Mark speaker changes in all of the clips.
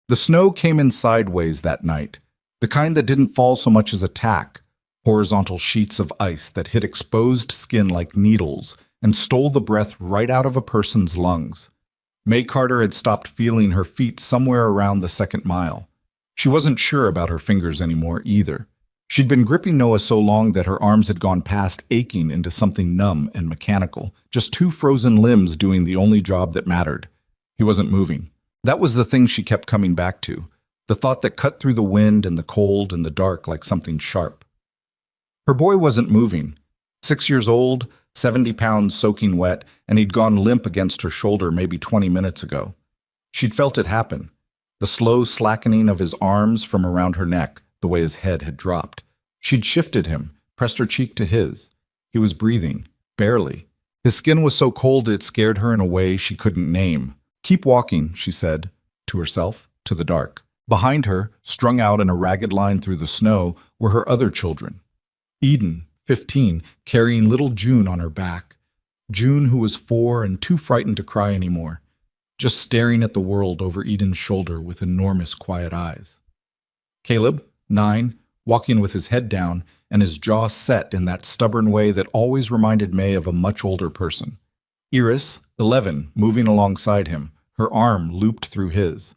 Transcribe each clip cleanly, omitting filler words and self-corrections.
Speaker 1: The snow came in sideways that night, the kind that didn't fall so much as a tack, horizontal sheets of ice that hit exposed skin like needles and stole the breath right out of a person's lungs. May Carter had stopped feeling her feet somewhere around the second mile. She wasn't sure about her fingers anymore either. She'd been gripping Noah so long that her arms had gone past aching into something numb and mechanical, just two frozen limbs doing the only job that mattered. He wasn't moving. That was the thing she kept coming back to, the thought that cut through the wind and the cold and the dark like something sharp. Her boy wasn't moving. 6 years old, 70 pounds soaking wet, and he'd gone limp against her shoulder maybe 20 minutes ago. She'd felt it happen, the slow slackening of his arms from around her neck, the way his head had dropped. She'd shifted him, pressed her cheek to his. He was breathing, barely. His skin was so cold it scared her in a way she couldn't name. "Keep walking," she said, to herself, to the dark. Behind her, strung out in a ragged line through the snow, were her other children. Eden, 15, carrying little June on her back. June, who was 4 and too frightened to cry anymore, just staring at the world over Eden's shoulder with enormous quiet eyes. Caleb, 9, walking with his head down and his jaw set in that stubborn way that always reminded May of a much older person. Iris, 11, moving alongside him, her arm looped through his.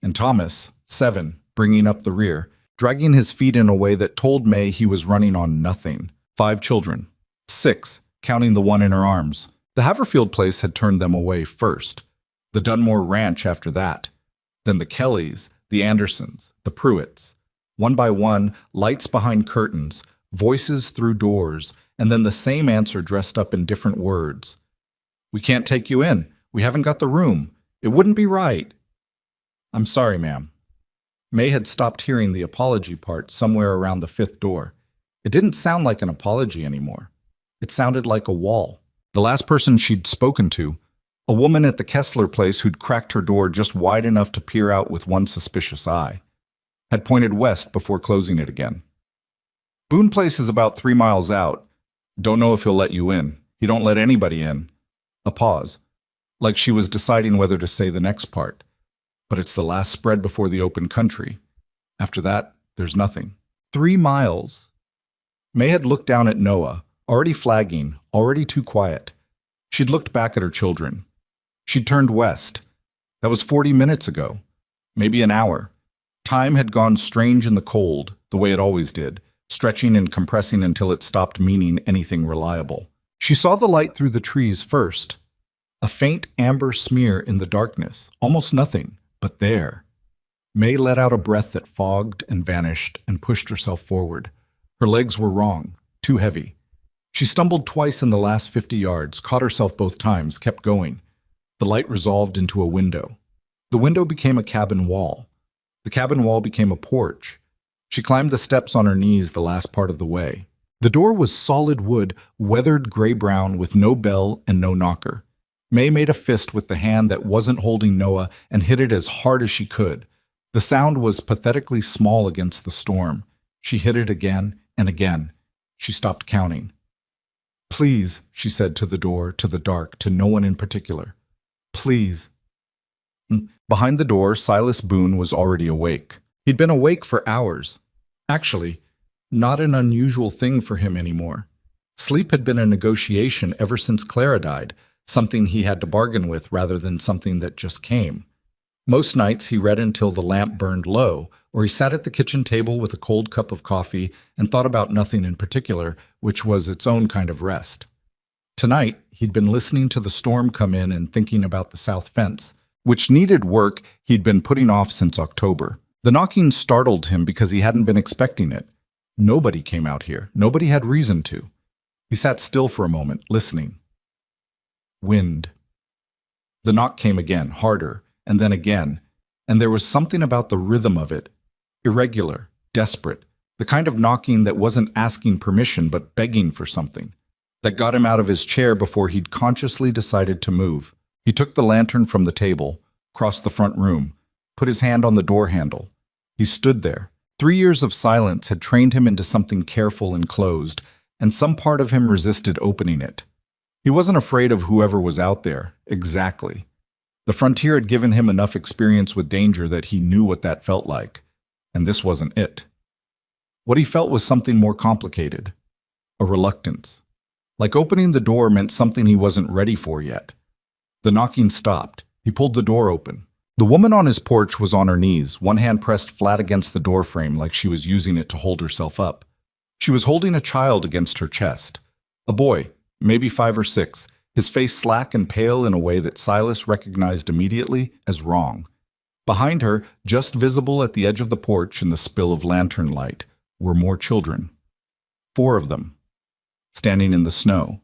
Speaker 1: And Thomas, 7, bringing up the rear, dragging his feet in a way that told May he was running on nothing. 5 children. 6, counting the one in her arms. The Haverfield place had turned them away first. The Dunmore Ranch after that. Then the Kellys, the Andersons, the Pruitts. One by one, lights behind curtains, voices through doors, and then the same answer dressed up in different words. "We can't take you in. We haven't got the room. It wouldn't be right." "I'm sorry, ma'am." May had stopped hearing the apology part somewhere around the 5th door. It didn't sound like an apology anymore. It sounded like a wall. The last person she'd spoken to, a woman at the Kessler place who'd cracked her door just wide enough to peer out with one suspicious eye, had pointed west before closing it again. "Boone Place is about 3 miles out. Don't know if he'll let you in. He don't let anybody in." A pause, like she was deciding whether to say the next part. "But it's the last spread before the open country. After that, there's nothing." 3 miles. May had looked down at Noah, already flagging, already too quiet. She'd looked back at her children. She'd turned west. That was 40 minutes ago. Maybe an hour. Time had gone strange in the cold, the way it always did, stretching and compressing until it stopped meaning anything reliable. She saw the light through the trees first. A faint amber smear in the darkness, almost nothing, but there. May let out a breath that fogged and vanished and pushed herself forward. Her legs were wrong, too heavy. She stumbled twice in the last 50 yards, caught herself both times, kept going. The light resolved into a window. The window became a cabin wall. The cabin wall became a porch. She climbed the steps on her knees the last part of the way. The door was solid wood, weathered gray-brown with no bell and no knocker. May made a fist with the hand that wasn't holding Noah and hit it as hard as she could. The sound was pathetically small against the storm. She hit it again and again. She stopped counting. "Please," she said to the door, to the dark, to no one in particular. "Please." Behind the door, Silas Boone was already awake. He'd been awake for hours. Actually, not an unusual thing for him anymore. Sleep had been a negotiation ever since Clara died, something he had to bargain with rather than something that just came. Most nights he read until the lamp burned low, or he sat at the kitchen table with a cold cup of coffee and thought about nothing in particular, which was its own kind of rest. Tonight, he'd been listening to the storm come in and thinking about the south fence, which needed work he'd been putting off since October. The knocking startled him because he hadn't been expecting it. Nobody came out here. Nobody had reason to. He sat still for a moment, listening. Wind. The knock came again, harder, and then again, and there was something about the rhythm of it, irregular, desperate, the kind of knocking that wasn't asking permission but begging for something, that got him out of his chair before he'd consciously decided to move. He took the lantern from the table, crossed the front room, put his hand on the door handle. He stood there. 3 years of silence had trained him into something careful and closed, and some part of him resisted opening it. He wasn't afraid of whoever was out there, exactly. The frontier had given him enough experience with danger that he knew what that felt like, and this wasn't it. What he felt was something more complicated, a reluctance. Like opening the door meant something he wasn't ready for yet. The knocking stopped. He pulled the door open. The woman on his porch was on her knees, one hand pressed flat against the doorframe like she was using it to hold herself up. She was holding a child against her chest. A boy, maybe 5 or 6, his face slack and pale in a way that Silas recognized immediately as wrong. Behind her, just visible at the edge of the porch in the spill of lantern light, were more children. 4 of them, standing in the snow,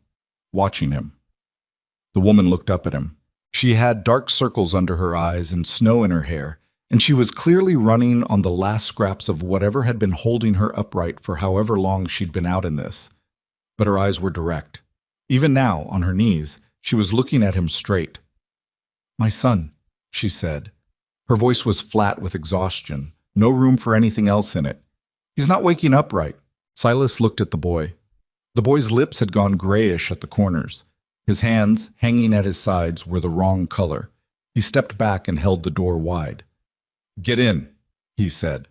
Speaker 1: watching him. The woman looked up at him. She had dark circles under her eyes and snow in her hair, and she was clearly running on the last scraps of whatever had been holding her upright for however long she'd been out in this. But her eyes were direct. Even now, on her knees, she was looking at him straight. "My son," she said. Her voice was flat with exhaustion, no room for anything else in it. "He's not waking up right." Silas looked at the boy. The boy's lips had gone grayish at the corners. His hands, hanging at his sides, were the wrong color. He stepped back and held the door wide. "Get in," he said.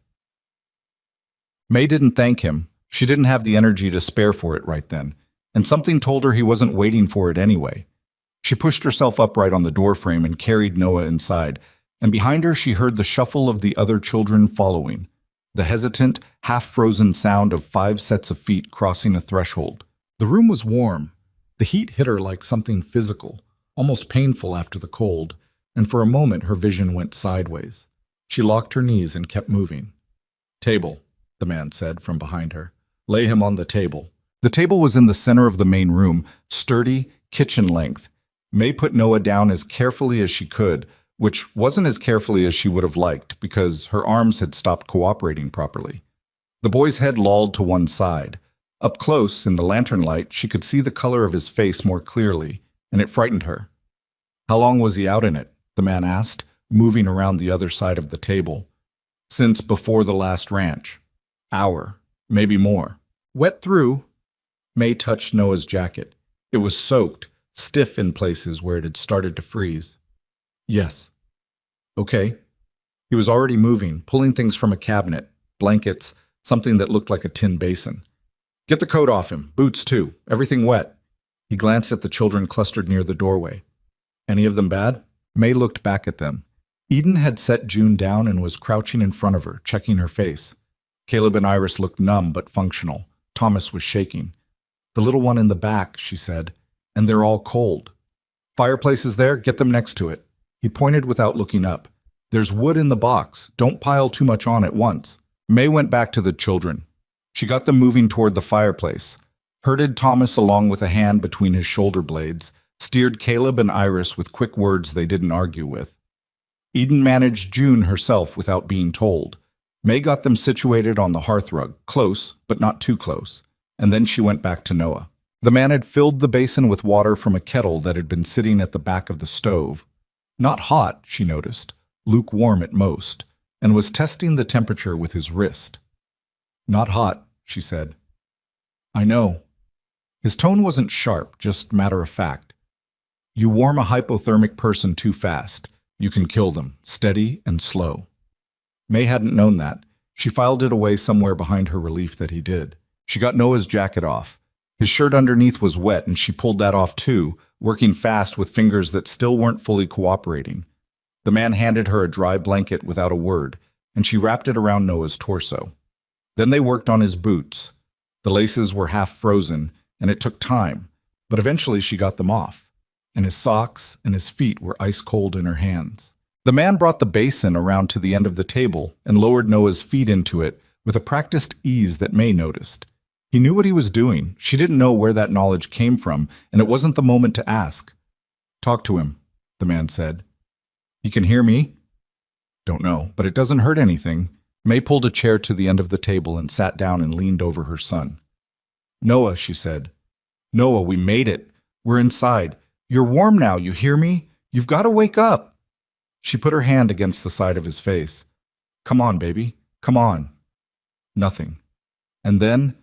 Speaker 1: May didn't thank him. She didn't have the energy to spare for it right then, and something told her he wasn't waiting for it anyway. She pushed herself upright on the doorframe and carried Noah inside, and behind her she heard the shuffle of the other children following, the hesitant, half-frozen sound of 5 sets of feet crossing a threshold. The room was warm. The heat hit her like something physical, almost painful after the cold, and for a moment her vision went sideways. She locked her knees and kept moving. "Table," the man said from behind her. "Lay him on the table." The table was in the center of the main room, sturdy, kitchen length. May put Noah down as carefully as she could, which wasn't as carefully as she would have liked because her arms had stopped cooperating properly. The boy's head lolled to one side. Up close, in the lantern light, she could see the color of his face more clearly, and it frightened her. "How long was he out in it?" the man asked, moving around the other side of the table. "Since before the last ranch. Hour, maybe more. Wet through." May touched Noah's jacket. It was soaked, stiff in places where it had started to freeze. "Yes." "Okay." He was already moving, pulling things from a cabinet, blankets, something that looked like a tin basin. "Get the coat off him, boots too, everything wet." He glanced at the children clustered near the doorway. "Any of them bad?" May looked back at them. Eden had set June down and was crouching in front of her, checking her face. Caleb and Iris looked numb but functional. Thomas was shaking. "The little one in the back," she said, "and they're all cold. Fireplace is there, get them next to it." He pointed without looking up. "There's wood in the box, don't pile too much on at once." May went back to the children. She got them moving toward the fireplace, herded Thomas along with a hand between his shoulder blades, steered Caleb and Iris with quick words they didn't argue with. Eden managed June herself without being told. May got them situated on the hearthrug, close, but not too close, and then she went back to Noah. The man had filled the basin with water from a kettle that had been sitting at the back of the stove. Not hot, she noticed, lukewarm at most, and was testing the temperature with his wrist. "Not hot," she said. "I know." His tone wasn't sharp, just matter-of-fact. "You warm a hypothermic person too fast. You can kill them, steady and slow." May hadn't known that. She filed it away somewhere behind her relief that he did. She got Noah's jacket off. His shirt underneath was wet, and she pulled that off too, working fast with fingers that still weren't fully cooperating. The man handed her a dry blanket without a word, and she wrapped it around Noah's torso. Then they worked on his boots. The laces were half frozen, and it took time, but eventually she got them off, and his socks and his feet were ice cold in her hands. The man brought the basin around to the end of the table and lowered Noah's feet into it with a practiced ease that May noticed. He knew what he was doing. She didn't know where that knowledge came from, and it wasn't the moment to ask. "Talk to him," the man said. "He can hear me?" "Don't know, but it doesn't hurt anything." May pulled a chair to the end of the table and sat down and leaned over her son. "Noah," she said. "Noah, we made it. We're inside. You're warm now, you hear me? You've got to wake up." She put her hand against the side of his face. "Come on, baby. Come on." Nothing. And then,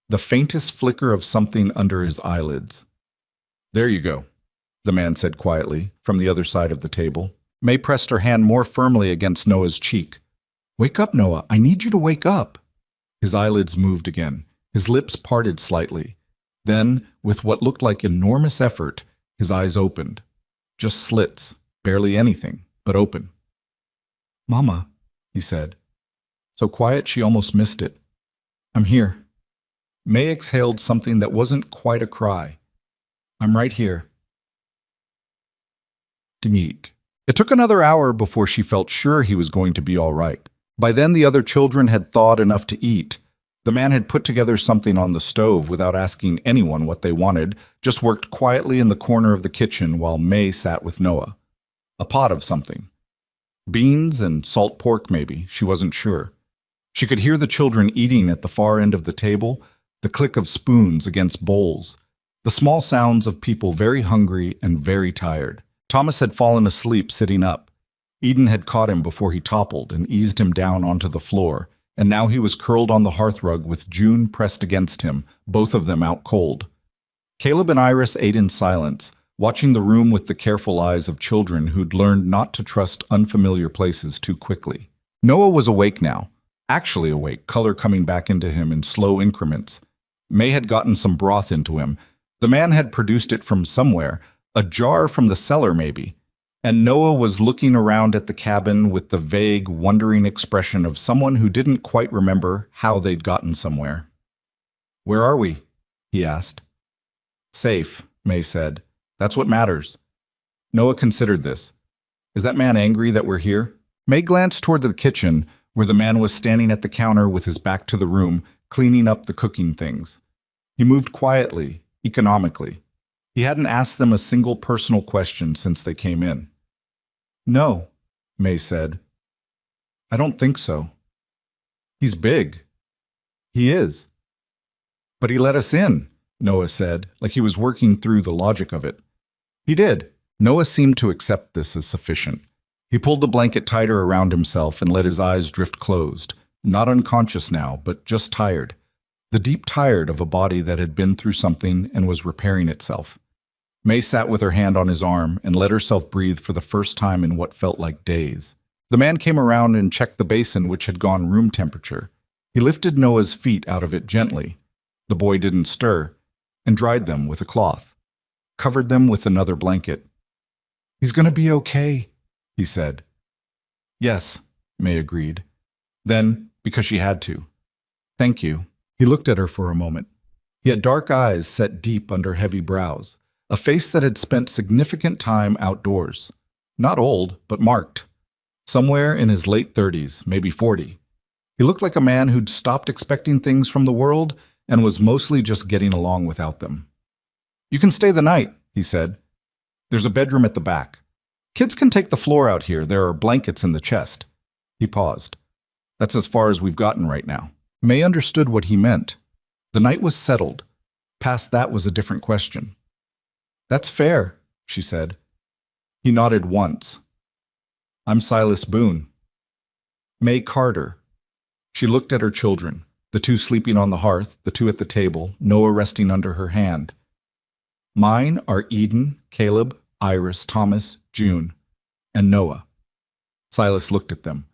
Speaker 1: the faintest flicker of something under his eyelids. "There you go." the man said quietly, from the other side of the table. May pressed her hand more firmly against Noah's cheek. "Wake up, Noah. I need you to wake up." His eyelids moved again. His lips parted slightly. Then, with what looked like enormous effort, his eyes opened. Just slits, barely anything, but open. "Mama," he said. So quiet she almost missed it. "I'm here." May exhaled something that wasn't quite a cry. "I'm right here." Demeet. It took another hour before she felt sure he was going to be all right. By then the other children had thawed enough to eat. The man had put together something on the stove without asking anyone what they wanted, just worked quietly in the corner of the kitchen while May sat with Noah. A pot of something. Beans and salt pork maybe, she wasn't sure. She could hear the children eating at the far end of the table, the click of spoons against bowls, the small sounds of people very hungry and very tired. Thomas had fallen asleep sitting up. Eden had caught him before he toppled and eased him down onto the floor, and now he was curled on the hearthrug with June pressed against him, both of them out cold. Caleb and Iris ate in silence, watching the room with the careful eyes of children who'd learned not to trust unfamiliar places too quickly. Noah was awake now, actually awake, color coming back into him in slow increments. May had gotten some broth into him. The man had produced it from somewhere, a jar from the cellar maybe. And Noah was looking around at the cabin with the vague, wondering expression of someone who didn't quite remember how they'd gotten somewhere. "Where are we?" he asked. "Safe," May said. "That's what matters." Noah considered this. "Is that man angry that we're here?" May glanced toward the kitchen, where the man was standing at the counter with his back to the room, cleaning up the cooking things. He moved quietly, economically. He hadn't asked them a single personal question since they came in. "No," May said. "I don't think so." "He's big." "He is." "But he let us in," Noah said, like he was working through the logic of it. "He did." Noah seemed to accept this as sufficient. He pulled the blanket tighter around himself and let his eyes drift closed, not unconscious now, but just tired. The deep tired of a body that had been through something and was repairing itself. May sat with her hand on his arm and let herself breathe for the first time in what felt like days. The man came around and checked the basin, which had gone room temperature. He lifted Noah's feet out of it gently. The boy didn't stir, and dried them with a cloth. Covered them with another blanket. "He's going to be okay," he said. "Yes," May agreed. Then, because she had to. "Thank you." He looked at her for a moment. He had dark eyes set deep under heavy brows. A face that had spent significant time outdoors. Not old, but marked. Somewhere in his late 30s, maybe 40. He looked like a man who'd stopped expecting things from the world and was mostly just getting along without them. "You can stay the night," he said. "There's a bedroom at the back. Kids can take the floor out here. There are blankets in the chest." He paused. "That's as far as we've gotten right now." May understood what he meant. The night was settled. Past that was a different question. "That's fair," she said. He nodded once. "I'm Silas Boone." May Carter. She looked at her children, the two sleeping on the hearth, the two at the table, Noah resting under her hand. "Mine are Eden, Caleb, Iris, Thomas, June, and Noah." Silas looked at them,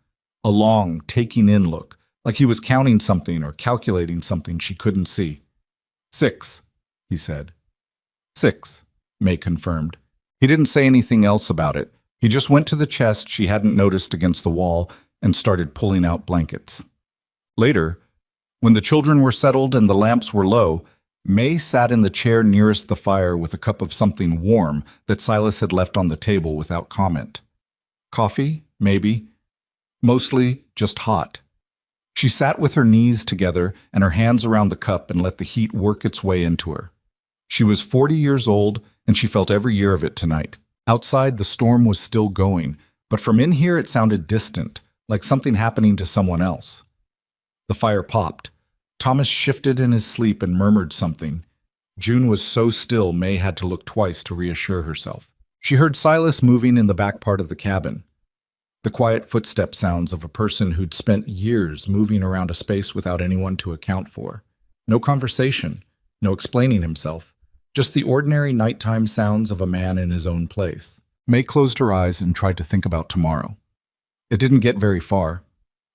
Speaker 1: a long, taking-in look, like he was counting something or calculating something she couldn't see. "6," he said. "6." May confirmed. He didn't say anything else about it. He just went to the chest she hadn't noticed against the wall and started pulling out blankets. Later, when the children were settled and the lamps were low, May sat in the chair nearest the fire with a cup of something warm that Silas had left on the table without comment. Coffee, maybe. Mostly just hot. She sat with her knees together and her hands around the cup and let the heat work its way into her. She was 40 years old, and she felt every year of it tonight. Outside, the storm was still going, but from in here it sounded distant, like something happening to someone else. The fire popped. Thomas shifted in his sleep and murmured something. June was so still May had to look twice to reassure herself. She heard Silas moving in the back part of the cabin. The quiet footstep sounds of a person who'd spent years moving around a space without anyone to account for. No conversation, no explaining himself. just the ordinary nighttime sounds of a man in his own place. May closed her eyes and tried to think about tomorrow. It didn't get very far.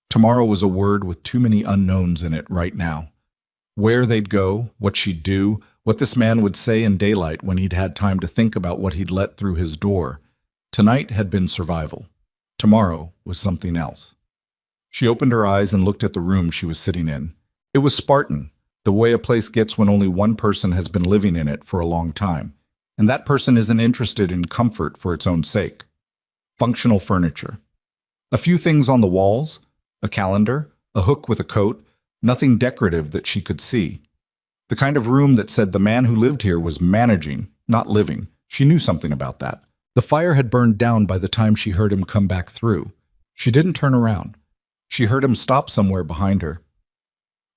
Speaker 1: Tomorrow was a word with too many unknowns in it right now. Where they'd go, what she'd do, what this man would say in daylight when he'd had time to think about what he'd let through his door. Tonight had been survival. Tomorrow was something else. She opened her eyes and looked at the room she was sitting in. It was Spartan, the way a place gets when only one person has been living in it for a long time, and that person isn't interested in comfort for its own sake. Functional furniture. A few things on the walls, a calendar, a hook with a coat, nothing decorative that she could see. The kind of room that said the man who lived here was managing, not living. She knew something about that. The fire had burned down by the time she heard him come back through. She didn't turn around. She heard him stop somewhere behind her.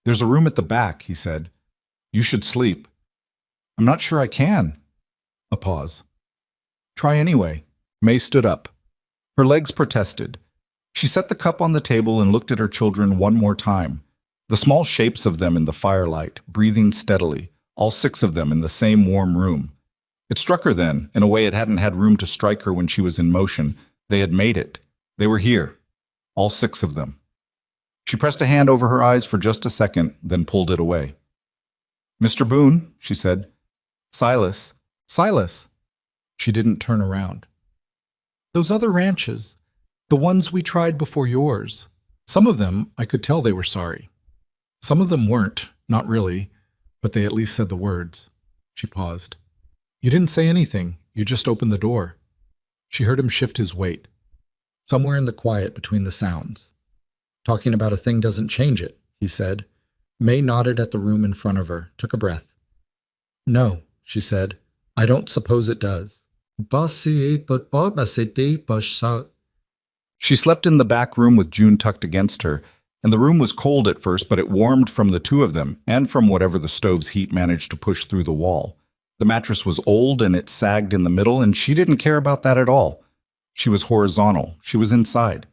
Speaker 1: "There's a room at the back," he said. "You should sleep." "I'm not sure I can." A pause. "Try anyway." May stood up. Her legs protested. She set the cup on the table and looked at her children one more time. The small shapes of them in the firelight, breathing steadily, all 6 of them in the same warm room. It struck her then, in a way it hadn't had room to strike her when she was in motion. They had made it. They were here. All 6 of them. She pressed a hand over her eyes for just a second, then pulled it away. "Mr. Boone," she said. "Silas. Silas." She didn't turn around. "Those other ranches, the ones we tried before yours, some of them I could tell they were sorry. Some of them weren't, not really, but they at least said the words." She paused. "You didn't say anything, you just opened the door." She heard him shift his weight. Somewhere in the quiet between the sounds. "Talking about a thing doesn't change it," he said. May nodded at the room in front of her, took a breath. "No," she said, "I don't suppose it does." She slept in the back room with June tucked against her, and the room was cold at first, but it warmed from the 2 of them and from whatever the stove's heat managed to push through the wall. The mattress was old and it sagged in the middle, and she didn't care about that at all. She was horizontal. She was inside.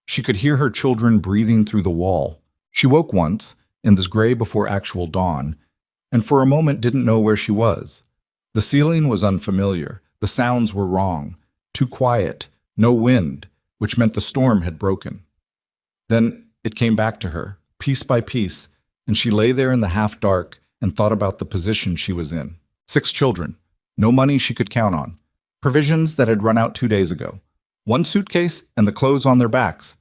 Speaker 1: She could hear her children breathing through the wall. She woke once, in this gray before actual dawn, and for a moment didn't know where she was. The ceiling was unfamiliar. The sounds were wrong. Too quiet. No wind, which meant the storm had broken. Then it came back to her, piece by piece, and she lay there in the half-dark and thought about the position she was in. 6 children. No money she could count on. Provisions that had run out 2 days ago. 1 suitcase and the clothes on their backs.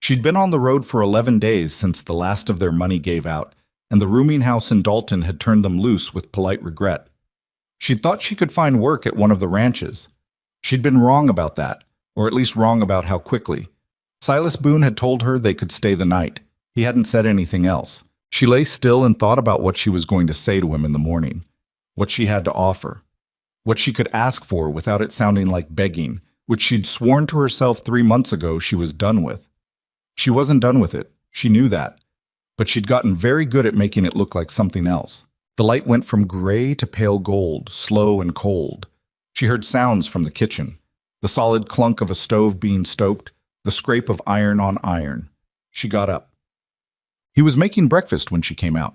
Speaker 1: She'd been on the road for 11 days since the last of their money gave out, and the rooming house in Dalton had turned them loose with polite regret. She'd thought she could find work at one of the ranches. She'd been wrong about that, or at least wrong about how quickly. Silas Boone had told her they could stay the night. He hadn't said anything else. She lay still and thought about what she was going to say to him in the morning, what she had to offer, what she could ask for without it sounding like begging, which she'd sworn to herself 3 months ago she was done with. She wasn't done with it. She knew that. But she'd gotten very good at making it look like something else. The light went from gray to pale gold, slow and cold. She heard sounds from the kitchen. The solid clunk of a stove being stoked, the scrape of iron on iron. She got up. He was making breakfast when she came out.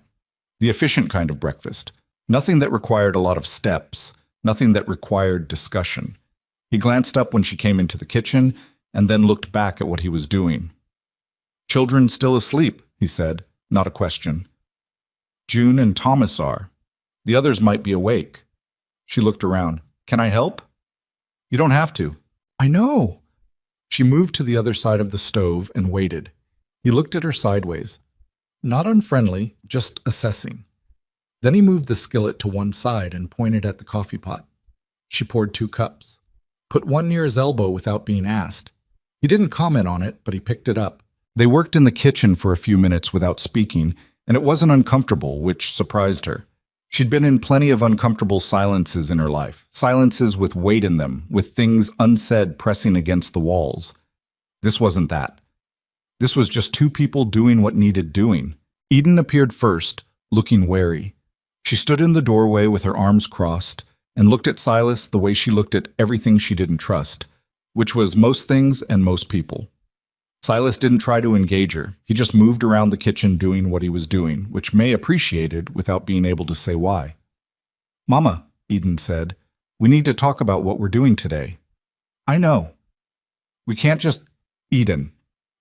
Speaker 1: The efficient kind of breakfast. Nothing that required a lot of steps. Nothing that required discussion. He glanced up when she came into the kitchen and then looked back at what he was doing. "Children still asleep," he said, not a question. "June and Thomas are. The others might be awake." She looked around. "Can I help?" "You don't have to." "I know." She moved to the other side of the stove and waited. He looked at her sideways. Not unfriendly, just assessing. Then he moved the skillet to one side and pointed at the coffee pot. She poured 2 cups. Put one near his elbow without being asked. He didn't comment on it, but he picked it up. They worked in the kitchen for a few minutes without speaking, and it wasn't uncomfortable, which surprised her. She'd been in plenty of uncomfortable silences in her life, silences with weight in them, with things unsaid pressing against the walls. This wasn't that. This was just 2 people doing what needed doing. Eden appeared first, looking wary. She stood in the doorway with her arms crossed and looked at Silas the way she looked at everything she didn't trust, which was most things and most people. Silas didn't try to engage her. He just moved around the kitchen doing what he was doing, which May appreciated without being able to say why. "Mama," Eden said. "We need to talk about what we're doing today." "I know. We can't just—" "Eden."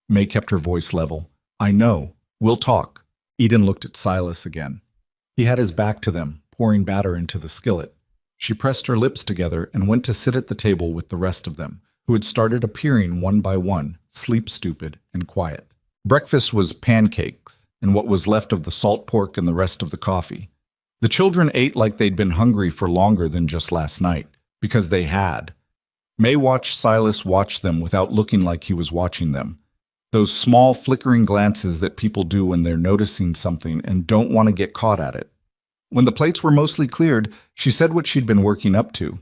Speaker 1: May kept her voice level. "I know. We'll talk." Eden looked at Silas again. He had his back to them, pouring batter into the skillet. She pressed her lips together and went to sit at the table with the rest of them, who had started appearing one by one, sleep-stupid and quiet. Breakfast was pancakes and what was left of the salt pork and the rest of the coffee. The children ate like they'd been hungry for longer than just last night, because they had. May watched Silas watch them without looking like he was watching them. Those small, flickering glances that people do when they're noticing something and don't want to get caught at it. When the plates were mostly cleared, she said what she'd been working up to.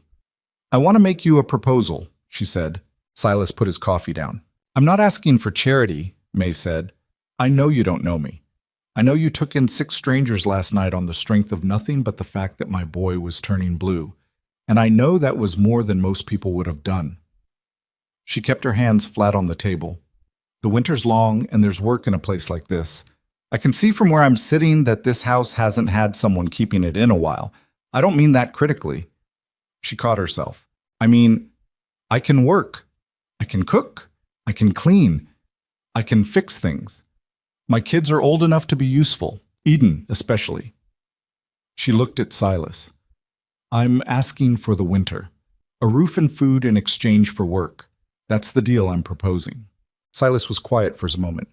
Speaker 1: "I want to make you a proposal," she said. Silas put his coffee down. "I'm not asking for charity," May said. "I know you don't know me. I know you took in 6 strangers last night on the strength of nothing but the fact that my boy was turning blue. And I know that was more than most people would have done." She kept her hands flat on the table. "The winter's long, and there's work in a place like this. I can see from where I'm sitting that this house hasn't had someone keeping it in a while. I don't mean that critically." She caught herself. "I mean, I can work. I can cook. I can clean. I can fix things. My kids are old enough to be useful, Eden especially." She looked at Silas. "I'm asking for the winter. A roof and food in exchange for work. That's the deal I'm proposing." Silas was quiet for a moment.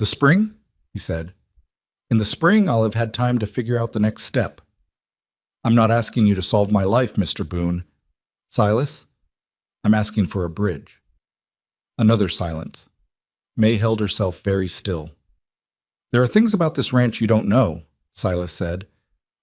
Speaker 1: "The spring?" he said. "In the spring, I'll have had time to figure out the next step." "I'm not asking you to solve my life, Mr. Boone." "Silas, I'm asking for a bridge." Another silence. May held herself very still. "There are things about this ranch you don't know," Silas said.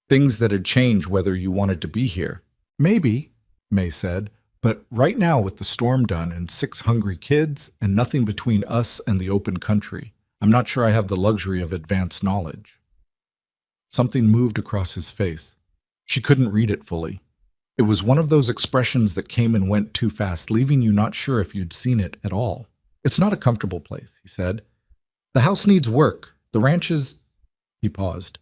Speaker 1: "Things that'd change whether you wanted to be here." "Maybe," May said, "but right now with the storm done and 6 hungry kids and nothing between us and the open country, I'm not sure I have the luxury of advanced knowledge." Something moved across his face. She couldn't read it fully. It was one of those expressions that came and went too fast, leaving you not sure if you'd seen it at all. "It's not a comfortable place," he said. "The house needs work. The ranch is—" He paused.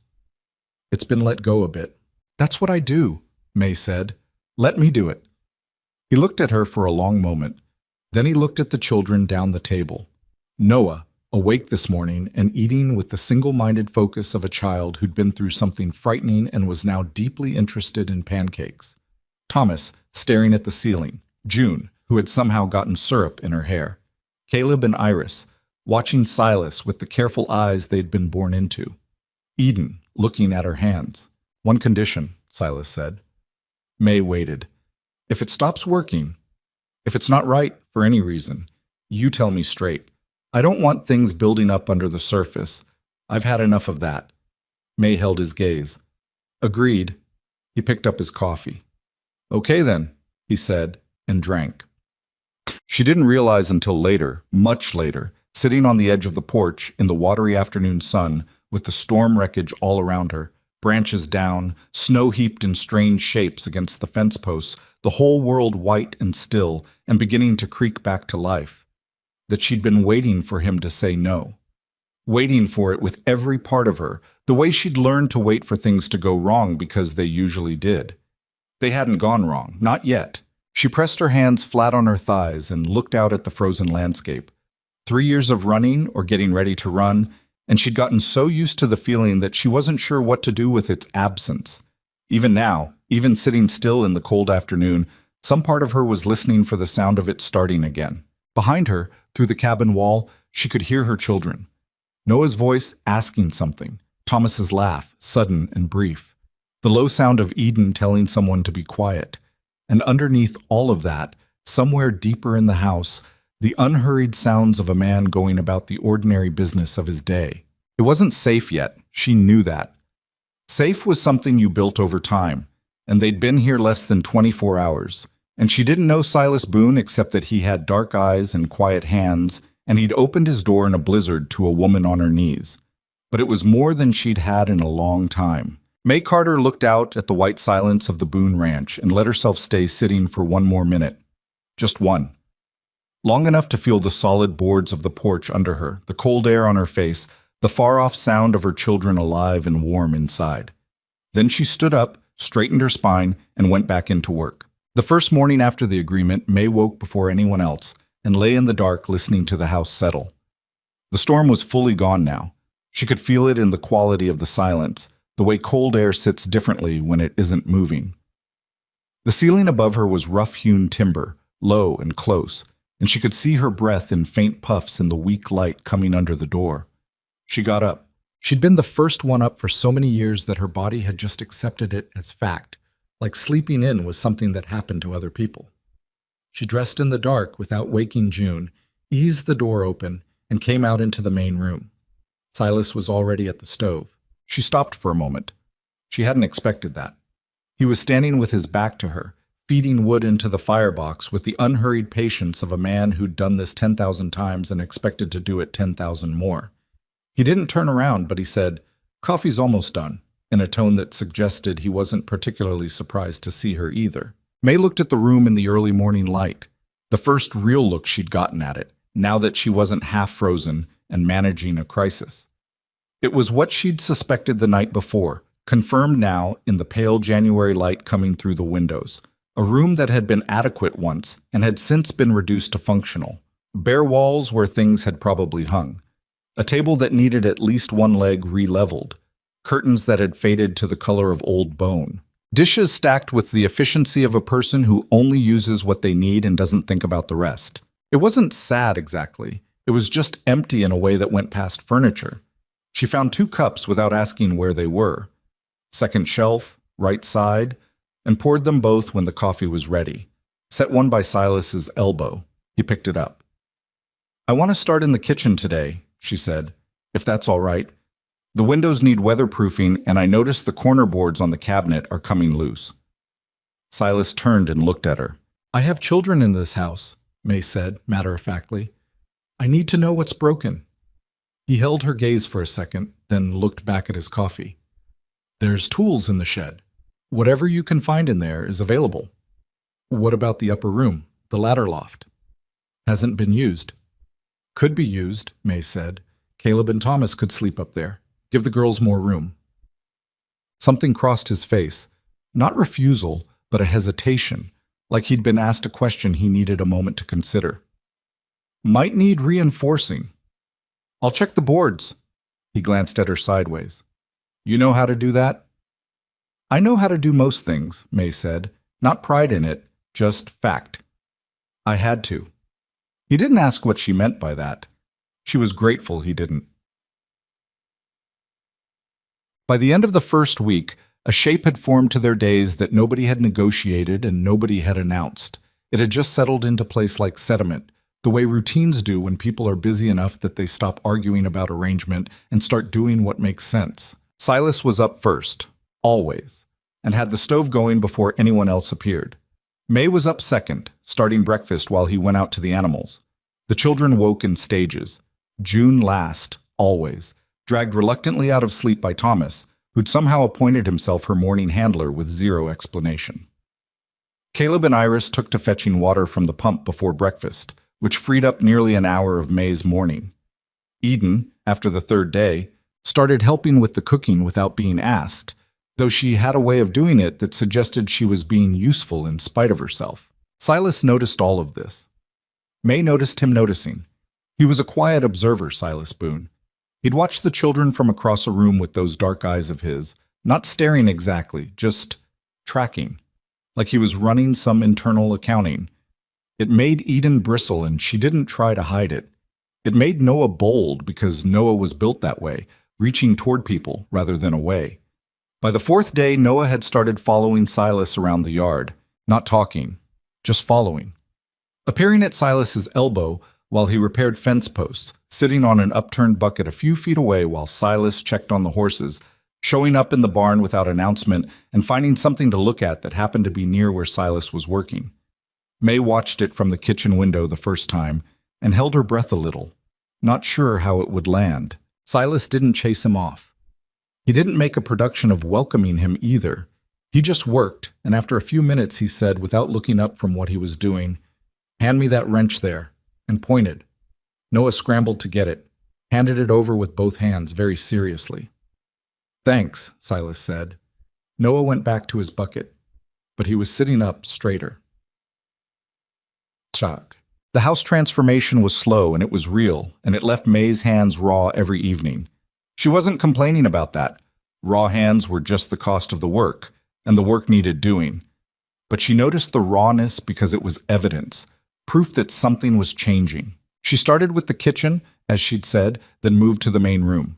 Speaker 1: "It's been let go a bit." "That's what I do," May said. "Let me do it." He looked at her for a long moment. Then he looked at the children down the table. Noah, awake this morning and eating with the single-minded focus of a child who'd been through something frightening and was now deeply interested in pancakes. Thomas, staring at the ceiling. June, who had somehow gotten syrup in her hair. Caleb and Iris, watching Silas with the careful eyes they'd been born into. Eden, looking at her hands. "One condition," Silas said. May waited. "If it stops working, if it's not right for any reason, you tell me straight. I don't want things building up under the surface. I've had enough of that." May held his gaze. "Agreed." He picked up his coffee. "Okay then," he said, and drank. She didn't realize until later, much later, sitting on the edge of the porch in the watery afternoon sun with the storm wreckage all around her, branches down, snow heaped in strange shapes against the fence posts, the whole world white and still and beginning to creak back to life, that she'd been waiting for him to say no. Waiting for it with every part of her, the way she'd learned to wait for things to go wrong because they usually did. They hadn't gone wrong, not yet. She pressed her hands flat on her thighs and looked out at the frozen landscape. 3 years of running or getting ready to run, and she'd gotten so used to the feeling that she wasn't sure what to do with its absence. Even now, even sitting still in the cold afternoon, some part of her was listening for the sound of it starting again. Behind her, through the cabin wall, she could hear her children. Noah's voice asking something, Thomas's laugh, sudden and brief, the low sound of Eden telling someone to be quiet. And underneath all of that, somewhere deeper in the house, the unhurried sounds of a man going about the ordinary business of his day. It wasn't safe yet. She knew that. Safe was something you built over time, and they'd been here less than 24 hours. And she didn't know Silas Boone except that he had dark eyes and quiet hands, and he'd opened his door in a blizzard to a woman on her knees. But it was more than she'd had in a long time. May Carter looked out at the white silence of the Boone Ranch and let herself stay sitting for one more minute. Just one. Long enough to feel the solid boards of the porch under her, the cold air on her face, the far-off sound of her children alive and warm inside. Then she stood up, straightened her spine, and went back into work. The first morning after the agreement, May woke before anyone else and lay in the dark listening to the house settle. The storm was fully gone now. She could feel it in the quality of the silence, the way cold air sits differently when it isn't moving. The ceiling above her was rough-hewn timber, low and close, and she could see her breath in faint puffs in the weak light coming under the door. She got up. She'd been the first one up for so many years that her body had just accepted it as fact, like sleeping in was something that happened to other people. She dressed in the dark without waking June, eased the door open, and came out into the main room. Silas was already at the stove. She stopped for a moment. She hadn't expected that. He was standing with his back to her, feeding wood into the firebox with the unhurried patience of a man who'd done this 10,000 times and expected to do it 10,000 more. He didn't turn around, but he said, "Coffee's almost done," in a tone that suggested he wasn't particularly surprised to see her either. May looked at the room in the early morning light, the first real look she'd gotten at it, now that she wasn't half frozen and managing a crisis. It was what she'd suspected the night before, confirmed now in the pale January light coming through the windows. A room that had been adequate once and had since been reduced to functional. Bare walls where things had probably hung. A table that needed at least one leg re-leveled. Curtains that had faded to the color of old bone. Dishes stacked with the efficiency of a person who only uses what they need and doesn't think about the rest. It wasn't sad exactly. It was just empty in a way that went past furniture. She found 2 cups without asking where they were. Second shelf, right side, and poured them both when the coffee was ready. Set one by Silas's elbow. He picked it up. "I want to start in the kitchen today," she said, "if that's all right. The windows need weatherproofing, and I noticed the corner boards on the cabinet are coming loose." Silas turned and looked at her. "I have children in this house," May said, matter-of-factly. "I need to know what's broken." He held her gaze for a second, then looked back at his coffee. "There's tools in the shed. Whatever you can find in there is available." "What about the upper room, the ladder loft?" "Hasn't been used." "Could be used," May said. "Caleb and Thomas could sleep up there. Give the girls more room." Something crossed his face. Not refusal, but a hesitation, like he'd been asked a question he needed a moment to consider. "Might need reinforcing." "I'll check the boards." He glanced at her sideways. "You know how to do that?" "I know how to do most things," May said. Not pride in it, just fact. "I had to." He didn't ask what she meant by that. She was grateful he didn't. By the end of the first week, a shape had formed to their days that nobody had negotiated and nobody had announced. It had just settled into place like sediment, the way routines do when people are busy enough that they stop arguing about arrangement and start doing what makes sense. Silas was up first, always, and had the stove going before anyone else appeared. May was up second, starting breakfast while he went out to the animals. The children woke in stages. June last, always, dragged reluctantly out of sleep by Thomas, who'd somehow appointed himself her morning handler with zero explanation. Caleb and Iris took to fetching water from the pump before breakfast, which freed up nearly an hour of May's morning. Eden, after the third day, started helping with the cooking without being asked, though she had a way of doing it that suggested she was being useful in spite of herself. Silas noticed all of this. May noticed him noticing. He was a quiet observer, Silas Boone. He'd watch the children from across a room with those dark eyes of his, not staring exactly, just tracking, like he was running some internal accounting. It made Eden bristle, and she didn't try to hide it. It made Noah bold because Noah was built that way, reaching toward people rather than away. By the fourth day, Noah had started following Silas around the yard, not talking, just following. Appearing at Silas's elbow while he repaired fence posts, sitting on an upturned bucket a few feet away while Silas checked on the horses, showing up in the barn without announcement and finding something to look at that happened to be near where Silas was working. May watched it from the kitchen window the first time and held her breath a little, not sure how it would land. Silas didn't chase him off. He didn't make a production of welcoming him either. He just worked, and after a few minutes he said, without looking up from what he was doing, "Hand me that wrench there," and pointed. Noah scrambled to get it, handed it over with both hands very seriously. "Thanks," Silas said. Noah went back to his bucket, but he was sitting up straighter. Shock. The house transformation was slow and it was real, and it left May's hands raw every evening. She wasn't complaining about that. Raw hands were just the cost of the work, and the work needed doing. But she noticed the rawness because it was evidence, proof that something was changing. She started with the kitchen, as she'd said, then moved to the main room.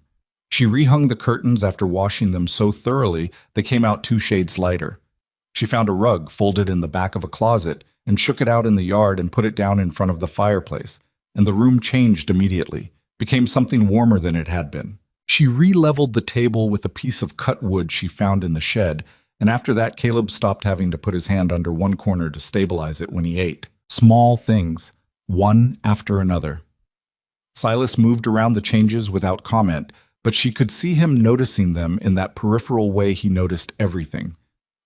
Speaker 1: She rehung the curtains after washing them so thoroughly they came out 2 shades lighter. She found a rug folded in the back of a closet and shook it out in the yard and put it down in front of the fireplace, and the room changed immediately, became something warmer than it had been. She re-leveled the table with a piece of cut wood she found in the shed, and after that Caleb stopped having to put his hand under one corner to stabilize it when he ate. Small things, one after another. Silas moved around the changes without comment, but she could see him noticing them in that peripheral way he noticed everything.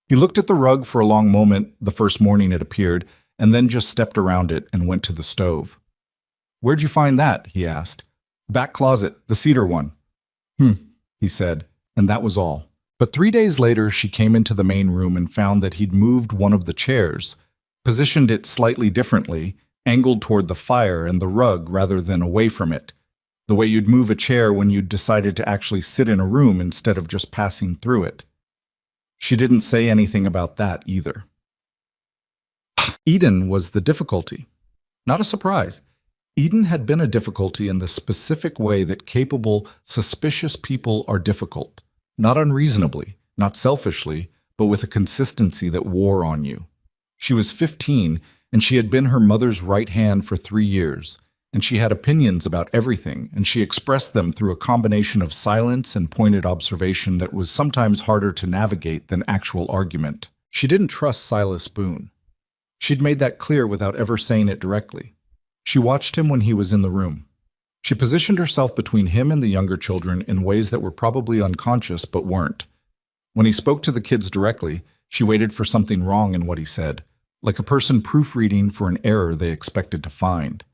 Speaker 1: He looked at the rug for a long moment the first morning it appeared, and then just stepped around it and went to the stove. "Where'd you find that?" he asked. "Back closet, the cedar one." He said, and that was all. But 3 days later, she came into the main room and found that he'd moved one of the chairs, positioned it slightly differently, angled toward the fire and the rug rather than away from it, the way you'd move a chair when you'd decided to actually sit in a room instead of just passing through it. She didn't say anything about that either. Eden was the difficulty. Not a surprise. Eden had been a difficulty in the specific way that capable, suspicious people are difficult. Not unreasonably, not selfishly, but with a consistency that wore on you. She was 15, and she had been her mother's right hand for 3 years, and she had opinions about everything, and she expressed them through a combination of silence and pointed observation that was sometimes harder to navigate than actual argument. She didn't trust Silas Boone. She'd made that clear without ever saying it directly. She watched him when he was in the room. She positioned herself between him and the younger children in ways that were probably unconscious but weren't. When he spoke to the kids directly, she waited for something wrong in what he said, like a person proofreading for an error they expected to find.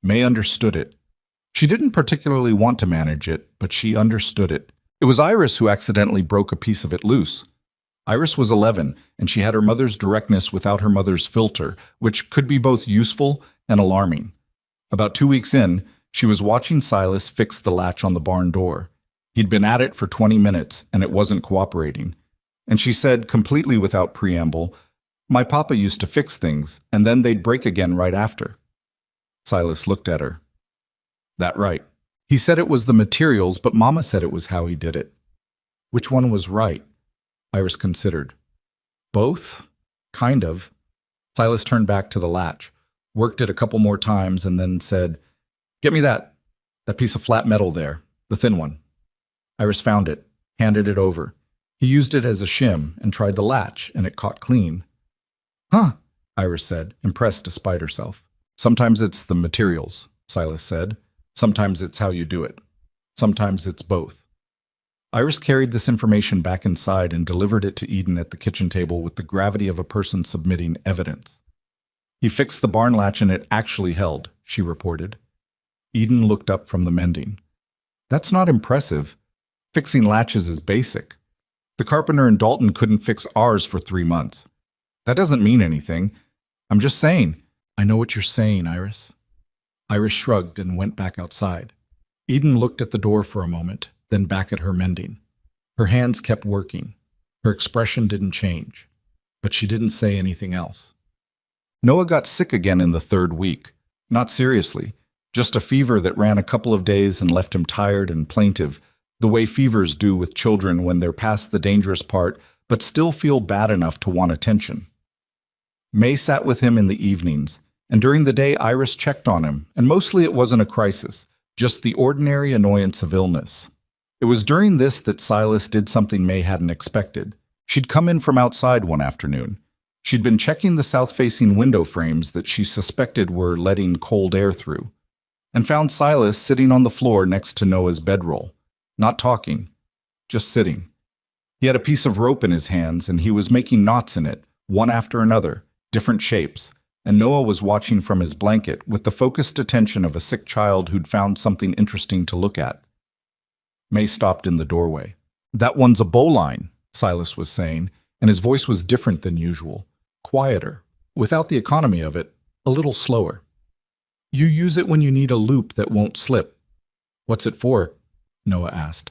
Speaker 1: May understood it. She didn't particularly want to manage it, but she understood it. It was Iris who accidentally broke a piece of it loose. Iris was 11, and she had her mother's directness without her mother's filter, which could be both useful and alarming. About 2 weeks in, she was watching Silas fix the latch on the barn door. He'd been at it for 20 minutes, and it wasn't cooperating. And she said, completely without preamble, "My papa used to fix things, and then they'd break again right after." Silas looked at her. "That right. He said it was the materials, but Mama said it was how he did it." Which one was right? Iris considered. Both? Kind of. Silas turned back to the latch, worked it a couple more times, and then said, "Get me that piece of flat metal there, the thin one." Iris found it, handed it over. He used it as a shim and tried the latch, and it caught clean. "Huh," Iris said, impressed despite herself. "Sometimes it's the materials," Silas said. "Sometimes it's how you do it. Sometimes it's both." Iris carried this information back inside and delivered it to Eden at the kitchen table with the gravity of a person submitting evidence. "He fixed the barn latch and it actually held," she reported. Eden looked up from the mending. "That's not impressive. Fixing latches is basic. The carpenter in Dalton couldn't fix ours for 3 months. That doesn't mean anything. I'm just saying." "I know what you're saying, Iris." Iris shrugged and went back outside. Eden looked at the door for a moment, then back at her mending. Her hands kept working. Her expression didn't change, but she didn't say anything else. Noah got sick again in the 3rd week. Not seriously, just a fever that ran a couple of days and left him tired and plaintive, the way fevers do with children when they're past the dangerous part but still feel bad enough to want attention. May sat with him in the evenings, and during the day Iris checked on him, and mostly it wasn't a crisis, just the ordinary annoyance of illness. It was during this that Silas did something May hadn't expected. She'd come in from outside one afternoon. She'd been checking the south-facing window frames that she suspected were letting cold air through, and found Silas sitting on the floor next to Noah's bedroll, not talking, just sitting. He had a piece of rope in his hands, and he was making knots in it, one after another, different shapes, and Noah was watching from his blanket with the focused attention of a sick child who'd found something interesting to look at. May stopped in the doorway. "That one's a bowline," Silas was saying, and his voice was different than usual, quieter, without the economy of it, a little slower. You use it when you need a loop that won't slip. What's it for? Noah asked.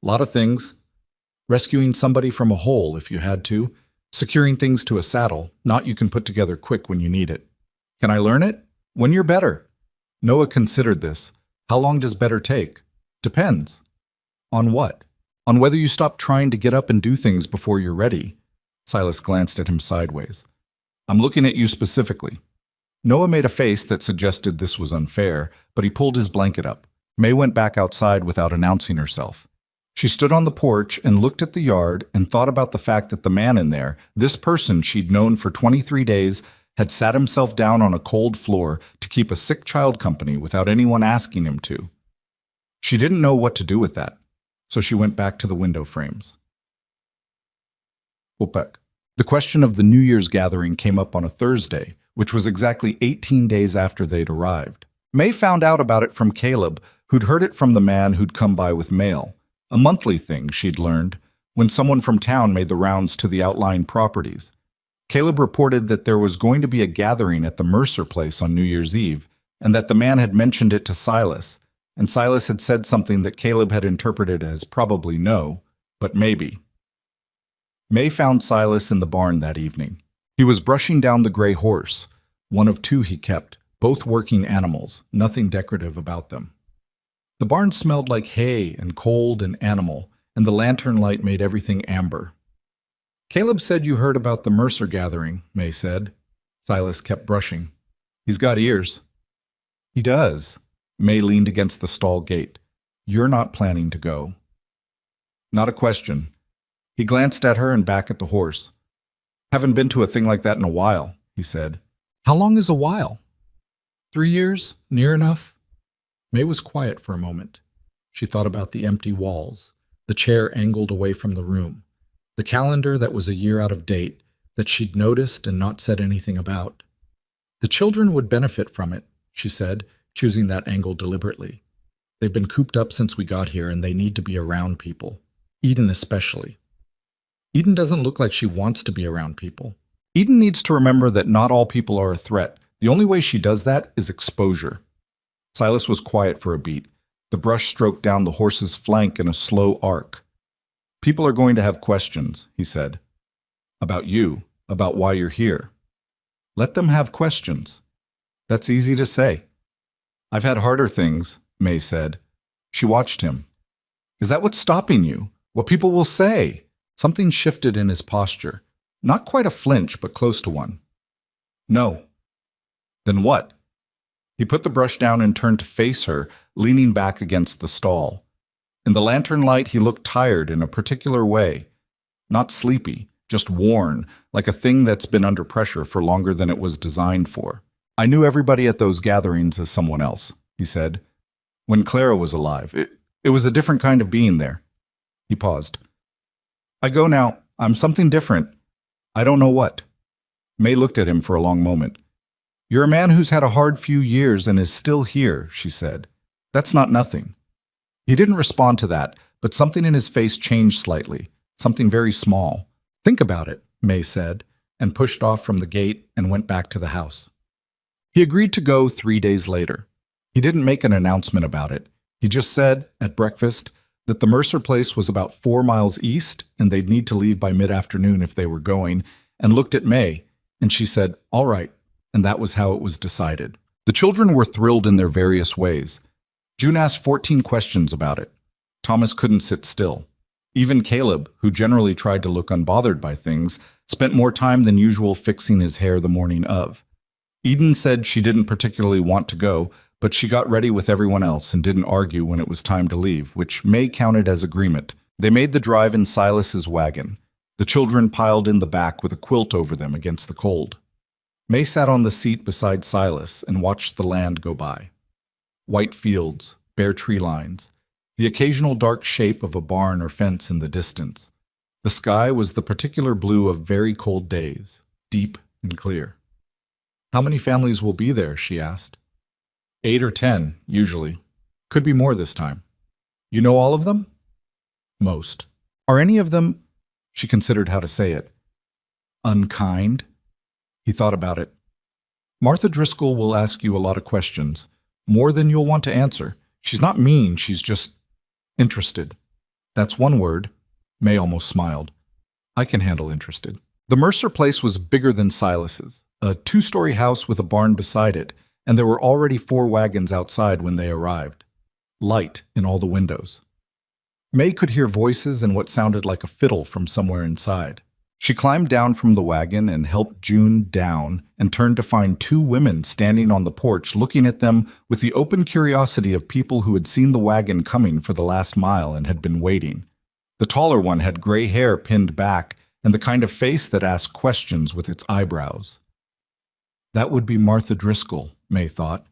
Speaker 1: Lot of things. Rescuing somebody from a hole if you had to, securing things to a saddle, knot you can put together quick when you need it. Can I learn it? When you're better. Noah considered this. How long does better take? Depends. On what? On whether you stop trying to get up and do things before you're ready. Silas glanced at him sideways. I'm looking at you specifically. Noah made a face that suggested this was unfair, but he pulled his blanket up. May went back outside without announcing herself. She stood on the porch and looked at the yard and thought about the fact that the man in there, this person she'd known for 23 days, had sat himself down on a cold floor to keep a sick child company without anyone asking him to. She didn't know what to do with that, so she went back to the window frames. Opek. The question of the New Year's gathering came up on a Thursday, which was exactly 18 days after they'd arrived. May found out about it from Caleb, who'd heard it from the man who'd come by with mail. A monthly thing, she'd learned, when someone from town made the rounds to the outlying properties. Caleb reported that there was going to be a gathering at the Mercer place on New Year's Eve, and that the man had mentioned it to Silas, and Silas had said something that Caleb had interpreted as probably no, but maybe. May found Silas in the barn that evening. He was brushing down the gray horse, one of two he kept, both working animals, nothing decorative about them. The barn smelled like hay and cold and animal, and the lantern light made everything amber. Caleb said you heard about the Mercer gathering, May said. Silas kept brushing. He's got ears. He does. May leaned against the stall gate. You're not planning to go. Not a question. He glanced at her and back at the horse. Haven't been to a thing like that in a while, he said. How long is a while? 3 years? Near enough? May was quiet for a moment. She thought about the empty walls, the chair angled away from the room, the calendar that was a year out of date that she'd noticed and not said anything about. The children would benefit from it, she said, choosing that angle deliberately. They've been cooped up since we got here and they need to be around people. Eden especially. Eden doesn't look like she wants to be around people. Eden needs to remember that not all people are a threat. The only way she does that is exposure. Silas was quiet for a beat. The brush stroked down the horse's flank in a slow arc. People are going to have questions, he said. About you, about why you're here. Let them have questions. That's easy to say. I've had harder things, May said. She watched him. Is that what's stopping you? What people will say? Something shifted in his posture. Not quite a flinch, but close to one. No. Then what? He put the brush down and turned to face her, leaning back against the stall. In the lantern light, he looked tired in a particular way. Not sleepy, just worn, like a thing that's been under pressure for longer than it was designed for. I knew everybody at those gatherings as someone else, he said. When Clara was alive, it was a different kind of being there. He paused. I go now. I'm something different. I don't know what. May looked at him for a long moment. You're a man who's had a hard few years and is still here, she said. That's not nothing. He didn't respond to that, but something in his face changed slightly, something very small. Think about it, May said, and pushed off from the gate and went back to the house. He agreed to go 3 days later. He didn't make an announcement about it. He just said, at breakfast, that the Mercer place was about 4 miles east and they'd need to leave by mid-afternoon if they were going, and looked at May, and she said, all right, and that was how it was decided. The children were thrilled in their various ways. June asked 14 questions about it. Thomas couldn't sit still. Even Caleb, who generally tried to look unbothered by things, spent more time than usual fixing his hair the morning of. Eden said she didn't particularly want to go, but she got ready with everyone else and didn't argue when it was time to leave, which May counted as agreement. They made the drive in Silas's wagon. The children piled in the back with a quilt over them against the cold. May sat on the seat beside Silas and watched the land go by. White fields, bare tree lines, the occasional dark shape of a barn or fence in the distance. The sky was the particular blue of very cold days, deep and clear. How many families will be there, she asked. 8 or 10, usually. Could be more this time. You know all of them? Most. Are any of them... She considered how to say it. Unkind? He thought about it. Martha Driscoll will ask you a lot of questions, more than you'll want to answer. She's not mean, she's just interested. That's one word. May almost smiled. I can handle interested. The Mercer place was bigger than Silas's, a two-story house with a barn beside it, and there were already 4 wagons outside when they arrived. Light in all the windows. May could hear voices and what sounded like a fiddle from somewhere inside. She climbed down from the wagon and helped June down and turned to find 2 women standing on the porch looking at them with the open curiosity of people who had seen the wagon coming for the last mile and had been waiting. The taller one had gray hair pinned back and the kind of face that asked questions with its eyebrows. That would be Martha Driscoll, May thought.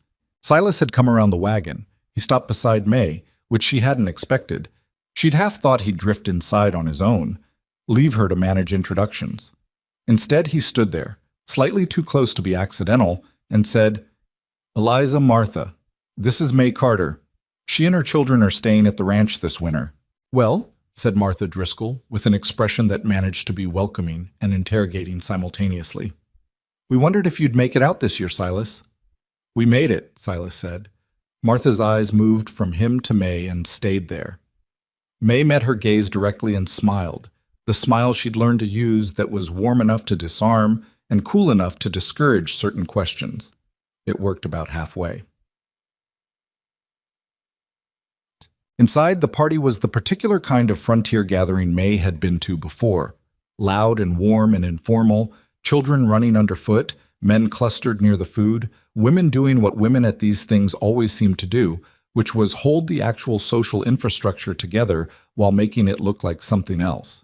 Speaker 1: Silas had come around the wagon. He stopped beside May, which she hadn't expected. She'd half thought he'd drift inside on his own, leave her to manage introductions. Instead, he stood there, slightly too close to be accidental, and said, "Eliza Martha, this is May Carter. She and her children are staying at the ranch this winter." "Well," said Martha Driscoll, with an expression that managed to be welcoming and interrogating simultaneously. "We wondered if you'd make it out this year, Silas." "We made it," Silas said. Martha's eyes moved from him to May and stayed there. May met her gaze directly and smiled, the smile she'd learned to use that was warm enough to disarm and cool enough to discourage certain questions. It worked about halfway. Inside, the party was the particular kind of frontier gathering May had been to before. Loud and warm and informal, children running underfoot, men clustered near the food, women doing what women at these things always seem to do, which was hold the actual social infrastructure together while making it look like something else.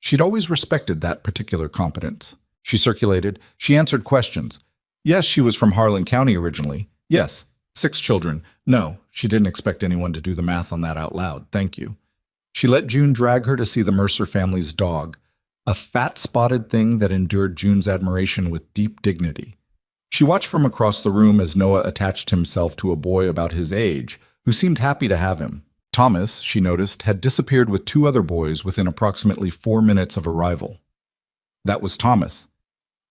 Speaker 1: She'd always respected that particular competence. She circulated. She answered questions. Yes, she was from Harlan County originally. Yes, 6 children. No, she didn't expect anyone to do the math on that out loud. Thank you. She let June drag her to see the Mercer family's dog, a fat spotted thing that endured June's admiration with deep dignity. She watched from across the room as Noah attached himself to a boy about his age, who seemed happy to have him. Thomas, she noticed, had disappeared with 2 other boys within approximately 4 minutes of arrival. That was Thomas.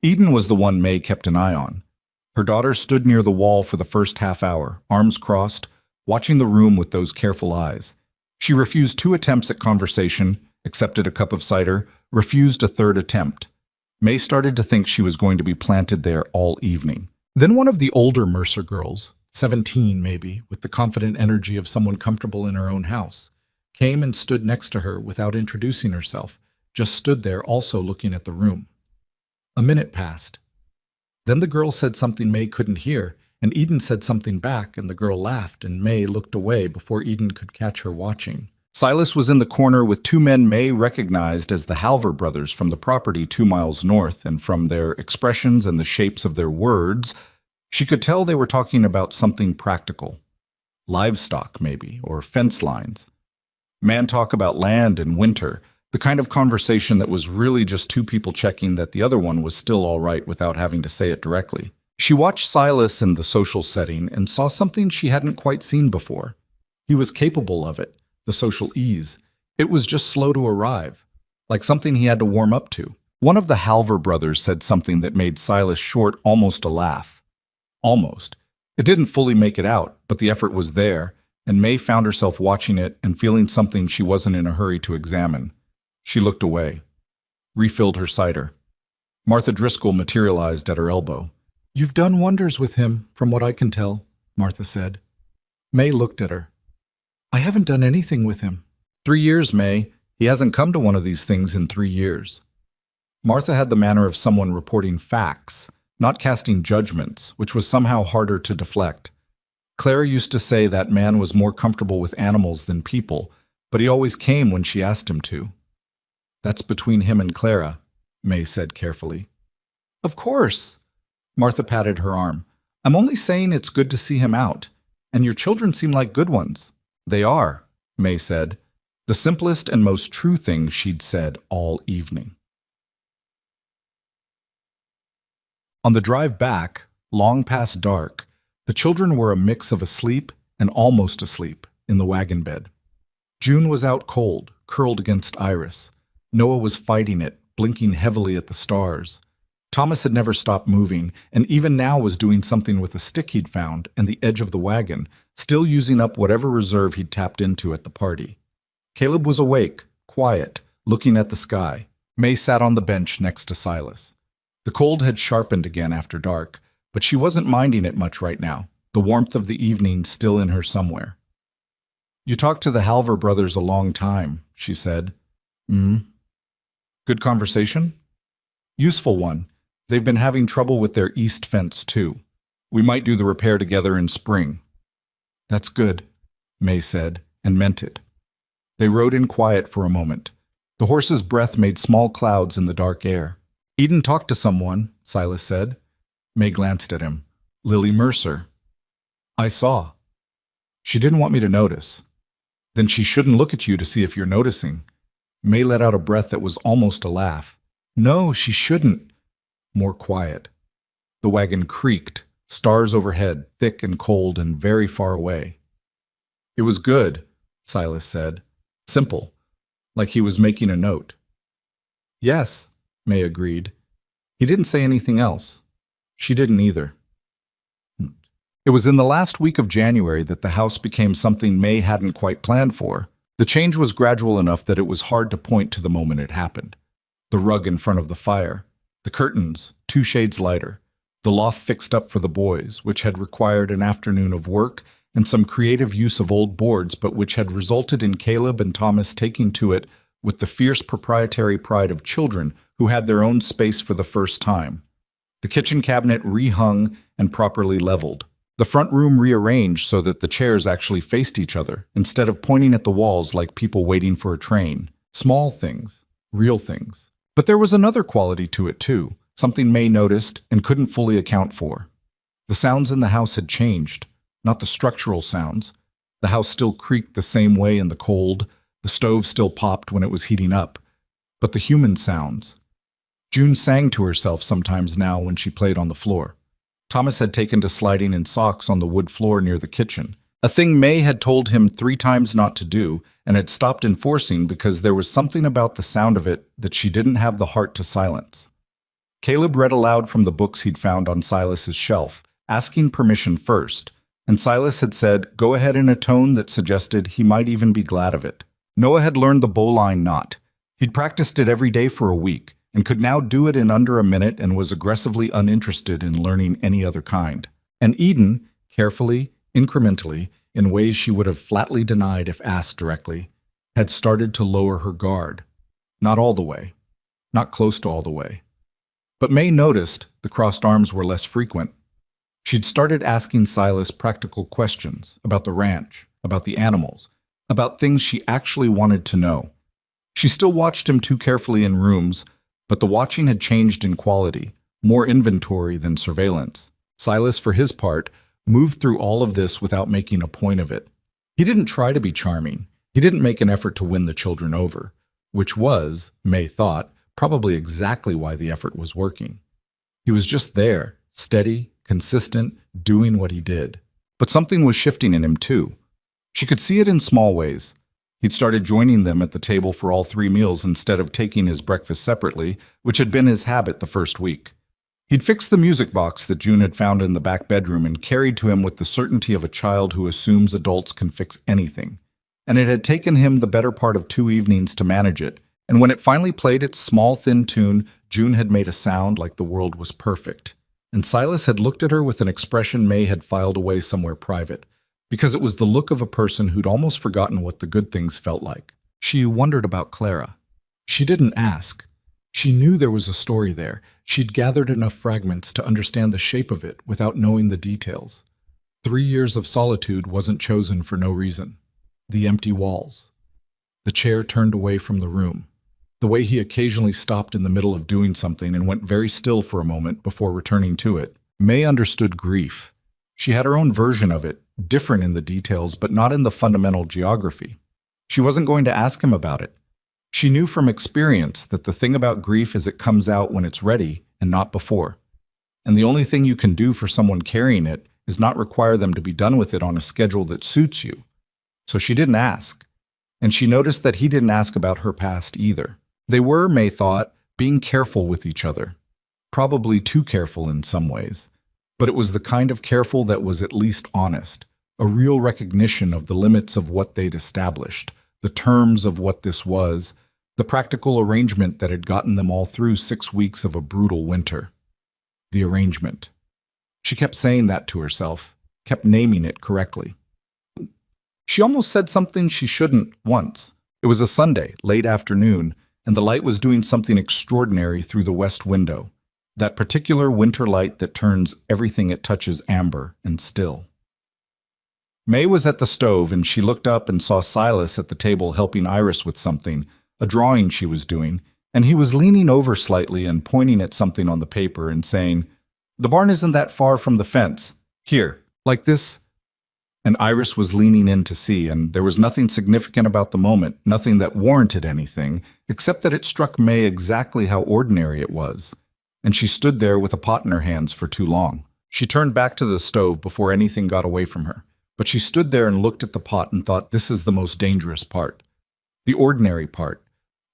Speaker 1: Eden was the one May kept an eye on. Her daughter stood near the wall for the first half hour, arms crossed, watching the room with those careful eyes. She refused 2 attempts at conversation, accepted a cup of cider, refused a 3rd attempt. May started to think she was going to be planted there all evening. Then one of the older Mercer girls, 17 maybe, with the confident energy of someone comfortable in her own house, came and stood next to her without introducing herself, just stood there also looking at the room. A minute passed. Then the girl said something May couldn't hear, and Eden said something back, and the girl laughed, and May looked away before Eden could catch her watching. Silas was in the corner with 2 men May recognized as the Halver brothers from the property 2 miles north, and from their expressions and the shapes of their words, she could tell they were talking about something practical. Livestock, maybe, or fence lines. Man talk about land and winter, the kind of conversation that was really just 2 people checking that the other one was still all right without having to say it directly. She watched Silas in the social setting and saw something she hadn't quite seen before. He was capable of it. The social ease. It was just slow to arrive, like something he had to warm up to. One of the Halver brothers said something that made Silas Short almost a laugh. Almost. It didn't fully make it out, but the effort was there, and May found herself watching it and feeling something she wasn't in a hurry to examine. She looked away, refilled her cider. Martha Driscoll materialized at her elbow. "You've done wonders with him, from what I can tell," Martha said. May looked at her. "I haven't done anything with him." 3 years, May. He hasn't come to one of these things in 3 years. Martha had the manner of someone reporting facts, not casting judgments, which was somehow harder to deflect. Clara used to say that man was more comfortable with animals than people, but he always came when she asked him to. "That's between him and Clara," May said carefully. "Of course." Martha patted her arm. "I'm only saying it's good to see him out, and your children seem like good ones." "They are," May said, the simplest and most true thing she'd said all evening. On the drive back, long past dark, the children were a mix of asleep and almost asleep in the wagon bed. June was out cold, curled against Iris. Noah was fighting it, blinking heavily at the stars. Thomas had never stopped moving, and even now was doing something with a stick he'd found and the edge of the wagon, still using up whatever reserve he'd tapped into at the party. Caleb was awake, quiet, looking at the sky. May sat on the bench next to Silas. The cold had sharpened again after dark, but she wasn't minding it much right now, the warmth of the evening still in her somewhere. "You talked to the Halver brothers a long time," she said. Good conversation?" "Useful one. They've been having trouble with their east fence, too. We might do the repair together in spring." "That's good," May said, and meant it. They rode in quiet for a moment. The horse's breath made small clouds in the dark air. "Eden talked to someone," Silas said. May glanced at him. "Lily Mercer." "I saw." "She didn't want me to notice." "Then she shouldn't look at you to see if you're noticing." May let out a breath that was almost a laugh. "No, she shouldn't." More quiet. The wagon creaked, stars overhead, thick and cold and very far away. "It was good," Silas said. Simple, like he was making a note. "Yes," May agreed. He didn't say anything else. She didn't either. It was in the last week of January that the house became something May hadn't quite planned for. The change was gradual enough that it was hard to point to the moment it happened. The rug in front of the fire, the curtains, 2 shades lighter, the loft fixed up for the boys, which had required an afternoon of work and some creative use of old boards, but which had resulted in Caleb and Thomas taking to it with the fierce proprietary pride of children who had their own space for the first time. The kitchen cabinet rehung and properly leveled. The front room rearranged so that the chairs actually faced each other, instead of pointing at the walls like people waiting for a train. Small things, real things. But there was another quality to it too, something May noticed and couldn't fully account for. The sounds in the house had changed, not the structural sounds. The house still creaked the same way in the cold, the stove still popped when it was heating up, but the human sounds. June sang to herself sometimes now when she played on the floor. Thomas had taken to sliding in socks on the wood floor near the kitchen, a thing May had told him 3 times not to do and had stopped enforcing because there was something about the sound of it that she didn't have the heart to silence. Caleb read aloud from the books he'd found on Silas's shelf, asking permission first, and Silas had said, "Go ahead," in a tone that suggested he might even be glad of it. Noah had learned the bowline knot. He'd practiced it every day for a week, and could now do it in under a minute and was aggressively uninterested in learning any other kind. And Eden, carefully, incrementally, in ways she would have flatly denied if asked directly, had started to lower her guard. Not all the way. Not close to all the way. But May noticed the crossed arms were less frequent. She'd started asking Silas practical questions about the ranch, about the animals, about things she actually wanted to know. She still watched him too carefully in rooms, but the watching had changed in quality, more inventory than surveillance. Silas, for his part, moved through all of this without making a point of it. He didn't try to be charming. He didn't make an effort to win the children over, which was, May thought, probably exactly why the effort was working. He was just there, steady, consistent, doing what he did. But something was shifting in him too. She could see it in small ways. He'd started joining them at the table for all 3 meals instead of taking his breakfast separately, which had been his habit the first week. He'd fixed the music box that June had found in the back bedroom and carried to him with the certainty of a child who assumes adults can fix anything. And it had taken him the better part of 2 evenings to manage it, and when it finally played its small, thin tune, June had made a sound like the world was perfect. And Silas had looked at her with an expression May had filed away somewhere private, because it was the look of a person who'd almost forgotten what the good things felt like. She wondered about Clara. She didn't ask. She knew there was a story there. She'd gathered enough fragments to understand the shape of it without knowing the details. 3 years of solitude wasn't chosen for no reason. The empty walls. The chair turned away from the room. The way he occasionally stopped in the middle of doing something and went very still for a moment before returning to it. May understood grief. She had her own version of it, different in the details, but not in the fundamental geography. She wasn't going to ask him about it. She knew from experience that the thing about grief is it comes out when it's ready and not before. And the only thing you can do for someone carrying it is not require them to be done with it on a schedule that suits you. So she didn't ask. And she noticed that he didn't ask about her past either. They were, May thought, being careful with each other. Probably too careful in some ways. But it was the kind of careful that was at least honest, a real recognition of the limits of what they'd established, the terms of what this was, the practical arrangement that had gotten them all through 6 weeks of a brutal winter. The arrangement. She kept saying that to herself, kept naming it correctly. She almost said something she shouldn't once. It was a Sunday, late afternoon, and the light was doing something extraordinary through the west window, that particular winter light that turns everything it touches amber and still. May was at the stove, and she looked up and saw Silas at the table helping Iris with something, a drawing she was doing, and he was leaning over slightly and pointing at something on the paper and saying, "The barn isn't that far from the fence. Here, like this." And Iris was leaning in to see, and there was nothing significant about the moment, nothing that warranted anything, except that it struck May exactly how ordinary it was. And she stood there with a pot in her hands for too long. She turned back to the stove before anything got away from her. But she stood there and looked at the pot and thought, this is the most dangerous part. The ordinary part.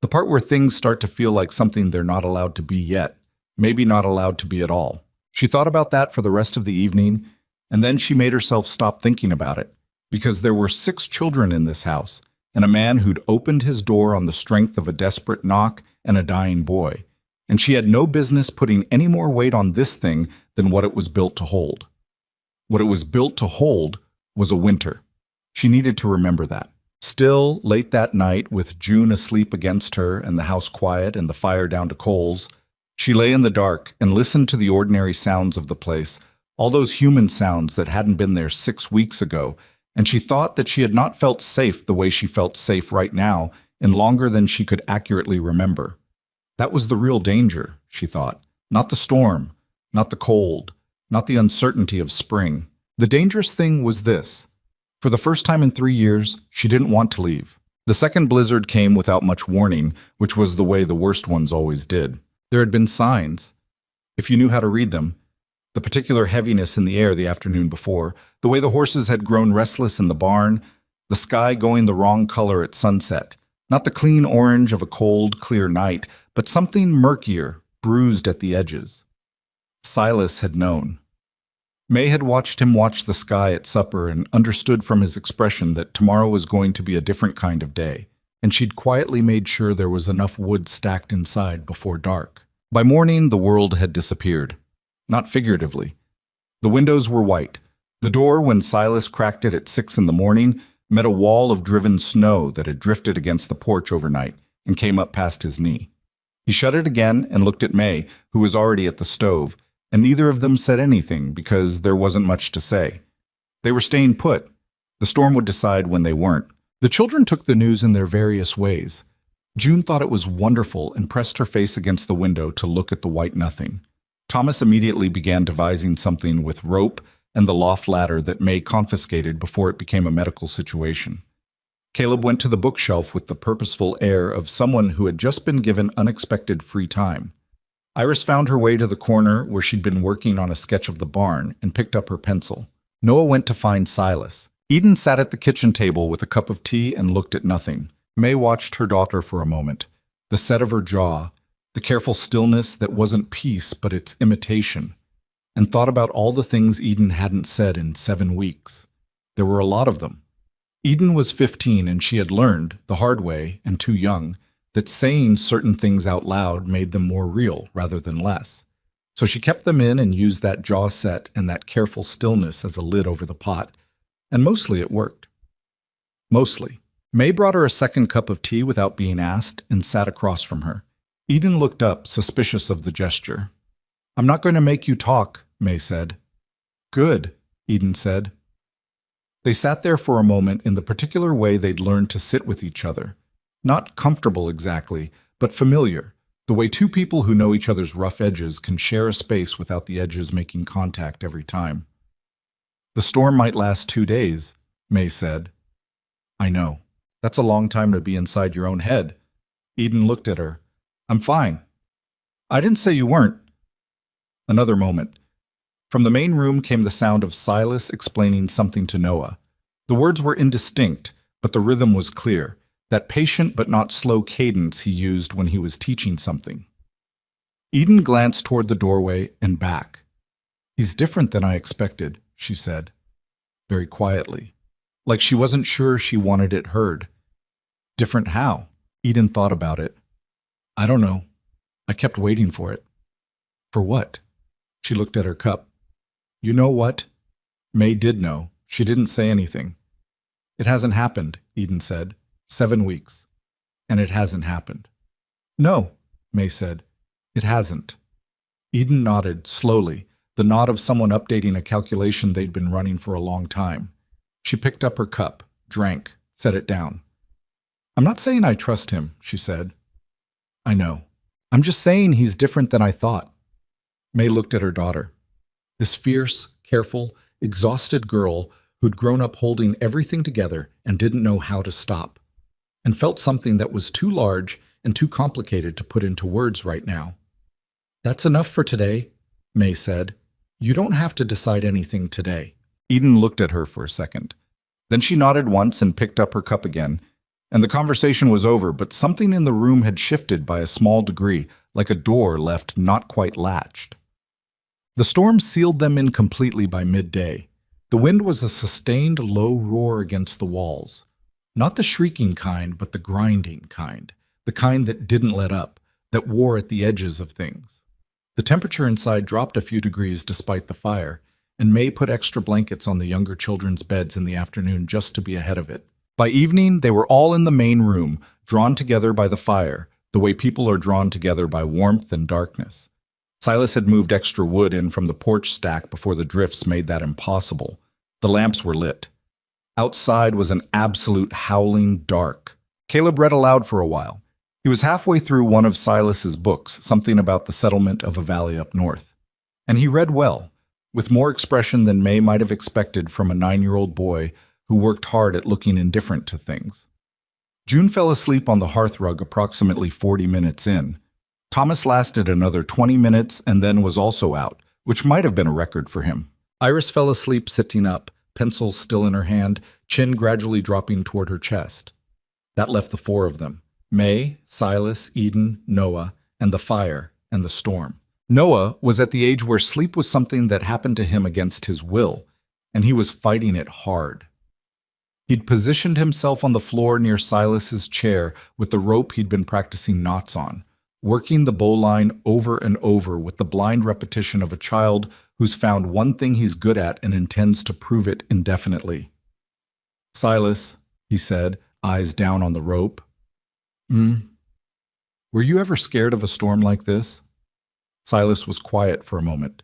Speaker 1: The part where things start to feel like something they're not allowed to be yet. Maybe not allowed to be at all. She thought about that for the rest of the evening, and then she made herself stop thinking about it. Because there were 6 children in this house, and a man who'd opened his door on the strength of a desperate knock and a dying boy. And she had no business putting any more weight on this thing than what it was built to hold. What it was built to hold was a winter. She needed to remember that. Still, late that night, with June asleep against her and the house quiet and the fire down to coals, she lay in the dark and listened to the ordinary sounds of the place, all those human sounds that hadn't been there 6 weeks ago, and she thought that she had not felt safe the way she felt safe right now in longer than she could accurately remember. That was the real danger, she thought. Not the storm, not the cold, not the uncertainty of spring. The dangerous thing was this. For the first time in 3 years, she didn't want to leave. The second blizzard came without much warning, which was the way the worst ones always did. There had been signs, if you knew how to read them. The particular heaviness in the air the afternoon before, the way the horses had grown restless in the barn, the sky going the wrong color at sunset. Not the clean orange of a cold, clear night, but something murkier, bruised at the edges. Silas had known. May had watched him watch the sky at supper and understood from his expression that tomorrow was going to be a different kind of day, and she'd quietly made sure there was enough wood stacked inside before dark. By morning, the world had disappeared. Not figuratively. The windows were white. The door, when Silas cracked it at 6 in the morning, met a wall of driven snow that had drifted against the porch overnight and came up past his knee. He shut it again and looked at May, who was already at the stove, and neither of them said anything because there wasn't much to say. They were staying put. The storm would decide when they weren't. The children took the news in their various ways. June thought it was wonderful and pressed her face against the window to look at the white nothing. Thomas immediately began devising something with rope and the loft ladder that May confiscated before it became a medical situation. Caleb went to the bookshelf with the purposeful air of someone who had just been given unexpected free time. Iris found her way to the corner where she'd been working on a sketch of the barn and picked up her pencil. Noah went to find Silas. Eden sat at the kitchen table with a cup of tea and looked at nothing. May watched her daughter for a moment. The set of her jaw, the careful stillness that wasn't peace but its imitation, and thought about all the things Eden hadn't said in 7 weeks. There were a lot of them. Eden was 15 and she had learned, the hard way and too young, that saying certain things out loud made them more real rather than less. So she kept them in and used that jaw set and that careful stillness as a lid over the pot, and mostly it worked. Mostly. May brought her a second cup of tea without being asked and sat across from her. Eden looked up, suspicious of the gesture. "I'm not going to make you talk," May said. "Good," Eden said. They sat there for a moment in the particular way they'd learned to sit with each other. Not comfortable exactly, but familiar, the way two people who know each other's rough edges can share a space without the edges making contact every time. "The storm might last 2 days," May said. "I know. That's a long time to be inside your own head." Eden looked at her. "I'm fine." "I didn't say you weren't." Another moment. From the main room came the sound of Silas explaining something to Noah. The words were indistinct, but the rhythm was clear. that patient but not slow cadence he used when he was teaching something. Eden glanced toward the doorway and back. "He's different than I expected," she said, very quietly, like she wasn't sure she wanted it heard. "Different how?" Eden thought about it. "I don't know. I kept waiting for it." "For what?" She looked at her cup. "You know what?" May did know. She didn't say anything. "It hasn't happened," Eden said. 7 weeks. And it hasn't happened. "No," May said. "It hasn't." Eden nodded, slowly, the nod of someone updating a calculation they'd been running for a long time. She picked up her cup, drank, set it down. "I'm not saying I trust him," she said. "I know. I'm just saying he's different than I thought." May looked at her daughter. This fierce, careful, exhausted girl who'd grown up holding everything together and didn't know how to stop, and felt something that was too large and too complicated to put into words right now. "That's enough for today," May said. "You don't have to decide anything today." Eden looked at her for a second. Then she nodded once and picked up her cup again, and the conversation was over, but something in the room had shifted by a small degree, like a door left not quite latched. The storm sealed them in completely by midday. The wind was a sustained low roar against the walls. Not the shrieking kind, but the grinding kind. The kind that didn't let up, that wore at the edges of things. The temperature inside dropped a few degrees despite the fire, and May put extra blankets on the younger children's beds in the afternoon just to be ahead of it. By evening, they were all in the main room, drawn together by the fire, the way people are drawn together by warmth and darkness. Silas had moved extra wood in from the porch stack before the drifts made that impossible. The lamps were lit. Outside was an absolute howling dark. Caleb read aloud for a while. He was halfway through one of Silas's books, something about the settlement of a valley up north. And he read well, with more expression than May might have expected from a 9-year-old boy who worked hard at looking indifferent to things. June fell asleep on the hearthrug approximately 40 minutes in. Thomas lasted another 20 minutes and then was also out, which might have been a record for him. Iris fell asleep sitting up, pencil still in her hand, chin gradually dropping toward her chest. That left the 4 of them: May, Silas, Eden, Noah, and the fire and the storm. Noah was at the age where sleep was something that happened to him against his will, and he was fighting it hard. He'd positioned himself on the floor near Silas's chair with the rope he'd been practicing knots on, working the bowline over and over with the blind repetition of a child who's found one thing he's good at and intends to prove it indefinitely. "Silas," he said, eyes down on the rope. Were you ever scared of a storm like this?" Silas was quiet for a moment.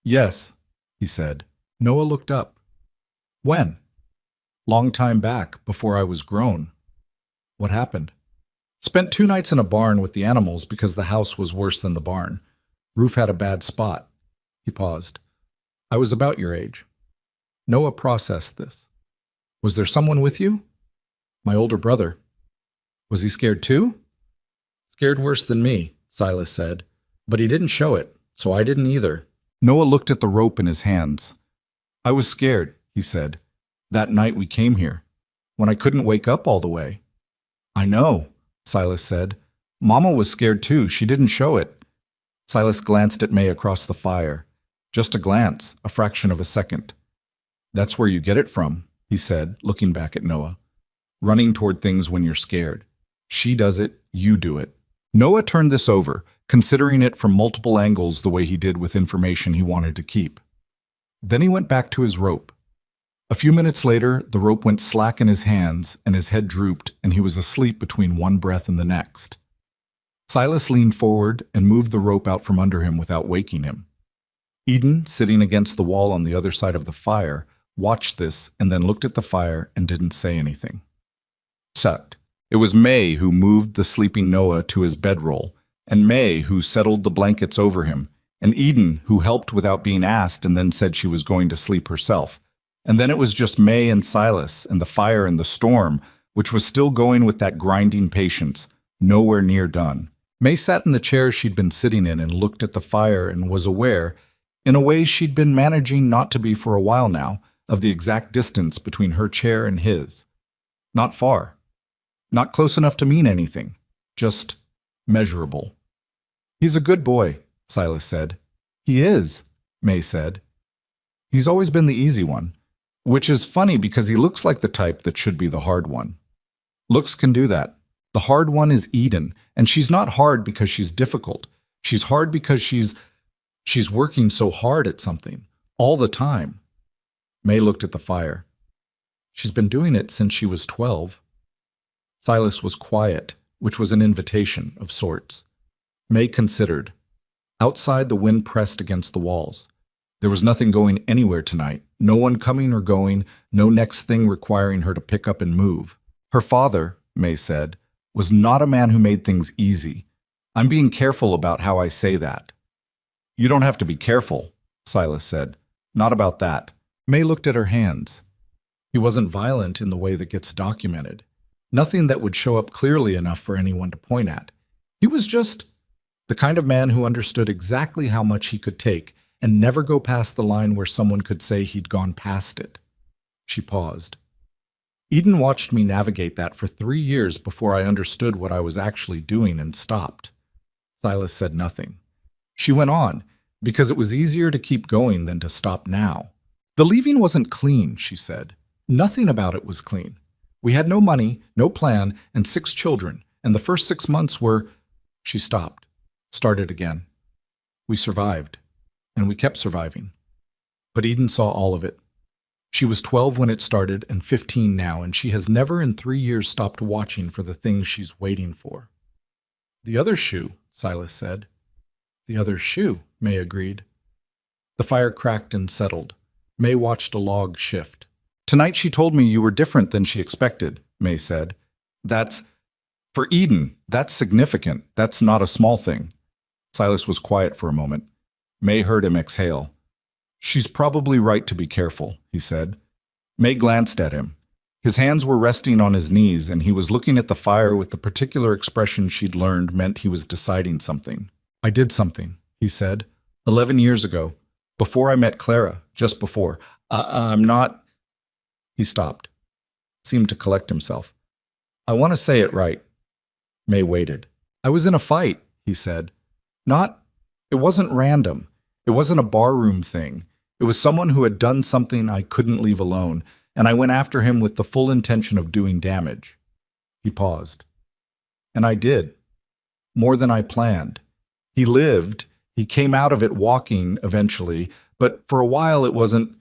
Speaker 1: "Yes," he said. Noah looked up. "When?" "Long time back, before I was grown." "What happened?" "Spent 2 nights in a barn with the animals because the house was worse than the barn. Roof had a bad spot." He paused. "I was about your age." Noah processed this. "Was there someone with you?" "My older brother." "Was he scared too?" "Scared worse than me," Silas said. "But he didn't show it, so I didn't either." Noah looked at the rope in his hands. "I was scared," he said, "that night we came here, when I couldn't wake up all the way." "I know," Silas said. "Mama was scared too. She didn't show it." Silas glanced at May across the fire. Just a glance, a fraction of a second. "That's where you get it from," he said, looking back at Noah. "Running toward things when you're scared. She does it, you do it." Noah turned this over, considering it from multiple angles the way he did with information he wanted to keep. Then he went back to his rope. A few minutes later, the rope went slack in his hands and his head drooped, and he was asleep between one breath and the next. Silas leaned forward and moved the rope out from under him without waking him. Eden, sitting against the wall on the other side of the fire, watched this and then looked at the fire and didn't say anything. Sucked. It was May who moved the sleeping Noah to his bedroll, and May who settled the blankets over him, and Eden who helped without being asked and then said she was going to sleep herself. And then it was just May and Silas and the fire and the storm, which was still going with that grinding patience, nowhere near done. May sat in the chair she'd been sitting in and looked at the fire and was aware, in a way she'd been managing not to be for a while now, of the exact distance between her chair and his. Not far. Not close enough to mean anything. Just measurable. He's a good boy, Silas said. He is, May said. He's always been the easy one, which is funny because he looks like the type that should be the hard one. Looks can do that. The hard one is Eden, and she's not hard because she's difficult. She's hard because she's working so hard at something, all the time. May looked at the fire. She's been doing it since she was 12. Silas was quiet, which was an invitation of sorts. May considered. Outside, the wind pressed against the walls. There was nothing going anywhere tonight, no one coming or going, no next thing requiring her to pick up and move. Her father, May said, was not a man who made things easy. I'm being careful about how I say that. You don't have to be careful, Silas said. Not about that. May looked at her hands. He wasn't violent in the way that gets documented. Nothing that would show up clearly enough for anyone to point at. He was just the kind of man who understood exactly how much he could take and never go past the line where someone could say he'd gone past it. She paused. Eden watched me navigate that for 3 years before I understood what I was actually doing and stopped. Silas said nothing. She went on, because it was easier to keep going than to stop now. The leaving wasn't clean, she said. Nothing about it was clean. We had no money, no plan, and 6 children, and the first 6 months were... She stopped, started again. We survived, and we kept surviving. But Eden saw all of it. She was 12 when it started and 15 now, and she has never in 3 years stopped watching for the things she's waiting for. The other shoe, Silas said. The other shoe, May agreed. The fire cracked and settled. May watched a log shift. Tonight she told me you were different than she expected, May said. For Eden, that's significant. That's not a small thing. Silas was quiet for a moment. May heard him exhale. She's probably right to be careful, he said. May glanced at him. His hands were resting on his knees, and he was looking at the fire with the particular expression she'd learned meant he was deciding something. I did something, he said, 11 years ago, before I met Clara, just before. I'm not... He stopped, seemed to collect himself. I want to say it right. May waited. I was in a fight, he said. It wasn't random. It wasn't a barroom thing. It was someone who had done something I couldn't leave alone, and I went after him with the full intention of doing damage. He paused. And I did. More than I planned. He lived. He came out of it walking, eventually, but for a while it wasn't...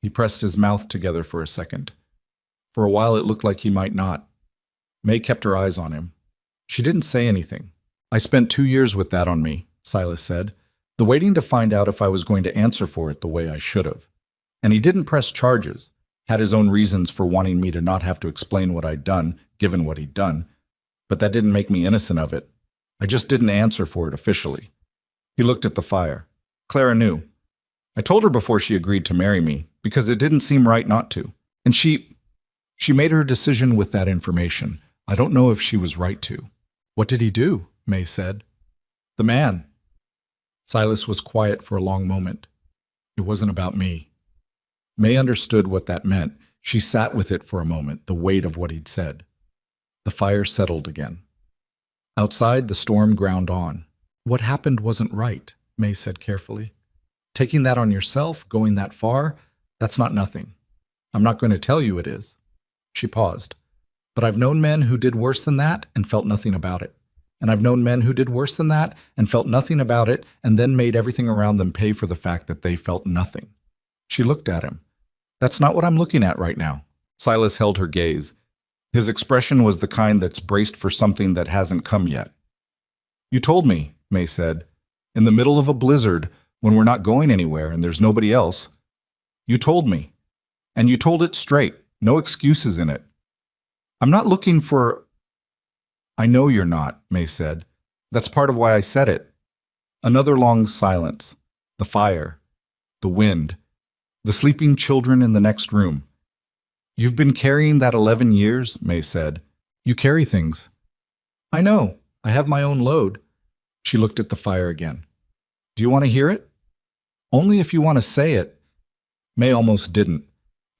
Speaker 1: He pressed his mouth together for a second. For a while it looked like he might not. May kept her eyes on him. She didn't say anything. I spent 2 years with that on me, Silas said. The waiting to find out if I was going to answer for it the way I should have. And he didn't press charges, had his own reasons for wanting me to not have to explain what I'd done, given what he'd done. But that didn't make me innocent of it. I just didn't answer for it officially. He looked at the fire. Clara knew. I told her before she agreed to marry me, because it didn't seem right not to. And she made her decision with that information. I don't know if she was right to. What did he do? May said. The man. Silas was quiet for a long moment. It wasn't about me. May understood what that meant. She sat with it for a moment, the weight of what he'd said. The fire settled again. Outside, the storm ground on. What happened wasn't right, May said carefully. Taking that on yourself, going that far, that's not nothing. I'm not going to tell you it is. She paused. But I've known men who did worse than that and felt nothing about it. And I've known men who did worse than that and felt nothing about it and then made everything around them pay for the fact that they felt nothing. She looked at him. That's not what I'm looking at right now. Silas held her gaze. His expression was the kind that's braced for something that hasn't come yet. You told me, May said, in the middle of a blizzard, when we're not going anywhere and there's nobody else. You told me. And you told it straight, no excuses in it. I'm not looking for... I know you're not, May said. That's part of why I said it. Another long silence. The fire. The wind. The sleeping children in the next room. You've been carrying that 11 years, May said. You carry things. I know. I have my own load. She looked at the fire again. Do you want to hear it? Only if you want to say it. May almost didn't.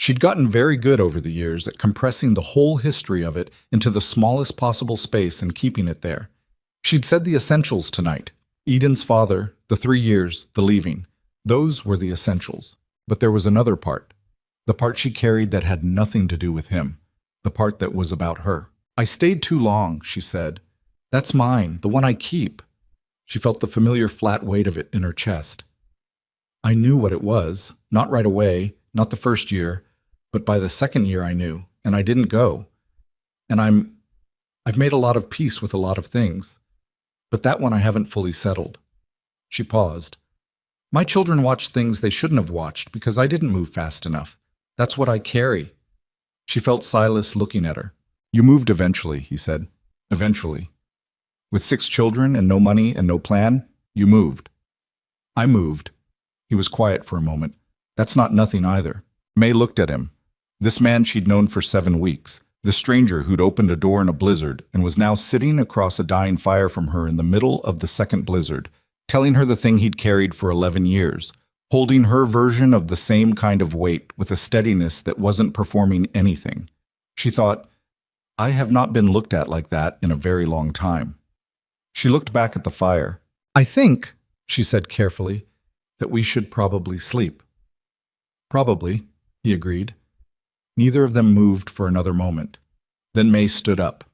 Speaker 1: She'd gotten very good over the years at compressing the whole history of it into the smallest possible space and keeping it there. She'd said the essentials tonight. Eden's father, the 3 years, the leaving. Those were the essentials. But there was another part. The part she carried that had nothing to do with him. The part that was about her. I stayed too long, she said. That's mine, the one I keep. She felt the familiar flat weight of it in her chest. I knew what it was, not right away, not the first year, but by the second year I knew, and I didn't go. And I've made a lot of peace with a lot of things, but that one I haven't fully settled. She paused. My children watched things they shouldn't have watched because I didn't move fast enough. That's what I carry. She felt Silas looking at her. You moved eventually, he said. Eventually. With 6 children and no money and no plan, you moved. I moved. He was quiet for a moment. That's not nothing either. May looked at him. This man she'd known for 7 weeks. The stranger who'd opened a door in a blizzard and was now sitting across a dying fire from her in the middle of the second blizzard, telling her the thing he'd carried for 11 years, holding her version of the same kind of weight with a steadiness that wasn't performing anything. She thought, I have not been looked at like that in a very long time. She looked back at the fire. I think, she said carefully, that we should probably sleep. Probably, he agreed. Neither of them moved for another moment. Then May stood up.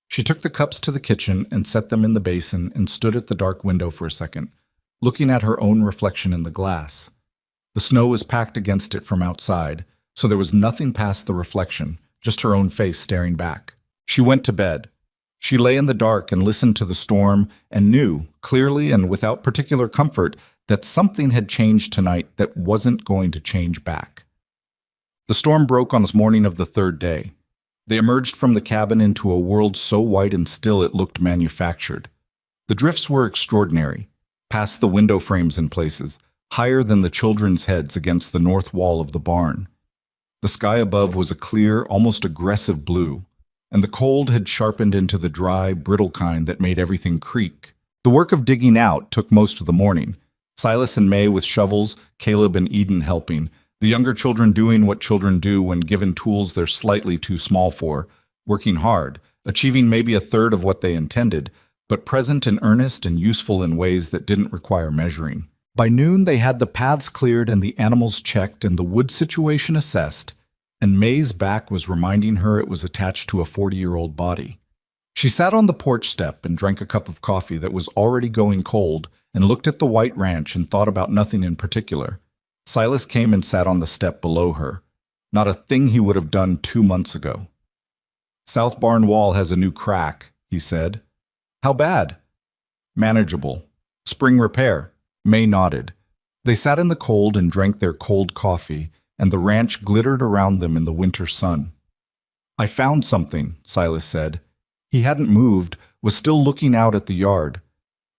Speaker 1: She took the cups to the kitchen and set them in the basin and stood at the dark window for a second, looking at her own reflection in the glass. The snow was packed against it from outside, so there was nothing past the reflection, just her own face staring back. She went to bed. She lay in the dark and listened to the storm and knew, clearly and without particular comfort, that something had changed tonight that wasn't going to change back. The storm broke on the morning of the 3rd day. They emerged from the cabin into a world so white and still it looked manufactured. The drifts were extraordinary, past the window frames in places, higher than the children's heads against the north wall of the barn. The sky above was a clear, almost aggressive blue, and the cold had sharpened into the dry, brittle kind that made everything creak. The work of digging out took most of the morning. Silas and May with shovels, Caleb and Eden helping, the younger children doing what children do when given tools they're slightly too small for, working hard, achieving maybe a third of what they intended, but present and earnest and useful in ways that didn't require measuring. By noon, they had the paths cleared and the animals checked and the wood situation assessed, and May's back was reminding her it was attached to a 40-year-old body. She sat on the porch step and drank a cup of coffee that was already going cold and looked at the white ranch and thought about nothing in particular. Silas came and sat on the step below her. Not a thing he would have done 2 months ago. South barn wall has a new crack, he said. How bad? Manageable. Spring repair. May nodded. They sat in the cold and drank their cold coffee, and the ranch glittered around them in the winter sun. I found something, Silas said. He hadn't moved, was still looking out at the yard.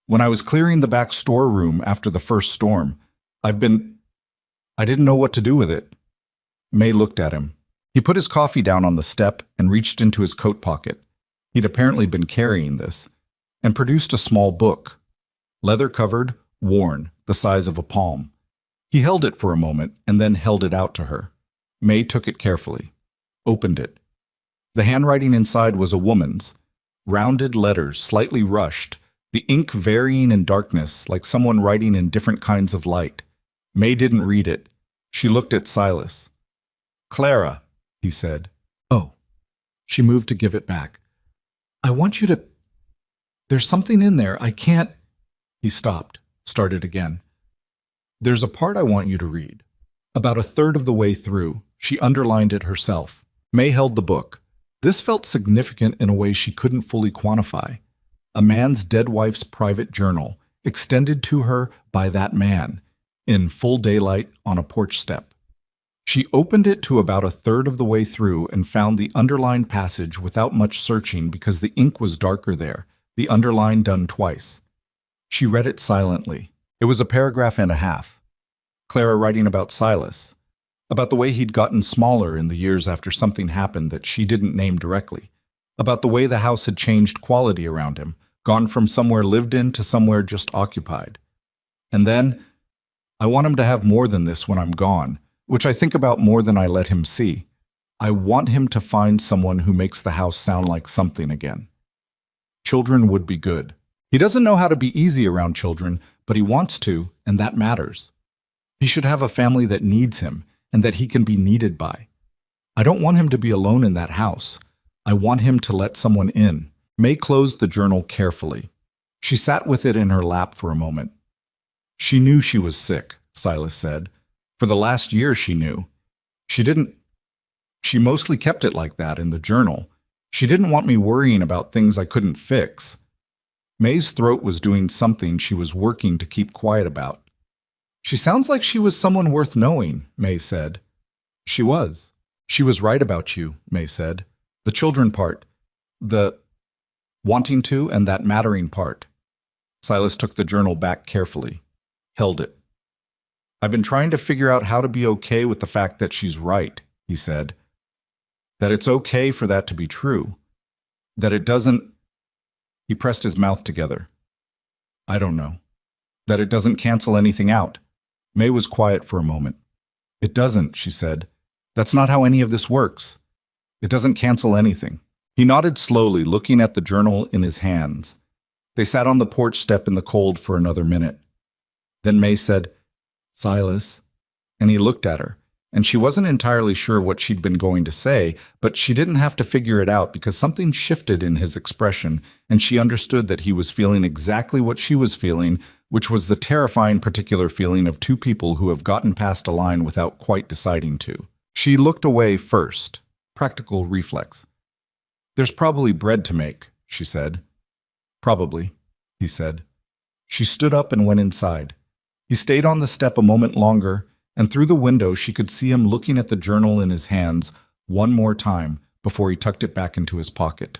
Speaker 1: When I was clearing the back storeroom after the first storm, I didn't know what to do with it. May looked at him. He put his coffee down on the step and reached into his coat pocket. He'd apparently been carrying this, and produced a small book. Leather-covered, worn, the size of a palm. He held it for a moment and then held it out to her. May took it carefully, opened it. The handwriting inside was a woman's. Rounded letters, slightly rushed, the ink varying in darkness like someone writing in different kinds of light. May didn't read it. She looked at Silas. Clara, he said. Oh. She moved to give it back. I want you to... There's something in there. I can't... He stopped, started again. There's a part I want you to read. About a third of the way through, she underlined it herself. May held the book. This felt significant in a way she couldn't fully quantify. A man's dead wife's private journal, extended to her by that man, in full daylight on a porch step. She opened it to about a third of the way through and found the underlined passage without much searching because the ink was darker there, the underline done twice. She read it silently. It was a paragraph and a half. Clara writing about Silas, about the way he'd gotten smaller in the years after something happened that she didn't name directly, about the way the house had changed quality around him, gone from somewhere lived in to somewhere just occupied. And then, I want him to have more than this when I'm gone, which I think about more than I let him see. I want him to find someone who makes the house sound like something again. Children would be good. He doesn't know how to be easy around children, but he wants to, and that matters. He should have a family that needs him and that he can be needed by. I don't want him to be alone in that house. I want him to let someone in. May closed the journal carefully. She sat with it in her lap for a moment. She knew she was sick, Silas said. For the last year she knew. She mostly kept it like that in the journal. She didn't want me worrying about things I couldn't fix. May's throat was doing something she was working to keep quiet about. She sounds like she was someone worth knowing, May said. She was. She was right about you, May said. The children part. The wanting to and that mattering part. Silas took the journal back carefully, held it. I've been trying to figure out how to be okay with the fact that she's right, he said. That it's okay for that to be true. That it doesn't... He pressed his mouth together. I don't know. That it doesn't cancel anything out. May was quiet for a moment. It doesn't, she said. That's not how any of this works. It doesn't cancel anything. He nodded slowly, looking at the journal in his hands. They sat on the porch step in the cold for another minute. Then May said, Silas, and he looked at her, and she wasn't entirely sure what she'd been going to say, but she didn't have to figure it out because something shifted in his expression, and she understood that he was feeling exactly what she was feeling, which was the terrifying particular feeling of two people who have gotten past a line without quite deciding to. She looked away first. Practical reflex. There's probably bread to make, she said. Probably, he said. She stood up and went inside. He stayed on the step a moment longer, and through the window she could see him looking at the journal in his hands one more time before he tucked it back into his pocket.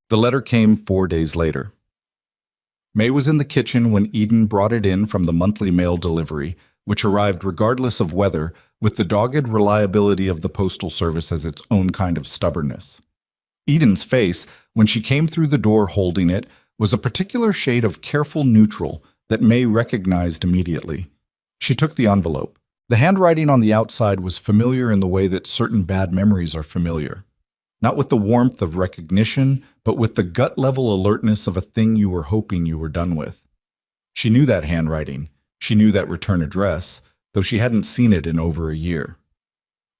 Speaker 1: The letter came 4 days later. May was in the kitchen when Eden brought it in from the monthly mail delivery, which arrived regardless of weather, with the dogged reliability of the postal service as its own kind of stubbornness. Eden's face, when she came through the door holding it, was a particular shade of careful neutral that May recognized immediately. She took the envelope. The handwriting on the outside was familiar in the way that certain bad memories are familiar. Not with the warmth of recognition, but with the gut-level alertness of a thing you were hoping you were done with. She knew that handwriting. She knew that return address, though she hadn't seen it in over a year.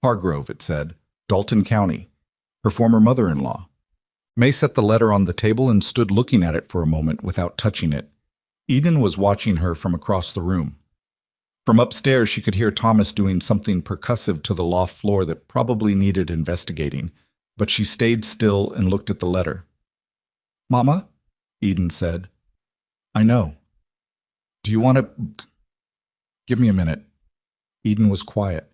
Speaker 1: Hargrove, it said. Dalton County. Her former mother-in-law. May set the letter on the table and stood looking at it for a moment without touching it. Eden was watching her from across the room. From upstairs, she could hear Thomas doing something percussive to the loft floor that probably needed investigating, but she stayed still and looked at the letter. Mama? Eden said. I know. Do you want to... Give me a minute. Eden was quiet.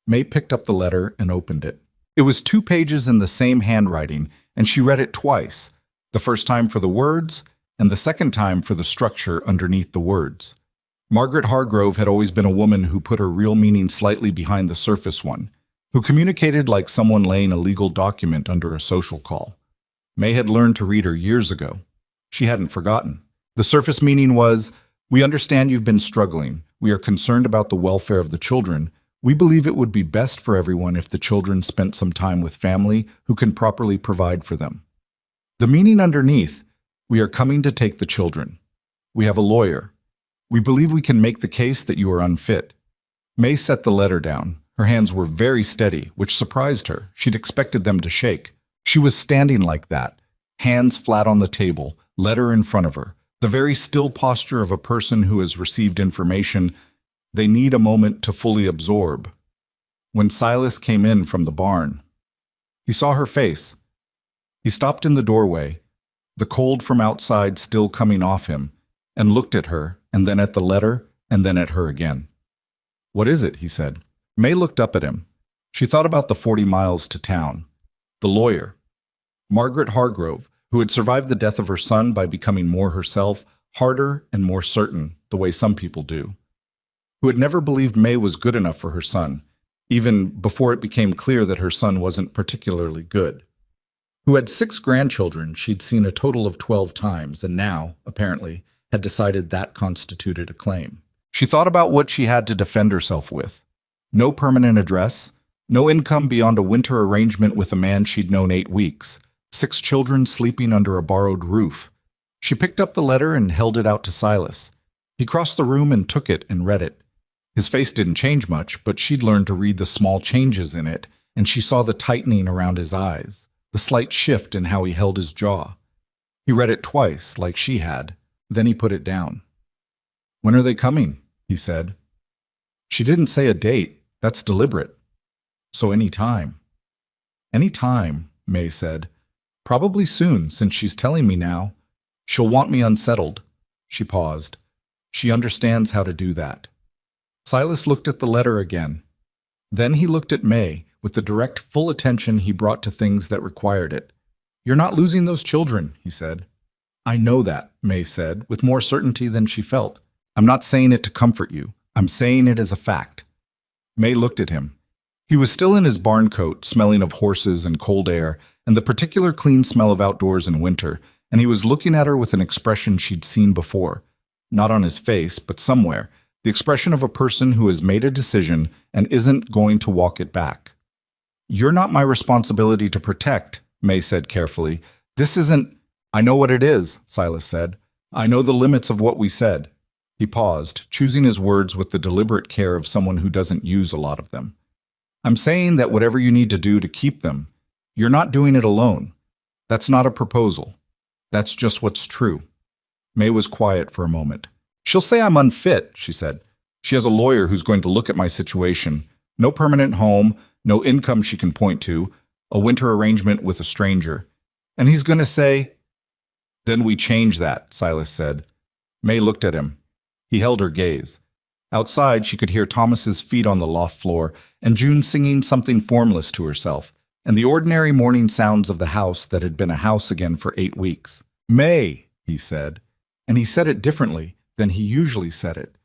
Speaker 1: May picked up the letter and opened it. It was 2 pages in the same handwriting, and she read it twice, the first time for the words, and the second time for the structure underneath the words. Margaret Hargrove had always been a woman who put her real meaning slightly behind the surface one, who communicated like someone laying a legal document under a social call. May had learned to read her years ago. She hadn't forgotten. The surface meaning was, we understand you've been struggling. We are concerned about the welfare of the children. We believe it would be best for everyone if the children spent some time with family who can properly provide for them. The meaning underneath, we are coming to take the children. We have a lawyer. We believe we can make the case that you are unfit. May set the letter down. Her hands were very steady, which surprised her. She'd expected them to shake. She was standing like that, hands flat on the table, letter in front of her, the very still posture of a person who has received information they need a moment to fully absorb. When Silas came in from the barn, he saw her face. He stopped in the doorway, the cold from outside still coming off him, and looked at her, and then at the letter, and then at her again. What is it? He said. May looked up at him. She thought about the 40 miles to town. The lawyer. Margaret Hargrove, who had survived the death of her son by becoming more herself, harder and more certain, the way some people do. Who had never believed May was good enough for her son, even before it became clear that her son wasn't particularly good. Who had 6 grandchildren she'd seen a total of 12 times, and now, apparently, had decided that constituted a claim. She thought about what she had to defend herself with. No permanent address, no income beyond a winter arrangement with a man she'd known 8 weeks, 6 children sleeping under a borrowed roof. She picked up the letter and held it out to Silas. He crossed the room and took it and read it. His face didn't change much, but she'd learned to read the small changes in it, and she saw the tightening around his eyes, the slight shift in how he held his jaw. He read it twice, like she had. Then he put it down. "When are they coming?" he said. She didn't say a date. That's deliberate. "So any time." "Any time," May said. "Probably soon, since she's telling me now. She'll want me unsettled." She paused. She understands how to do that. Silas looked at the letter again. Then he looked at May with the direct, full attention he brought to things that required it. "You're not losing those children," he said. "I know that," May said, with more certainty than she felt. "I'm not saying it to comfort you. I'm saying it as a fact." May looked at him. He was still in his barn coat, smelling of horses and cold air, and the particular clean smell of outdoors in winter, and he was looking at her with an expression she'd seen before. Not on his face, but somewhere. The expression of a person who has made a decision and isn't going to walk it back. "You're not my responsibility to protect," May said carefully. "This isn't—" "I know what it is," Silas said. "I know the limits of what we said." He paused, choosing his words with the deliberate care of someone who doesn't use a lot of them. "I'm saying that whatever you need to do to keep them, you're not doing it alone. That's not a proposal. That's just what's true." May was quiet for a moment. "She'll say I'm unfit," she said. "She has a lawyer who's going to look at my situation. No permanent home, no income she can point to, a winter arrangement with a stranger. And he's going to say—" "Then we change that," Silas said. May looked at him. He held her gaze. Outside, she could hear Thomas's feet on the loft floor and June singing something formless to herself, and the ordinary morning sounds of the house that had been a house again for 8 weeks. "May," he said. And he said it differently than he usually said it.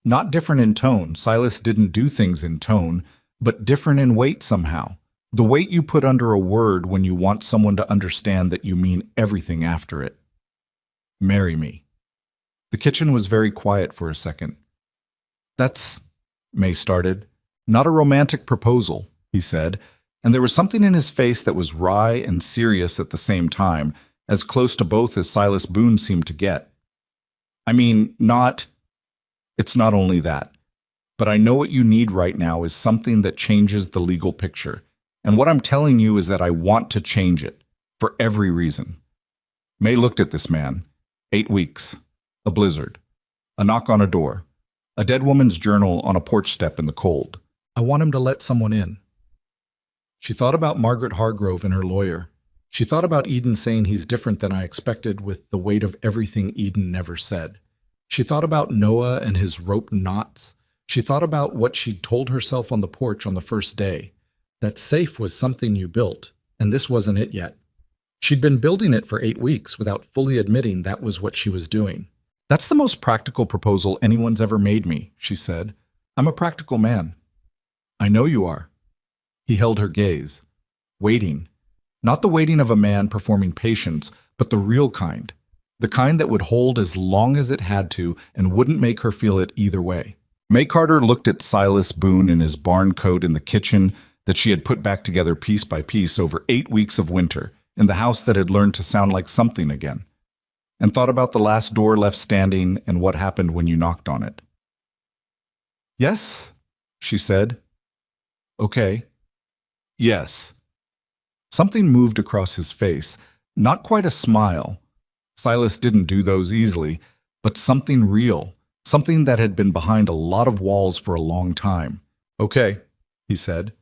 Speaker 1: Not different in tone. Silas didn't do things in tone, but different in weight somehow. The weight you put under a word when you want someone to understand that you mean everything after it. "Marry me." The kitchen was very quiet for a second. "That's," May started. "Not a romantic proposal," he said, and there was something in his face that was wry and serious at the same time, as close to both as Silas Boone seemed to get. "I mean, it's not only that. But I know what you need right now is something that changes the legal picture. And what I'm telling you is that I want to change it, for every reason." May looked at this man. 8 weeks. A blizzard. A knock on a door. A dead woman's journal on a porch step in the cold. "I want him to let someone in." She thought about Margaret Hargrove and her lawyer. She thought about Eden saying he's different than I expected with the weight of everything Eden never said. She thought about Noah and his rope knots. She thought about what she'd told herself on the porch on the first day. That safe was something you built, and this wasn't it yet. She'd been building it for 8 weeks without fully admitting that was what she was doing. "That's the most practical proposal anyone's ever made me," she said. "I'm a practical man." "I know you are." He held her gaze. Waiting. Not the waiting of a man performing patience, but the real kind. The kind that would hold as long as it had to and wouldn't make her feel it either way. May Carter looked at Silas Boone in his barn coat in the kitchen that she had put back together piece by piece over 8 weeks of winter, in the house that had learned to sound like something again, and thought about the last door left standing and what happened when you knocked on it. "Yes," she said. "Okay." "Yes." Something moved across his face, not quite a smile. Silas didn't do those easily, but something real, something that had been behind a lot of walls for a long time. "Okay," he said.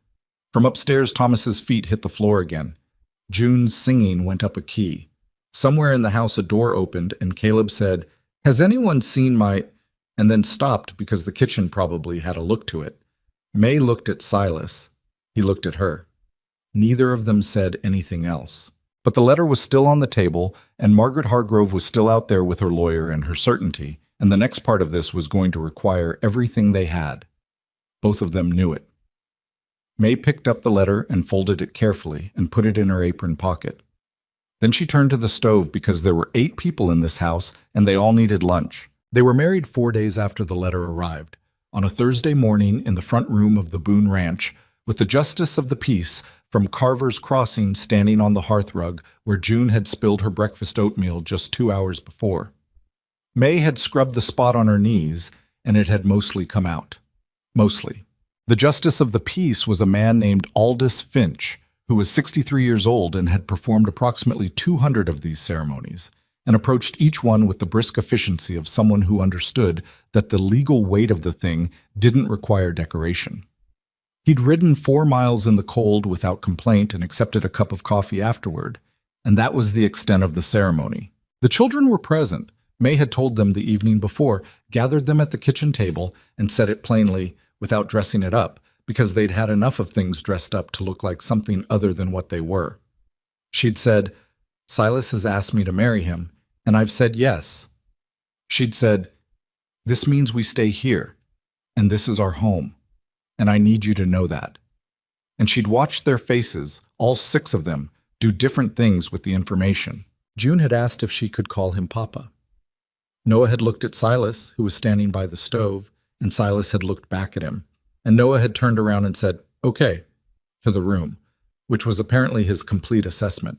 Speaker 1: From upstairs, Thomas's feet hit the floor again. June's singing went up a key. Somewhere in the house a door opened and Caleb said, "Has anyone seen my—" and then stopped because the kitchen probably had a look to it. May looked at Silas. He looked at her. Neither of them said anything else. But the letter was still on the table, and Margaret Hargrove was still out there with her lawyer and her certainty, and the next part of this was going to require everything they had. Both of them knew it. May picked up the letter and folded it carefully and put it in her apron pocket. Then she turned to the stove because there were 8 people in this house and they all needed lunch. They were married 4 days after the letter arrived, on a Thursday morning in the front room of the Boone Ranch, with the Justice of the Peace from Carver's Crossing standing on the hearthrug where June had spilled her breakfast oatmeal just 2 hours before. May had scrubbed the spot on her knees, and it had mostly come out. Mostly. The Justice of the Peace was a man named Aldous Finch, who was 63 years old and had performed approximately 200 of these ceremonies, and approached each one with the brisk efficiency of someone who understood that the legal weight of the thing didn't require decoration. He'd ridden 4 miles in the cold without complaint and accepted a cup of coffee afterward, and that was the extent of the ceremony. The children were present. May had told them the evening before, gathered them at the kitchen table, and said it plainly, without dressing it up, because they'd had enough of things dressed up to look like something other than what they were. She'd said, "Silas has asked me to marry him, and I've said yes." She'd said, "This means we stay here, and this is our home, and I need you to know that." And she'd watched their faces, all 6 of them, do different things with the information. June had asked if she could call him Papa. Noah had looked at Silas, who was standing by the stove, and Silas had looked back at him, and Noah had turned around and said, "Okay," to the room, which was apparently his complete assessment.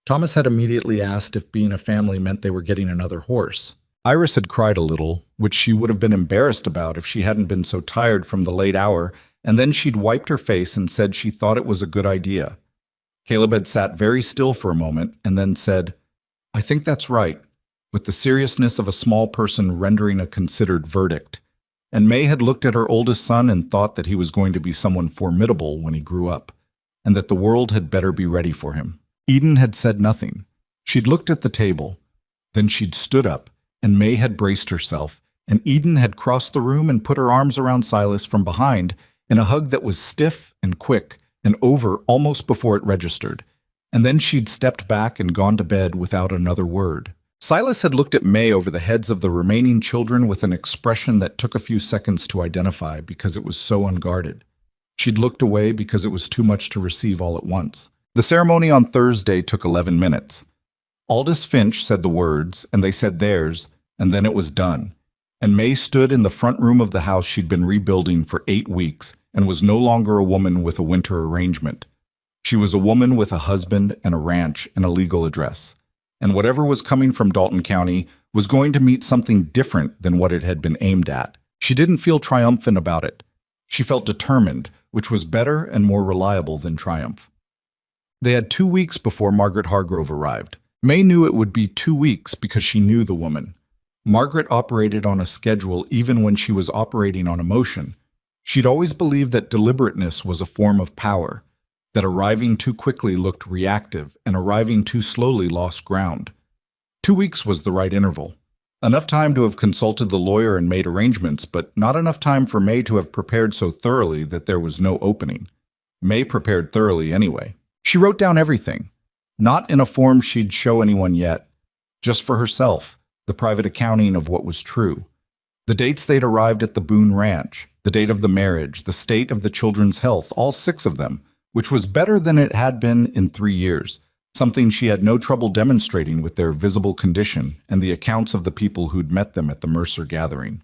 Speaker 1: Thomas had immediately asked if being a family meant they were getting another horse. Iris had cried a little, which she would have been embarrassed about if she hadn't been so tired from the late hour, and then she'd wiped her face and said she thought it was a good idea. Caleb had sat very still for a moment and then said, "I think that's right," with the seriousness of a small person rendering a considered verdict. And May had looked at her oldest son and thought that he was going to be someone formidable when he grew up, and that the world had better be ready for him. Eden had said nothing. She'd looked at the table. Then she'd stood up, and May had braced herself, and Eden had crossed the room and put her arms around Silas from behind in a hug that was stiff and quick and over almost before it registered. And then she'd stepped back and gone to bed without another word. Silas had looked at May over the heads of the remaining children with an expression that took a few seconds to identify because it was so unguarded. She'd looked away because it was too much to receive all at once. The ceremony on Thursday took 11 minutes. Aldous Finch said the words, and they said theirs, and then it was done. And May stood in the front room of the house she'd been rebuilding for 8 weeks and was no longer a woman with a winter arrangement. She was a woman with a husband and a ranch and a legal address. And whatever was coming from Dalton County was going to meet something different than what it had been aimed at. She didn't feel triumphant about it. She felt determined, which was better and more reliable than triumph. They had 2 weeks before Margaret Hargrove arrived. May knew it would be 2 weeks because she knew the woman. Margaret operated on a schedule even when she was operating on emotion. She'd always believed that deliberateness was a form of power, that arriving too quickly looked reactive and arriving too slowly lost ground. 2 weeks was the right interval. Enough time to have consulted the lawyer and made arrangements, but not enough time for May to have prepared so thoroughly that there was no opening. May prepared thoroughly anyway. She wrote down everything, not in a form she'd show anyone yet, just for herself, the private accounting of what was true. The dates they'd arrived at the Boone Ranch, the date of the marriage, the state of the children's health, all 6 of them, which was better than it had been in 3 years, something she had no trouble demonstrating with their visible condition and the accounts of the people who'd met them at the Mercer gathering.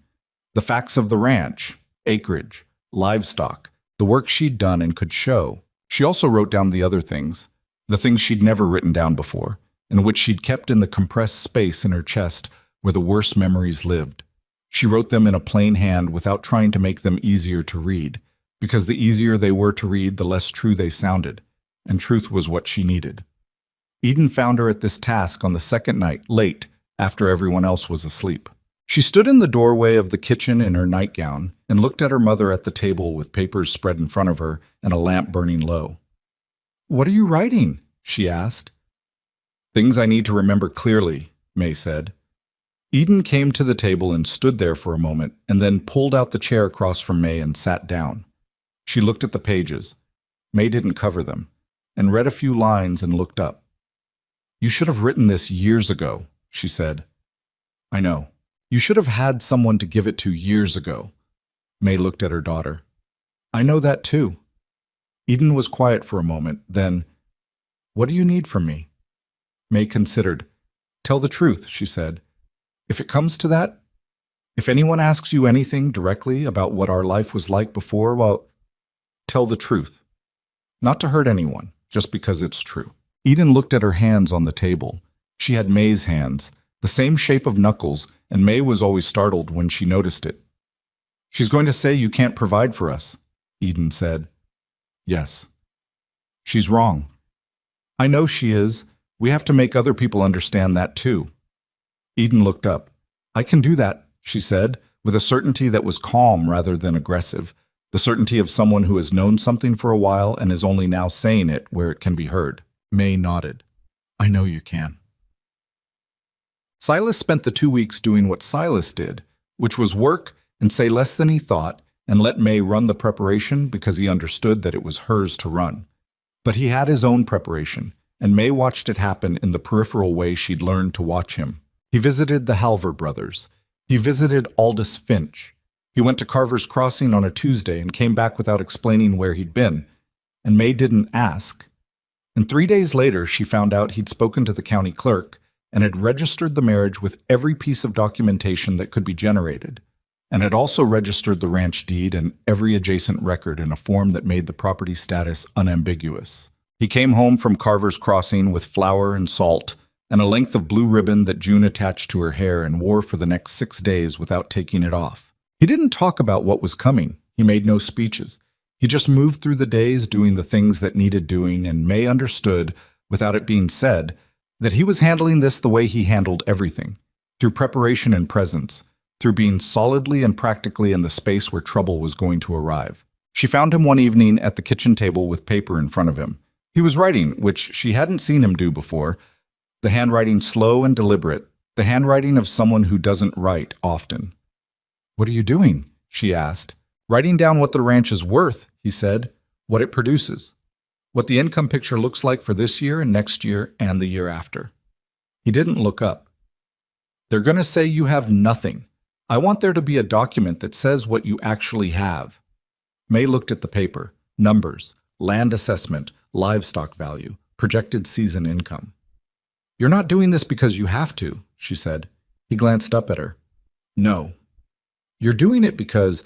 Speaker 1: The facts of the ranch, acreage, livestock, the work she'd done and could show. She also wrote down the other things, the things she'd never written down before, and which she'd kept in the compressed space in her chest where the worst memories lived. She wrote them in a plain hand without trying to make them easier to read, because the easier they were to read, the less true they sounded, and truth was what she needed. Eden found her at this task on the second night, late, after everyone else was asleep. She stood in the doorway of the kitchen in her nightgown and looked at her mother at the table with papers spread in front of her and a lamp burning low. "What are you writing?" she asked. "Things I need to remember clearly," May said. Eden came to the table and stood there for a moment and then pulled out the chair across from May and sat down. She looked at the pages. May didn't cover them, and read a few lines and looked up. "You should have written this years ago," she said. "I know. You should have had someone to give it to years ago." May looked at her daughter. "I know that too." Eden was quiet for a moment, then, "What do you need from me?" May considered. "Tell the truth," she said. "If it comes to that, If anyone asks you anything directly about what our life was like before, well, tell the truth. Not to hurt anyone, just because it's true. Eden looked at her hands on the table. She had May's hands, the same shape of knuckles, and May was always startled when she noticed it. She's going to say you can't provide for us, Eden said. Yes. She's wrong. I know she is. We have to make other people understand that too. Eden looked up. I can do that, she said, with a certainty that was calm rather than aggressive, the certainty of someone who has known something for a while and is only now saying it where it can be heard. May nodded. I know you can. Silas spent the 2 weeks doing what Silas did, which was work and say less than he thought and let May run the preparation because he understood that it was hers to run. But he had his own preparation, and May watched it happen in the peripheral way she'd learned to watch him. He visited the Halver brothers. He visited Aldous Finch. He went to Carver's Crossing on a Tuesday and came back without explaining where he'd been, and May didn't ask. And 3 days later, she found out he'd spoken to the county clerk and had registered the marriage with every piece of documentation that could be generated, and had also registered the ranch deed and every adjacent record in a form that made the property status unambiguous. He came home from Carver's Crossing with flour and salt and a length of blue ribbon that June attached to her hair and wore for the next 6 days without taking it off. He didn't talk about what was coming. He made no speeches. He just moved through the days doing the things that needed doing, and May understood, without it being said, that he was handling this the way he handled everything, through preparation and presence, through being solidly and practically in the space where trouble was going to arrive. She found him one evening at the kitchen table with paper in front of him. He was writing, which she hadn't seen him do before, the handwriting slow and deliberate, the handwriting of someone who doesn't write often. What are you doing? She asked. Writing down what the ranch is worth, he said, what it produces, what the income picture looks like for this year and next year and the year after. He didn't look up. They're going to say you have nothing. I want there to be a document that says what you actually have. May looked at the paper. Numbers, land assessment, livestock value, projected season income. You're not doing this because you have to, she said. He glanced up at her. No. You're doing it because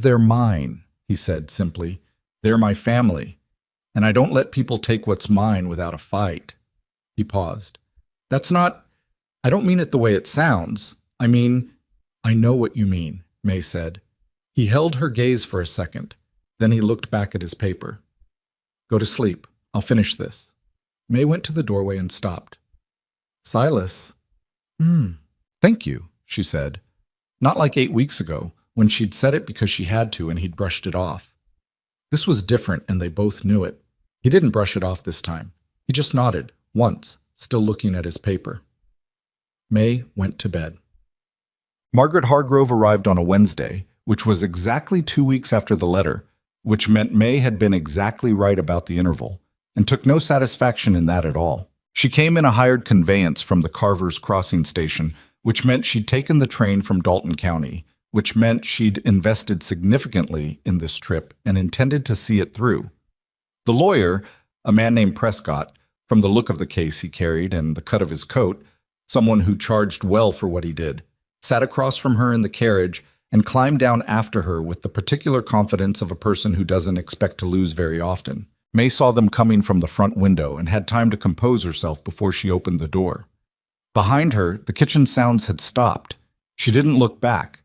Speaker 1: they're mine, he said simply. They're my family, and I don't let people take what's mine without a fight. He paused. I don't mean it the way it sounds. I mean, I know what you mean, May said. He held her gaze for a second. Then he looked back at his paper. Go to sleep. I'll finish this. May went to the doorway and stopped. Silas. Thank you, she said. Not like 8 weeks ago, when she'd said it because she had to and he'd brushed it off. This was different, and they both knew it. He didn't brush it off this time. He just nodded, once, still looking at his paper. May went to bed. Margaret Hargrove arrived on a Wednesday, which was exactly 2 weeks after the letter, which meant May had been exactly right about the interval, and took no satisfaction in that at all. She came in a hired conveyance from the Carver's Crossing station, which meant she'd taken the train from Dalton County, which meant she'd invested significantly in this trip and intended to see it through. The lawyer, a man named Prescott, from the look of the case he carried and the cut of his coat, someone who charged well for what he did, sat across from her in the carriage and climbed down after her with the particular confidence of a person who doesn't expect to lose very often. May saw them coming from the front window and had time to compose herself before she opened the door. Behind her, the kitchen sounds had stopped. She didn't look back.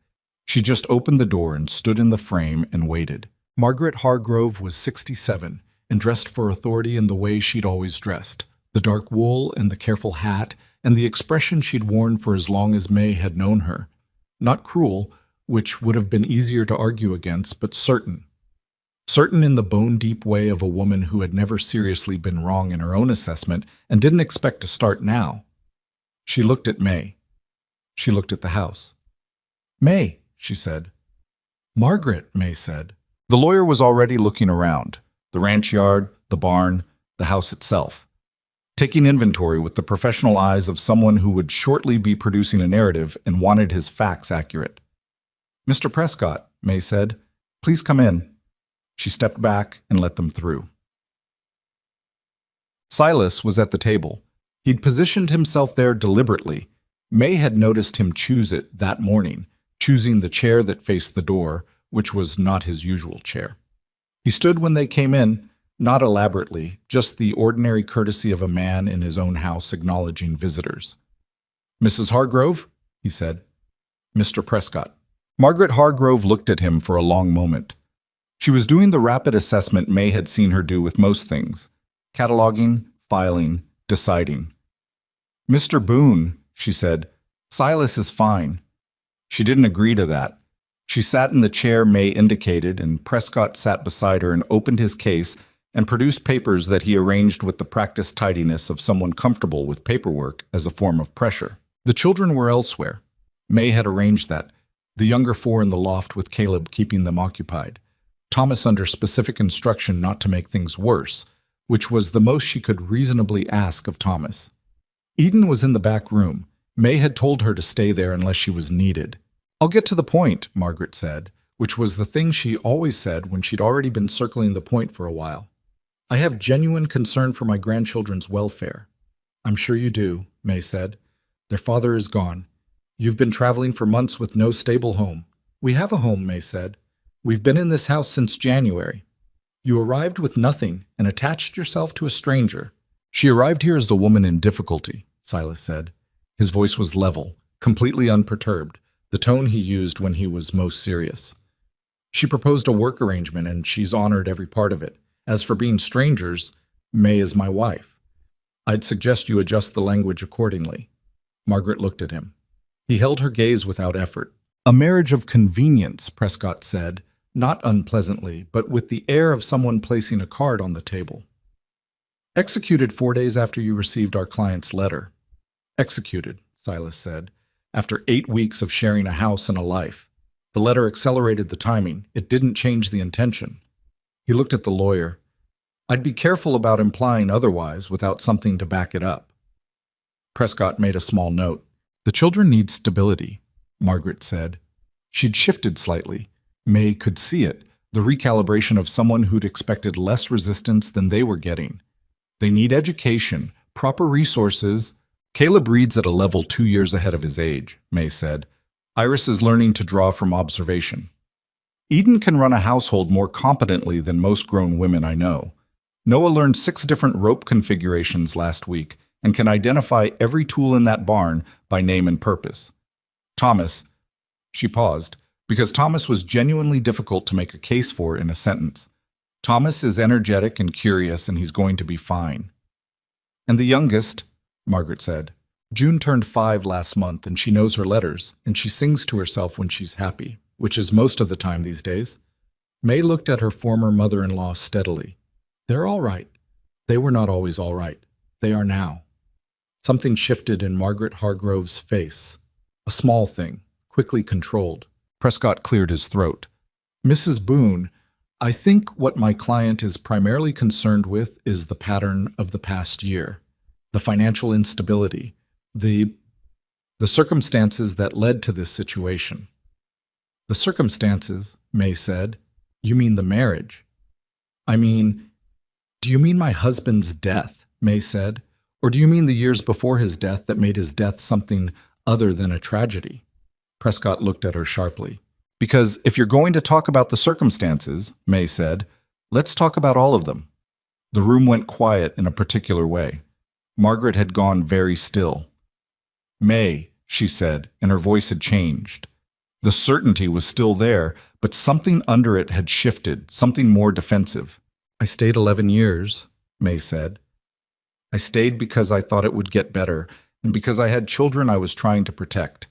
Speaker 1: She just opened the door and stood in the frame and waited. Margaret Hargrove was 67 and dressed for authority in the way she'd always dressed, the dark wool and the careful hat and the expression she'd worn for as long as May had known her. Not cruel, which would have been easier to argue against, but certain. Certain in the bone-deep way of a woman who had never seriously been wrong in her own assessment and didn't expect to start now. She looked at May. She looked at the house. May, she said. Margaret, May said. The lawyer was already looking around, the ranch yard, the barn, the house itself, taking inventory with the professional eyes of someone who would shortly be producing a narrative and wanted his facts accurate. Mr. Prescott, May said, please come in. She stepped back and let them through. Silas was at the table. He'd positioned himself there deliberately. May had noticed him choose it that morning, choosing the chair that faced the door, which was not his usual chair. He stood when they came in, not elaborately, just the ordinary courtesy of a man in his own house acknowledging visitors. "Mrs. Hargrove?" he said. "Mr. Prescott." Margaret Hargrove looked at him for a long moment. She was doing the rapid assessment May had seen her do with most things: cataloging, filing, deciding. "Mr. Boone," she said, "Silas is fine." She didn't agree to that. She sat in the chair May indicated, and Prescott sat beside her and opened his case and produced papers that he arranged with the practiced tidiness of someone comfortable with paperwork as a form of pressure. The children were elsewhere. May had arranged that, the younger four in the loft with Caleb keeping them occupied. Thomas under specific instruction not to make things worse, which was the most she could reasonably ask of Thomas. Eden was in the back room. May had told her to stay there unless she was needed. "I'll get to the point," Margaret said, which was the thing she always said when she'd already been circling the point for a while. "I have genuine concern for my grandchildren's welfare." "I'm sure you do," May said. "Their father is gone. You've been traveling for months with no stable home." "We have a home," May said. "We've been in this house since January." "You arrived with nothing and attached yourself to a stranger." "She arrived here as the woman in difficulty," Silas said. His voice was level, completely unperturbed, the tone he used when he was most serious. "She proposed a work arrangement, and she's honored every part of it. As for being strangers, May is my wife. I'd suggest you adjust the language accordingly." Margaret looked at him. He held her gaze without effort. "A marriage of convenience," Prescott said, not unpleasantly, but with the air of someone placing a card on the table. "Executed 4 days after you received our client's letter." "Executed," Silas said, "after 8 weeks of sharing a house and a life. The letter accelerated the timing. It didn't change the intention." He looked at the lawyer. "I'd be careful about implying otherwise without something to back it up." Prescott made a small note. "The children need stability," Margaret said. She'd shifted slightly. May could see it, the recalibration of someone who'd expected less resistance than they were getting. "They need education, proper resources." "Caleb reads at a level 2 years ahead of his age," May said. "Iris is learning to draw from observation. Eden can run a household more competently than most grown women I know. Noah learned 6 different rope configurations last week and can identify every tool in that barn by name and purpose. Thomas," she paused, because Thomas was genuinely difficult to make a case for in a sentence. "Thomas is energetic and curious, and he's going to be fine." "And the youngest," Margaret said. "June turned 5 last month, and she knows her letters, and she sings to herself when she's happy, which is most of the time these days." May looked at her former mother-in-law steadily. "They're all right. They were not always all right. They are now." Something shifted in Margaret Hargrove's face. A small thing, quickly controlled. Prescott cleared his throat. "Mrs. Boone, I think what my client is primarily concerned with is the pattern of the past year. The financial instability, the circumstances that led to this situation." "The circumstances," May said. "You mean the marriage?" Do you mean my husband's death?" May said. "Or do you mean the years before his death that made his death something other than a tragedy?" Prescott looked at her sharply. "Because if you're going to talk about the circumstances," May said, "let's talk about all of them." The room went quiet in a particular way. Margaret had gone very still. "May," she said, and her voice had changed. The certainty was still there, but something under it had shifted, something more defensive. "I stayed 11 years, May said. "I stayed because I thought it would get better, and because I had children I was trying to protect,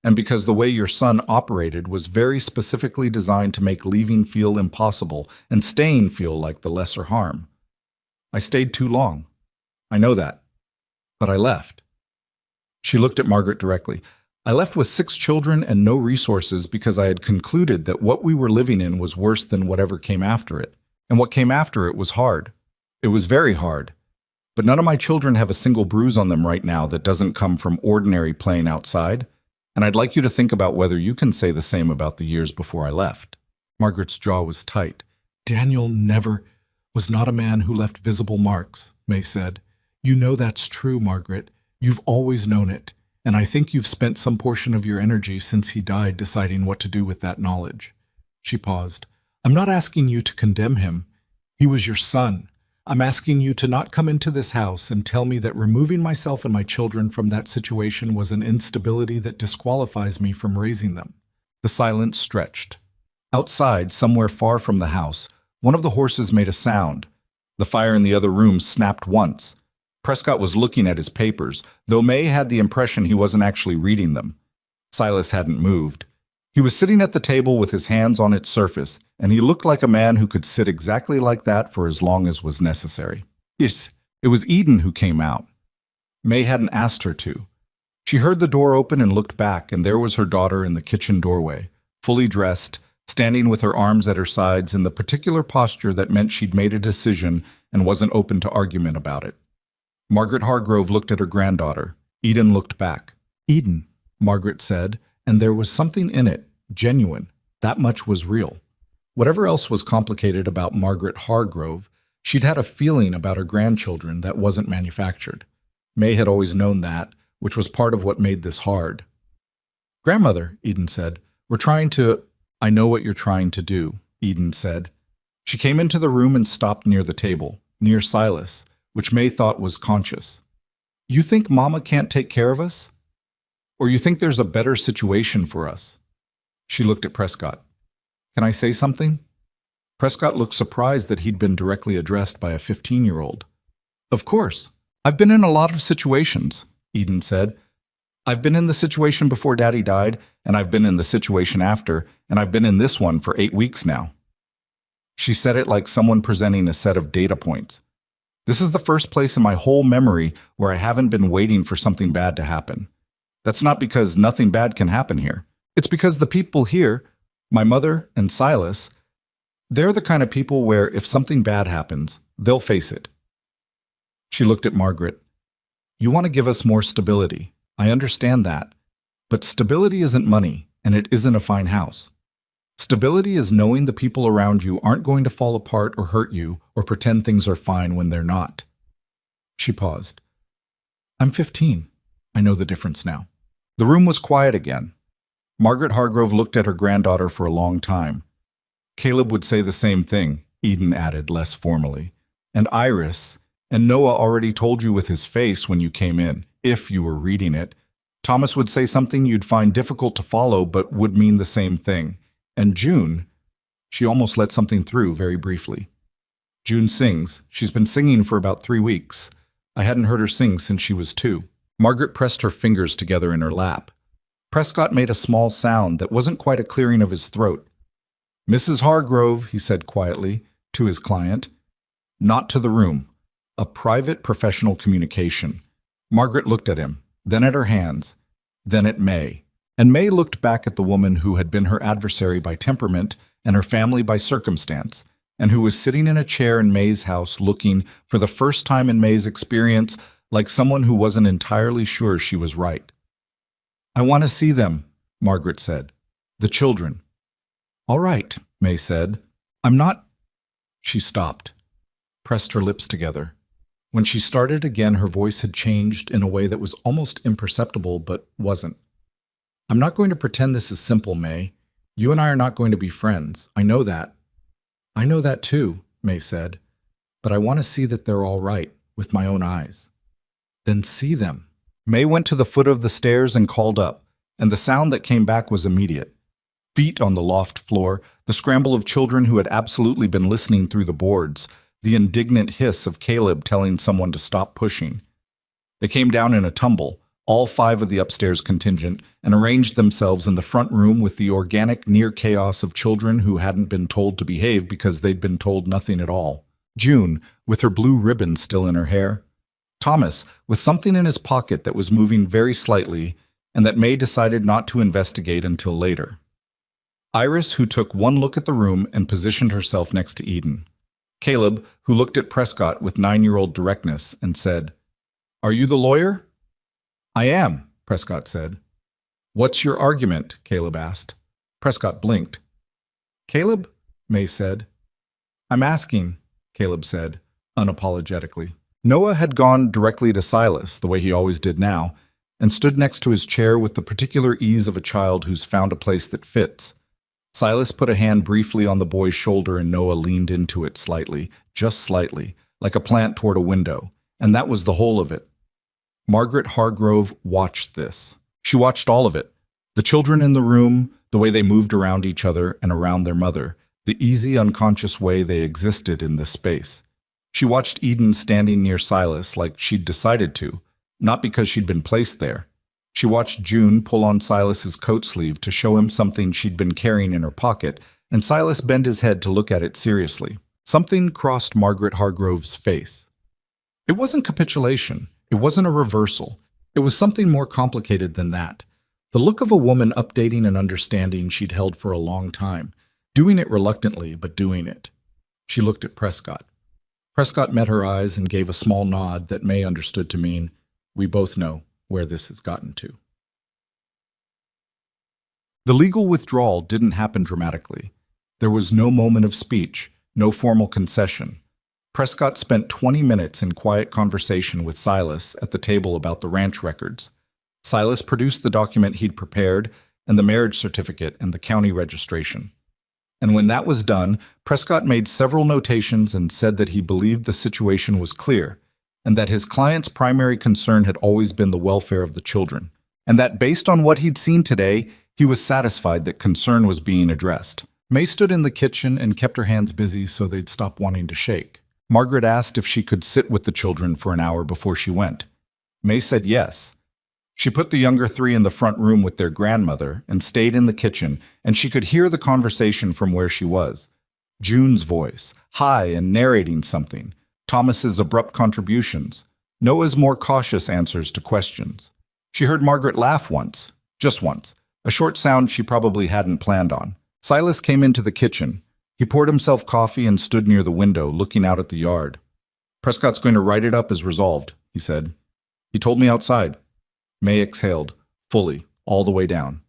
Speaker 1: and because the way your son operated was very specifically designed to make leaving feel impossible and staying feel like the lesser harm. I stayed too long. I know that. But I left." She looked at Margaret directly. "I left with 6 children and no resources because I had concluded that what we were living in was worse than whatever came after it. And what came after it was hard. It was very hard. But none of my children have a single bruise on them right now that doesn't come from ordinary playing outside. And I'd like you to think about whether you can say the same about the years before I left." Margaret's jaw was tight. "Daniel was not a man who left visible marks," May said. "You know that's true, Margaret. You've always known it. And I think you've spent some portion of your energy since he died deciding what to do with that knowledge. She paused. I'm not asking you to condemn him. He was your son. I'm asking you to not come into this house and tell me that removing myself and my children from that situation was an instability that disqualifies me from raising them. The silence stretched. Outside, somewhere far from the house, one of the horses made a sound. The fire in the other room snapped once. Prescott was looking at his papers, though May had the impression he wasn't actually reading them. Silas hadn't moved. He was sitting at the table with his hands on its surface, and he looked like a man who could sit exactly like that for as long as was necessary. Yes, it was Eden who came out. May hadn't asked her to. She heard the door open and looked back, and there was her daughter in the kitchen doorway, fully dressed, standing with her arms at her sides in the particular posture that meant she'd made a decision and wasn't open to argument about it. Margaret Hargrove looked at her granddaughter. Eden looked back. Eden, Margaret said, and there was something in it, genuine. That much was real. Whatever else was complicated about Margaret Hargrove, she'd had a feeling about her grandchildren that wasn't manufactured. May had always known that, which was part of what made this hard. Grandmother, Eden said, we're trying to... I know what you're trying to do, Eden said. She came into the room and stopped near the table, near Silas, which May thought was conscious. You think Mama can't take care of us? Or you think there's a better situation for us? She looked at Prescott. Can I say something? Prescott looked surprised that he'd been directly addressed by a 15-year-old. Of course. I've been in a lot of situations, Eden said. I've been in the situation before Daddy died, and I've been in the situation after, and I've been in this one for 8 weeks now. She said it like someone presenting a set of data points. This is the first place in my whole memory where I haven't been waiting for something bad to happen. That's not because nothing bad can happen here. It's because the people here, my mother and Silas, they're the kind of people where if something bad happens, they'll face it. She looked at Margaret. You want to give us more stability. I understand that. But stability isn't money, and it isn't a fine house. Stability is knowing the people around you aren't going to fall apart or hurt you or pretend things are fine when they're not. She paused. I'm 15. I know the difference now. The room was quiet again. Margaret Hargrove looked at her granddaughter for a long time. Caleb would say the same thing, Eden added less formally. And Iris, and Noah already told you with his face when you came in, if you were reading it. Thomas would say something you'd find difficult to follow but would mean the same thing. And June, she almost let something through very briefly. June sings. She's been singing for about 3 weeks. I hadn't heard her sing since she was 2. Margaret pressed her fingers together in her lap. Prescott made a small sound that wasn't quite a clearing of his throat. Mrs. Hargrove, he said quietly, to his client. Not to the room. A private professional communication. Margaret looked at him, then at her hands, then at May. And May looked back at the woman who had been her adversary by temperament and her family by circumstance, and who was sitting in a chair in May's house looking, for the first time in May's experience, like someone who wasn't entirely sure she was right. I want to see them, Margaret said. The children. All right, May said. I'm not... She stopped, pressed her lips together. When she started again, her voice had changed in a way that was almost imperceptible, but wasn't. I'm not going to pretend this is simple, May. You and I are not going to be friends. I know that. I know that too, May said. But I want to see that they're all right, with my own eyes. Then see them. May went to the foot of the stairs and called up, and the sound that came back was immediate. Feet on the loft floor, the scramble of children who had absolutely been listening through the boards, the indignant hiss of Caleb telling someone to stop pushing. They came down in a tumble, all 5 of the upstairs contingent, and arranged themselves in the front room with the organic near chaos of children who hadn't been told to behave because they'd been told nothing at all. June, with her blue ribbon still in her hair. Thomas, with something in his pocket that was moving very slightly and that May decided not to investigate until later. Iris, who took one look at the room and positioned herself next to Eden. Caleb, who looked at Prescott with 9-year-old directness and said, Are you the lawyer? I am, Prescott said. What's your argument? Caleb asked. Prescott blinked. Caleb? May said. I'm asking, Caleb said, unapologetically. Noah had gone directly to Silas, the way he always did now, and stood next to his chair with the particular ease of a child who's found a place that fits. Silas put a hand briefly on the boy's shoulder and Noah leaned into it slightly, just slightly, like a plant toward a window, and that was the whole of it. Margaret Hargrove watched this. She watched all of it. The children in the room, the way they moved around each other and around their mother, the easy, unconscious way they existed in this space. She watched Eden standing near Silas like she'd decided to, not because she'd been placed there. She watched June pull on Silas's coat sleeve to show him something she'd been carrying in her pocket, and Silas bent his head to look at it seriously. Something crossed Margaret Hargrove's face. It wasn't capitulation. It wasn't a reversal. It was something more complicated than that. The look of a woman updating an understanding she'd held for a long time, doing it reluctantly, but doing it. She looked at Prescott. Prescott met her eyes and gave a small nod that May understood to mean, "We both know where this has gotten to." The legal withdrawal didn't happen dramatically. There was no moment of speech, no formal concession. Prescott spent 20 minutes in quiet conversation with Silas at the table about the ranch records. Silas produced the document he'd prepared and the marriage certificate and the county registration. And when that was done, Prescott made several notations and said that he believed the situation was clear, and that his client's primary concern had always been the welfare of the children, and that based on what he'd seen today, he was satisfied that concern was being addressed. May stood in the kitchen and kept her hands busy so they'd stop wanting to shake. Margaret asked if she could sit with the children for an hour before she went. May said yes. She put the younger three in the front room with their grandmother and stayed in the kitchen, and she could hear the conversation from where she was. June's voice, high and narrating something. Thomas's abrupt contributions. Noah's more cautious answers to questions. She heard Margaret laugh once, just once, a short sound she probably hadn't planned on. Silas came into the kitchen. He poured himself coffee and stood near the window, looking out at the yard. "Prescott's going to write it up as resolved," he said. "He told me outside." May exhaled, fully, all the way down.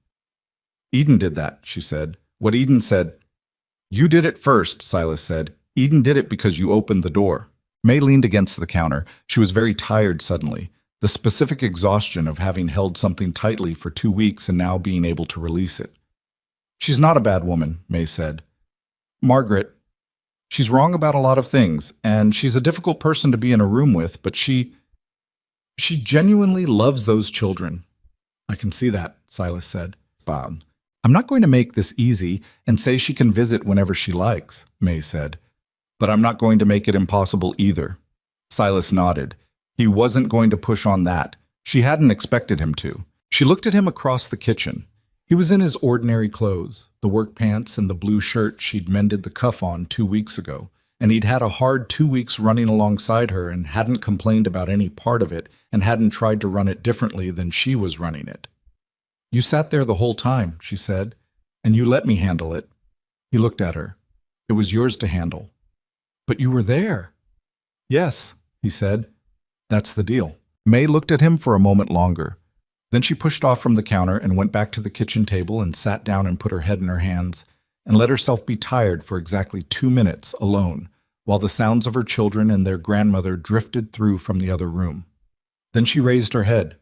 Speaker 1: "Eden did that," she said. "What Eden said." "You did it first," Silas said. "Eden did it because you opened the door." May leaned against the counter. She was very tired suddenly, the specific exhaustion of having held something tightly for 2 weeks and now being able to release it. "She's not a bad woman," May said. "Margaret, she's wrong about a lot of things, and she's a difficult person to be in a room with, but she genuinely loves those children." "I can see that," Silas said. "Bob, I'm not going to make this easy and say she can visit whenever she likes," May said. "But I'm not going to make it impossible either." Silas nodded. He wasn't going to push on that. She hadn't expected him to. She looked at him across the kitchen. He was in his ordinary clothes, the work pants and the blue shirt she'd mended the cuff on 2 weeks ago, and he'd had a hard 2 weeks running alongside her and hadn't complained about any part of it and hadn't tried to run it differently than she was running it. "You sat there the whole time," she said, "and you let me handle it." He looked at her. "It was yours to handle." "But you were there." "Yes," he said. "That's the deal." May looked at him for a moment longer. Then she pushed off from the counter and went back to the kitchen table and sat down and put her head in her hands and let herself be tired for exactly 2 minutes alone, while the sounds of her children and their grandmother drifted through from the other room. Then she raised her head.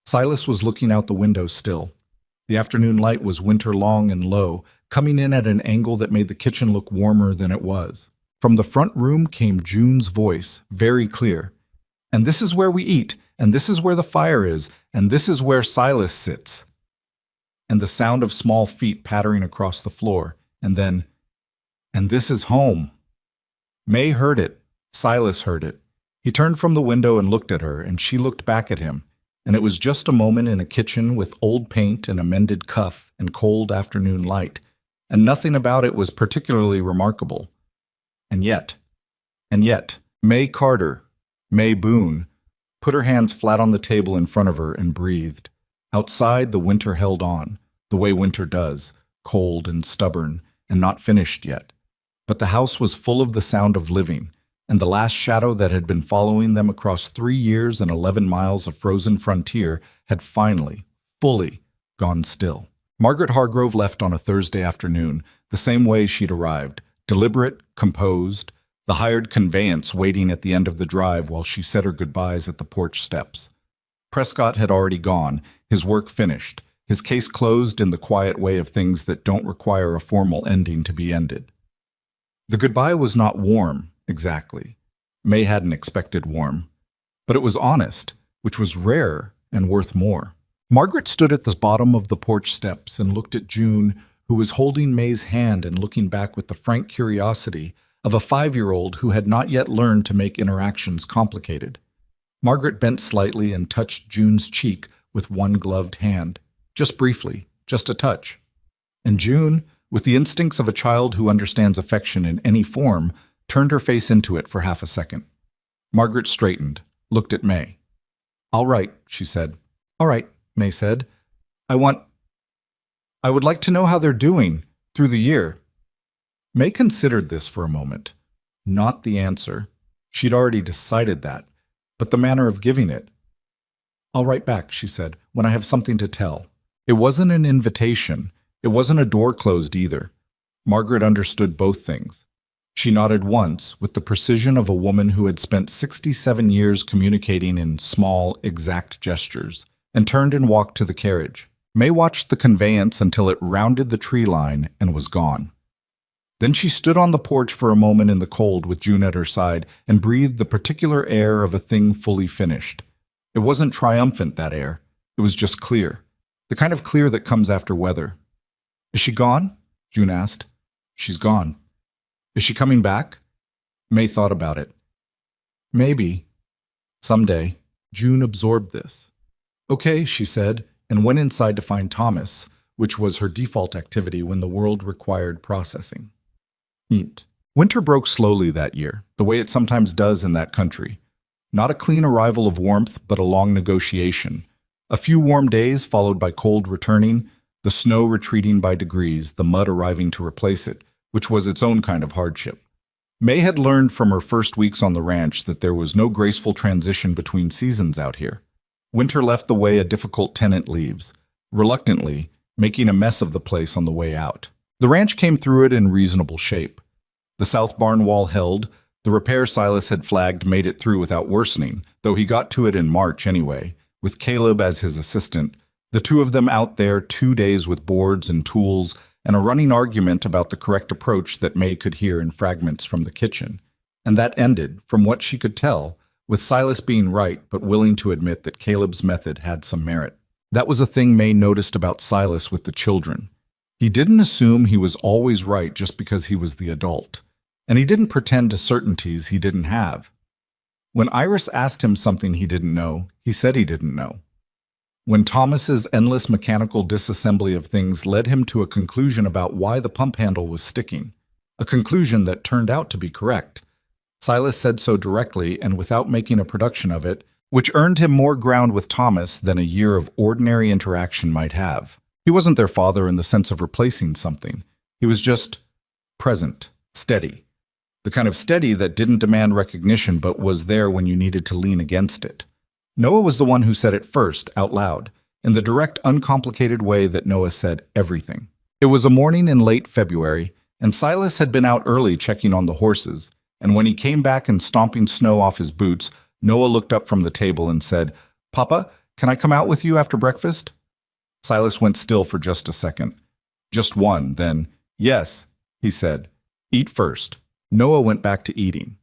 Speaker 1: Silas was looking out the window still. The afternoon light was winter-long and low, coming in at an angle that made the kitchen look warmer than it was. From the front room came June's voice, very clear. "And this is where we eat, and this is where the fire is, and this is where Silas sits." And the sound of small feet pattering across the floor, and then, "And this is home." May heard it. Silas heard it. He turned from the window and looked at her, and she looked back at him, and it was just a moment in a kitchen with old paint and a mended cuff and cold afternoon light, and nothing about it was particularly remarkable. And yet, May Carter, May Boone, put her hands flat on the table in front of her and breathed. Outside, the winter held on, the way winter does, cold and stubborn, and not finished yet. But the house was full of the sound of living, and the last shadow that had been following them across 3 years and 11 miles of frozen frontier had finally, fully, gone still. Margaret Hargrove left on a Thursday afternoon, the same way she'd arrived, deliberate, composed, the hired conveyance waiting at the end of the drive while she said her goodbyes at the porch steps. Prescott had already gone, his work finished, his case closed in the quiet way of things that don't require a formal ending to be ended. The goodbye was not warm, exactly. May hadn't expected warm. But it was honest, which was rare and worth more. Margaret stood at the bottom of the porch steps and looked at June, who was holding May's hand and looking back with the frank curiosity of a 5-year-old who had not yet learned to make interactions complicated. Margaret bent slightly and touched June's cheek with one gloved hand, just briefly, just a touch. And June, with the instincts of a child who understands affection in any form, turned her face into it for half a second. Margaret straightened, looked at May. "All right," she said. "All right," May said. I would like to know how they're doing through the year." May considered this for a moment. Not the answer. She'd already decided that, but the manner of giving it. "I'll write back," she said, "when I have something to tell." It wasn't an invitation. It wasn't a door closed either. Margaret understood both things. She nodded once with the precision of a woman who had spent 67 years communicating in small, exact gestures, and turned and walked to the carriage. May watched the conveyance until it rounded the tree line and was gone. Then she stood on the porch for a moment in the cold with June at her side and breathed the particular air of a thing fully finished. It wasn't triumphant, that air. It was just clear. The kind of clear that comes after weather. "Is she gone?" June asked. "She's gone." "Is she coming back?" May thought about it. "Maybe. Someday." June absorbed this. "Okay," she said, and went inside to find Thomas, which was her default activity when the world required processing. Neat. Winter broke slowly that year, the way it sometimes does in that country. Not a clean arrival of warmth, but a long negotiation. A few warm days followed by cold returning, the snow retreating by degrees, the mud arriving to replace it, which was its own kind of hardship. May had learned from her first weeks on the ranch that there was no graceful transition between seasons out here. Winter left the way a difficult tenant leaves, reluctantly, making a mess of the place on the way out. The ranch came through it in reasonable shape. The south barn wall held, the repair Silas had flagged made it through without worsening, though he got to it in March anyway, with Caleb as his assistant, the two of them out there 2 days with boards and tools, and a running argument about the correct approach that May could hear in fragments from the kitchen. And that ended, from what she could tell, with Silas being right but willing to admit that Caleb's method had some merit. That was a thing May noticed about Silas with the children. He didn't assume he was always right just because he was the adult, and he didn't pretend to certainties he didn't have. When Iris asked him something he didn't know, he said he didn't know. When Thomas's endless mechanical disassembly of things led him to a conclusion about why the pump handle was sticking, a conclusion that turned out to be correct, Silas said so directly and without making a production of it, which earned him more ground with Thomas than a year of ordinary interaction might have. He wasn't their father in the sense of replacing something. He was just present, steady. The kind of steady that didn't demand recognition but was there when you needed to lean against it. Noah was the one who said it first, out loud, in the direct, uncomplicated way that Noah said everything. It was a morning in late February, and Silas had been out early checking on the horses, and when he came back and stomping snow off his boots, Noah looked up from the table and said, "Papa, can I come out with you after breakfast?" Silas went still for just a second. Just one, then, "Yes," he said. "Eat first." Noah went back to eating.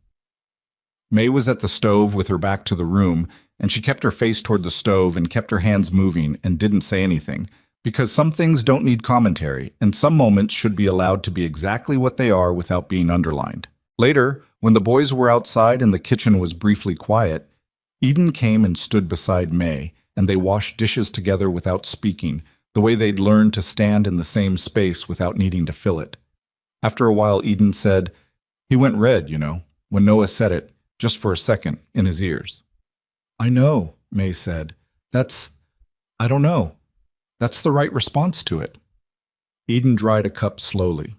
Speaker 1: May was at the stove with her back to the room, and she kept her face toward the stove and kept her hands moving and didn't say anything, because some things don't need commentary, and some moments should be allowed to be exactly what they are without being underlined. Later, when the boys were outside and the kitchen was briefly quiet, Eden came and stood beside May, and they washed dishes together without speaking, the way they'd learned to stand in the same space without needing to fill it. After a while, Eden said, "He went red, you know," when Noah said it, just for a second, in his ears. "I know," May said. I don't know. That's the right response to it." Eden dried a cup slowly.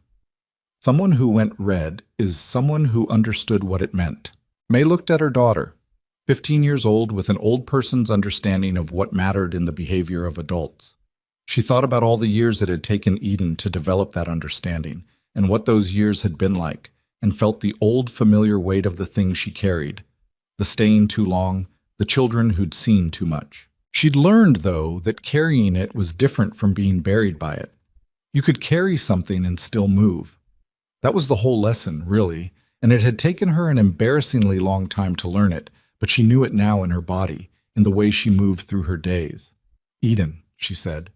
Speaker 1: Someone who went red is someone who understood what it meant. May looked at her daughter, 15 years old with an old person's understanding of what mattered in the behavior of adults. She thought about all the years it had taken Eden to develop that understanding, and what those years had been like, and felt the old familiar weight of the things she carried, the staying too long, the children who'd seen too much. She'd learned, though, that carrying it was different from being buried by it. You could carry something and still move. That was the whole lesson, really, and it had taken her an embarrassingly long time to learn it, but she knew it now in her body, in the way she moved through her days. "Eden," she said.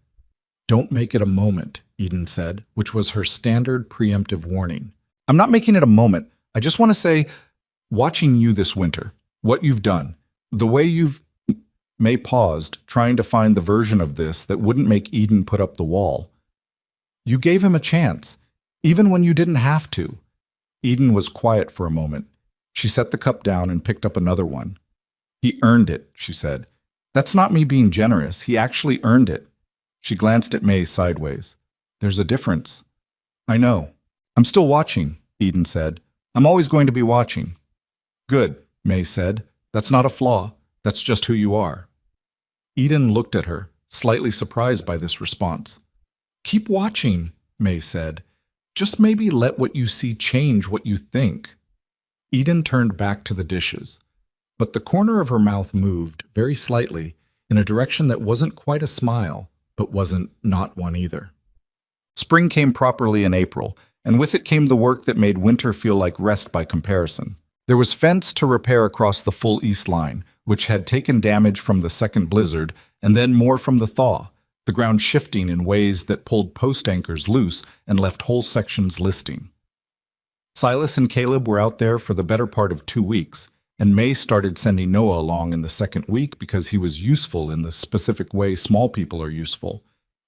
Speaker 1: "Don't make it a moment," Eden said, which was her standard preemptive warning. "I'm not making it a moment. I just want to say, watching you this winter, what you've done, the way you've—" May paused, trying to find the version of this that wouldn't make Eden put up the wall. "You gave him a chance, even when you didn't have to." Eden was quiet for a moment. She set the cup down and picked up another one. "He earned it," she said. "That's not me being generous. He actually earned it." She glanced at May sideways. "There's a difference." "I know. I'm still watching," Eden said. "I'm always going to be watching." "Good," May said. "That's not a flaw. That's just who you are." Eden looked at her, slightly surprised by this response. "Keep watching," May said. "Just maybe let what you see change what you think." Eden turned back to the dishes, but the corner of her mouth moved, very slightly, in a direction that wasn't quite a smile, but wasn't not one either. Spring came properly in April, and with it came the work that made winter feel like rest by comparison. There was fence to repair across the full east line, which had taken damage from the second blizzard, and then more from the thaw, the ground shifting in ways that pulled post anchors loose and left whole sections listing. Silas and Caleb were out there for the better part of 2 weeks, and May started sending Noah along in the second week because he was useful in the specific way small people are useful,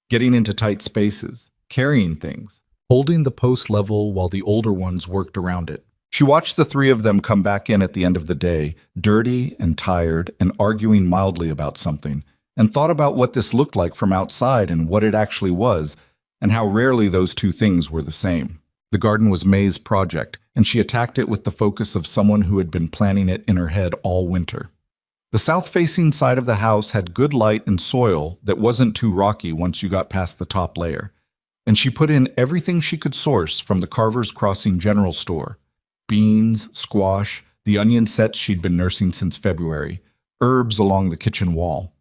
Speaker 1: getting into tight spaces, carrying things, holding the post level while the older ones worked around it. She watched the three of them come back in at the end of the day, dirty and tired and arguing mildly about something, and thought about what this looked like from outside and what it actually was, and how rarely those two things were the same. The garden was May's project, and she attacked it with the focus of someone who had been planning it in her head all winter. The south-facing side of the house had good light and soil that wasn't too rocky once you got past the top layer, and she put in everything she could source from the Carver's Crossing General Store. Beans, squash, the onion sets she'd been nursing since February, herbs along the kitchen wall.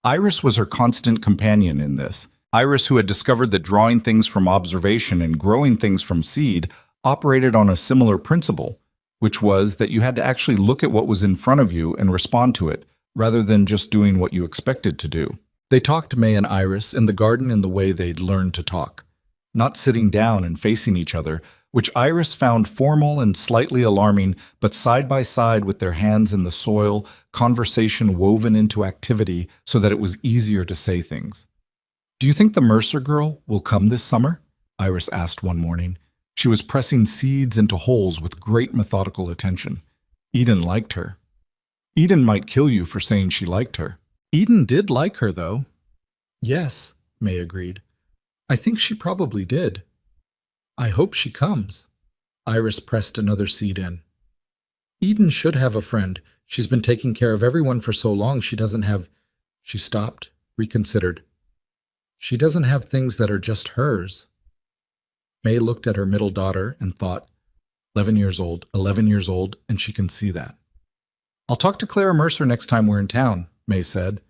Speaker 1: Iris was her constant companion in this. Iris, who had discovered that drawing things from observation and growing things from seed operated on a similar principle, which was that you had to actually look at what was in front of you and respond to it, rather than just doing what you expected to do. They talked, May and Iris, in the garden in the way they'd learned to talk, not sitting down and facing each other, which Iris found formal and slightly alarming, but side by side with their hands in the soil, conversation woven into activity so that it was easier to say things. "Do you think the Mercer girl will come this summer?" Iris asked one morning. She was pressing seeds into holes with great methodical attention. Eden liked her. Eden might kill you for saying she liked her. Eden did like her, though. "Yes," May agreed. "I think she probably did. I hope she comes." Iris pressed another seed in. "Eden should have a friend. She's been taking care of everyone for so long she doesn't have—" She stopped, reconsidered. "She doesn't have things that are just hers." May looked at her middle daughter and thought, 11 years old, and she can see that. "I'll talk to Clara Mercer next time we're in town," May said.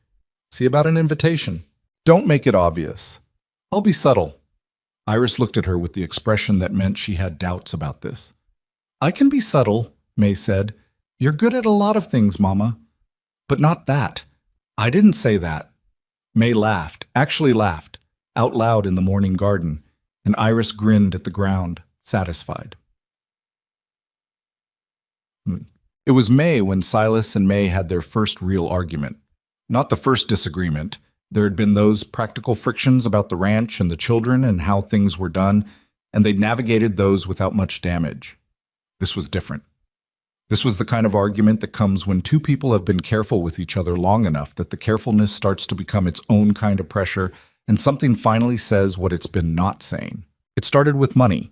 Speaker 1: "See about an invitation. Don't make it obvious. I'll be subtle." Iris looked at her with the expression that meant she had doubts about this. "I can be subtle," May said. "You're good at a lot of things, Mama. But not that. I didn't say that." May laughed, actually laughed, out loud in the morning garden, and Iris grinned at the ground, satisfied. It was May when Silas and May had their first real argument. Not the first disagreement. There had been those practical frictions about the ranch and the children and how things were done, and they'd navigated those without much damage. This was different. This was the kind of argument that comes when two people have been careful with each other long enough that the carefulness starts to become its own kind of pressure, and something finally says what it's been not saying. It started with money,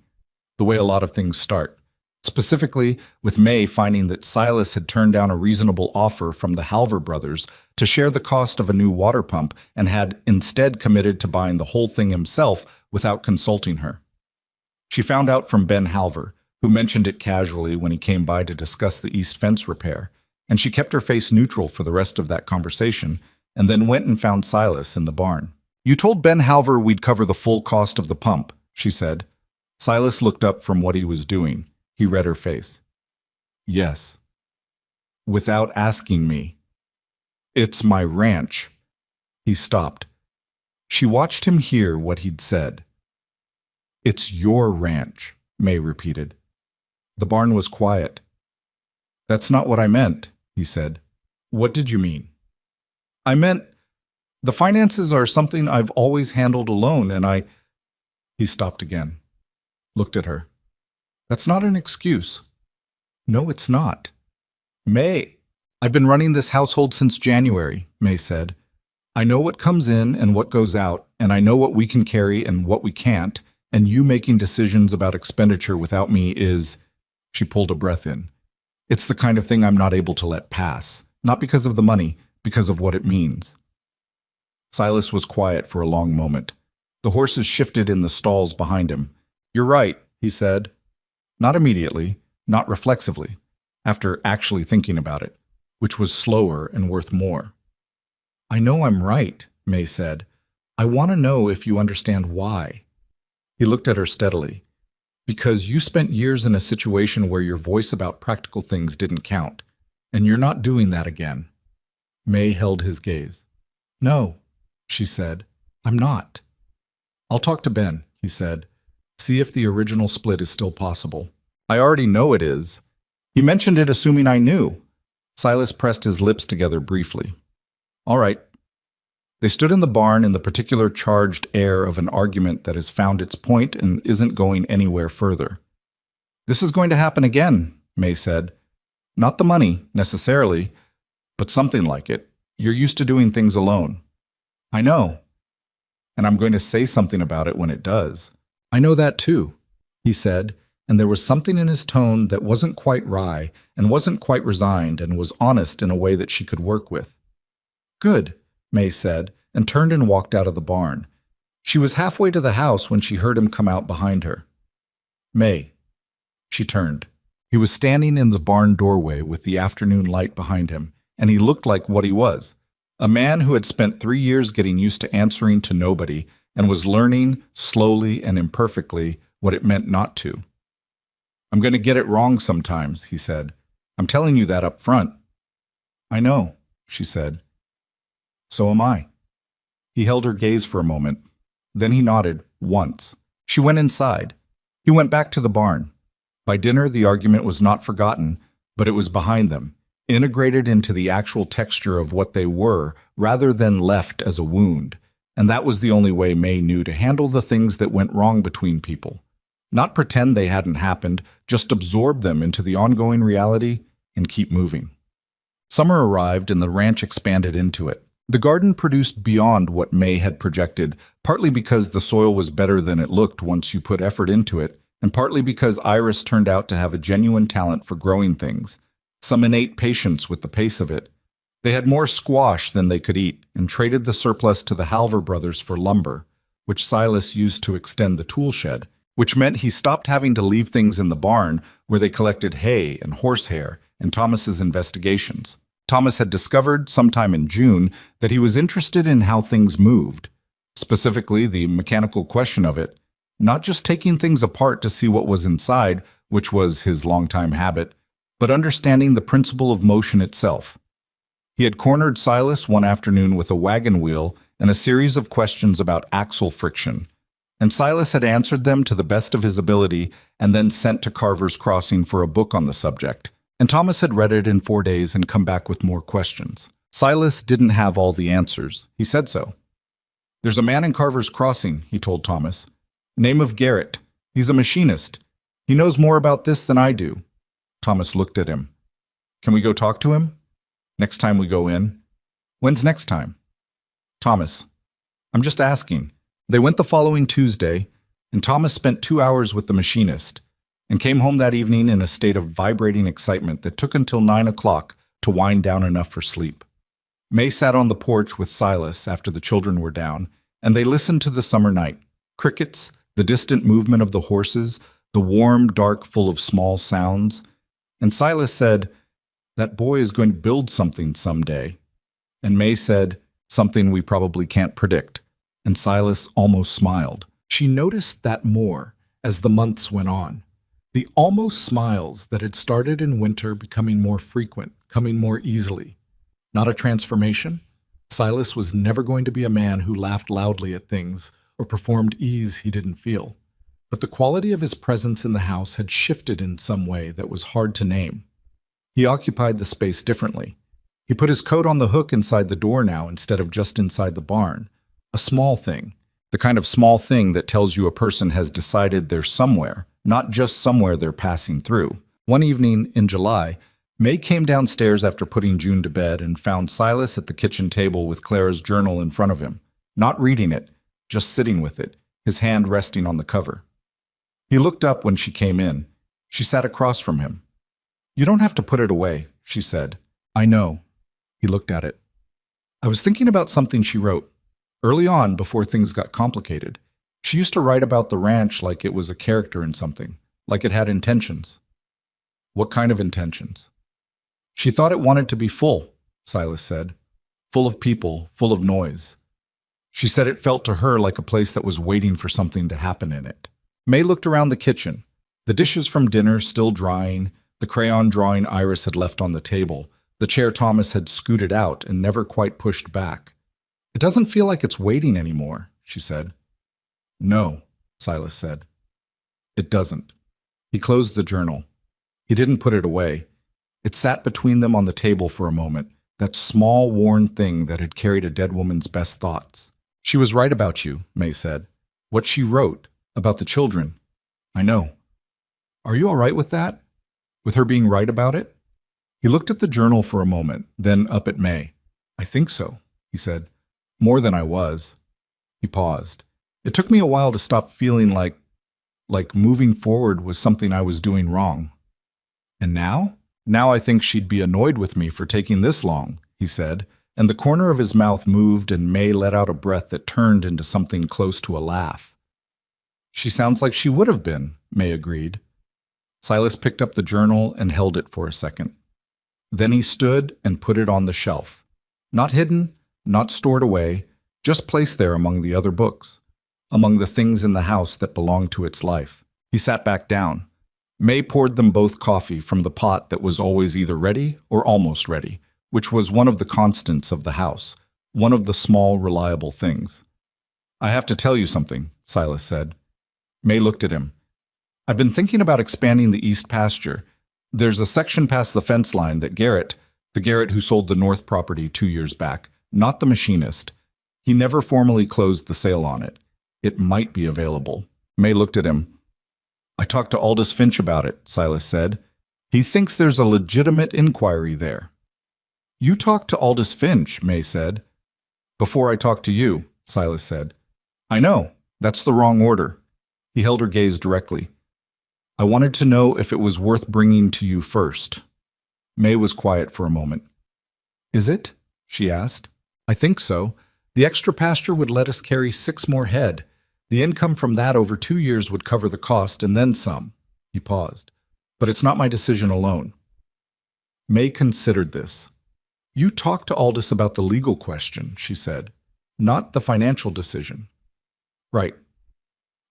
Speaker 1: the way a lot of things start. Specifically, with May finding that Silas had turned down a reasonable offer from the Halver brothers to share the cost of a new water pump and had instead committed to buying the whole thing himself without consulting her. She found out from Ben Halver, who mentioned it casually when he came by to discuss the east fence repair, and she kept her face neutral for the rest of that conversation, and then went and found Silas in the barn. "You told Ben Halver we'd cover the full cost of the pump," she said. Silas looked up from what he was doing. He read her face. "Yes." "Without asking me." "It's my ranch." He stopped. She watched him hear what he'd said. "It's your ranch," May repeated. The barn was quiet. "That's not what I meant," he said. "What did you mean?" "I meant the finances are something I've always handled alone, and I—" He stopped again, looked at her. "That's not an excuse." "No, it's not." "May, I've been running this household since January," May said. "I know what comes in and what goes out, and I know what we can carry and what we can't, and you making decisions about expenditure without me is—" She pulled a breath in. "It's the kind of thing I'm not able to let pass, not because of the money, because of what it means." Silas was quiet for a long moment. The horses shifted in the stalls behind him. "You're right," he said. Not immediately, not reflexively, after actually thinking about it, which was slower and worth more. "I know I'm right," May said. "I want to know if you understand why." He looked at her steadily. "Because you spent years in a situation where your voice about practical things didn't count, and you're not doing that again." May held his gaze. "No," she said, "I'm not." "I'll talk to Ben," he said. "See if the original split is still possible." "I already know it is." "He mentioned it assuming I knew." Silas pressed his lips together briefly. "All right." They stood in the barn in the particular charged air of an argument that has found its point and isn't going anywhere further. "This is going to happen again," May said. "Not the money, necessarily, but something like it. You're used to doing things alone." "I know. And I'm going to say something about it when it does." "I know that too," he said, and there was something in his tone that wasn't quite wry and wasn't quite resigned and was honest in a way that she could work with. "Good," May said, and turned and walked out of the barn. She was halfway to the house when she heard him come out behind her. "May." She turned. He was standing in the barn doorway with the afternoon light behind him, and he looked like what he was. A man who had spent 3 years getting used to answering to nobody and was learning, slowly and imperfectly, what it meant not to. "I'm going to get it wrong sometimes," he said. "I'm telling you that up front." "I know," she said. "So am I." He held her gaze for a moment. Then he nodded, once. She went inside. He went back to the barn. By dinner, the argument was not forgotten, but it was behind them, integrated into the actual texture of what they were, rather than left as a wound. And that was the only way May knew to handle the things that went wrong between people. Not pretend they hadn't happened, just absorb them into the ongoing reality and keep moving. Summer arrived and the ranch expanded into it. The garden produced beyond what May had projected, partly because the soil was better than it looked once you put effort into it, and partly because Iris turned out to have a genuine talent for growing things, some innate patience with the pace of it. They had more squash than they could eat, and traded the surplus to the Halver brothers for lumber, which Silas used to extend the tool shed, which meant he stopped having to leave things in the barn where they collected hay and horsehair and Thomas's investigations. Thomas had discovered, sometime in June, that he was interested in how things moved, specifically the mechanical question of it, not just taking things apart to see what was inside, which was his longtime habit, but understanding the principle of motion itself. He had cornered Silas one afternoon with a wagon wheel and a series of questions about axle friction, and Silas had answered them to the best of his ability and then sent to Carver's Crossing for a book on the subject. And Thomas had read it in 4 days and come back with more questions. Silas didn't have all the answers. He said so. "There's a man in Carver's Crossing," he told Thomas. "Name of Garrett. He's a machinist. He knows more about this than I do." Thomas looked at him. "Can we go talk to him? Next time we go in?" "When's next time?" "Thomas, I'm just asking." They went the following Tuesday, and Thomas spent 2 hours with the machinist, and came home that evening in a state of vibrating excitement that took until 9 o'clock to wind down enough for sleep. May sat on the porch with Silas after the children were down, and they listened to the summer night. Crickets, the distant movement of the horses, the warm dark full of small sounds. And Silas said, "That boy is going to build something someday." And May said, something we probably can't predict, and Silas almost smiled. She noticed that more as the months went on. The almost smiles that had started in winter becoming more frequent, coming more easily. Not a transformation. Silas was never going to be a man who laughed loudly at things or performed ease he didn't feel. But the quality of his presence in the house had shifted in some way that was hard to name. He occupied the space differently. He put his coat on the hook inside the door now instead of just inside the barn. A small thing. The kind of small thing that tells you a person has decided they're somewhere, not just somewhere they're passing through. One evening in July, May came downstairs after putting June to bed and found Silas at the kitchen table with Clara's journal in front of him, not reading it, just sitting with it, his hand resting on the cover. He looked up when she came in. She sat across from him. "You don't have to put it away," she said. "I know." He looked at it. "I was thinking about something she wrote. Early on, before things got complicated, she used to write about the ranch like it was a character in something, like it had intentions." "What kind of intentions?" "She thought it wanted to be full," Silas said. "Full of people, full of noise. She said it felt to her like a place that was waiting for something to happen in it." May looked around the kitchen. The dishes from dinner still drying, the crayon drawing Iris had left on the table, the chair Thomas had scooted out and never quite pushed back. "It doesn't feel like it's waiting anymore," she said. "No," Silas said. "It doesn't." He closed the journal. He didn't put it away. It sat between them on the table for a moment, that small, worn thing that had carried a dead woman's best thoughts. "She was right about you," May said. "What she wrote, about the children. I know. Are you all right with that? With her being right about it?" He looked at the journal for a moment, then up at May. "I think so," he said. "More than I was." He paused. "It took me a while to stop feeling like moving forward was something I was doing wrong. And now? Now I think she'd be annoyed with me for taking this long," he said, and the corner of his mouth moved and May let out a breath that turned into something close to a laugh. "She sounds like she would have been," May agreed. Silas picked up the journal and held it for a second. Then he stood and put it on the shelf. Not hidden, not stored away, just placed there among the other books, among the things in the house that belonged to its life. He sat back down. May poured them both coffee from the pot that was always either ready or almost ready, which was one of the constants of the house, one of the small, reliable things. "I have to tell you something," Silas said. May looked at him. "I've been thinking about expanding the east pasture. There's a section past the fence line that Garrett, the Garrett who sold the north property 2 years back, not the machinist. He never formally closed the sale on it. It might be available." May looked at him. "I talked to Aldous Finch about it," Silas said. "He thinks there's a legitimate inquiry there." "You talked to Aldous Finch," May said. "Before I talked to you," Silas said. "I know. That's the wrong order." He held her gaze directly. "I wanted to know if it was worth bringing to you first." May was quiet for a moment. "Is it?" she asked. "I think so. The extra pasture would let us carry 6 more head. The income from that over 2 years would cover the cost and then some." He paused. "But it's not my decision alone." May considered this. "You talked to Aldous about the legal question," she said, "not the financial decision." "Right.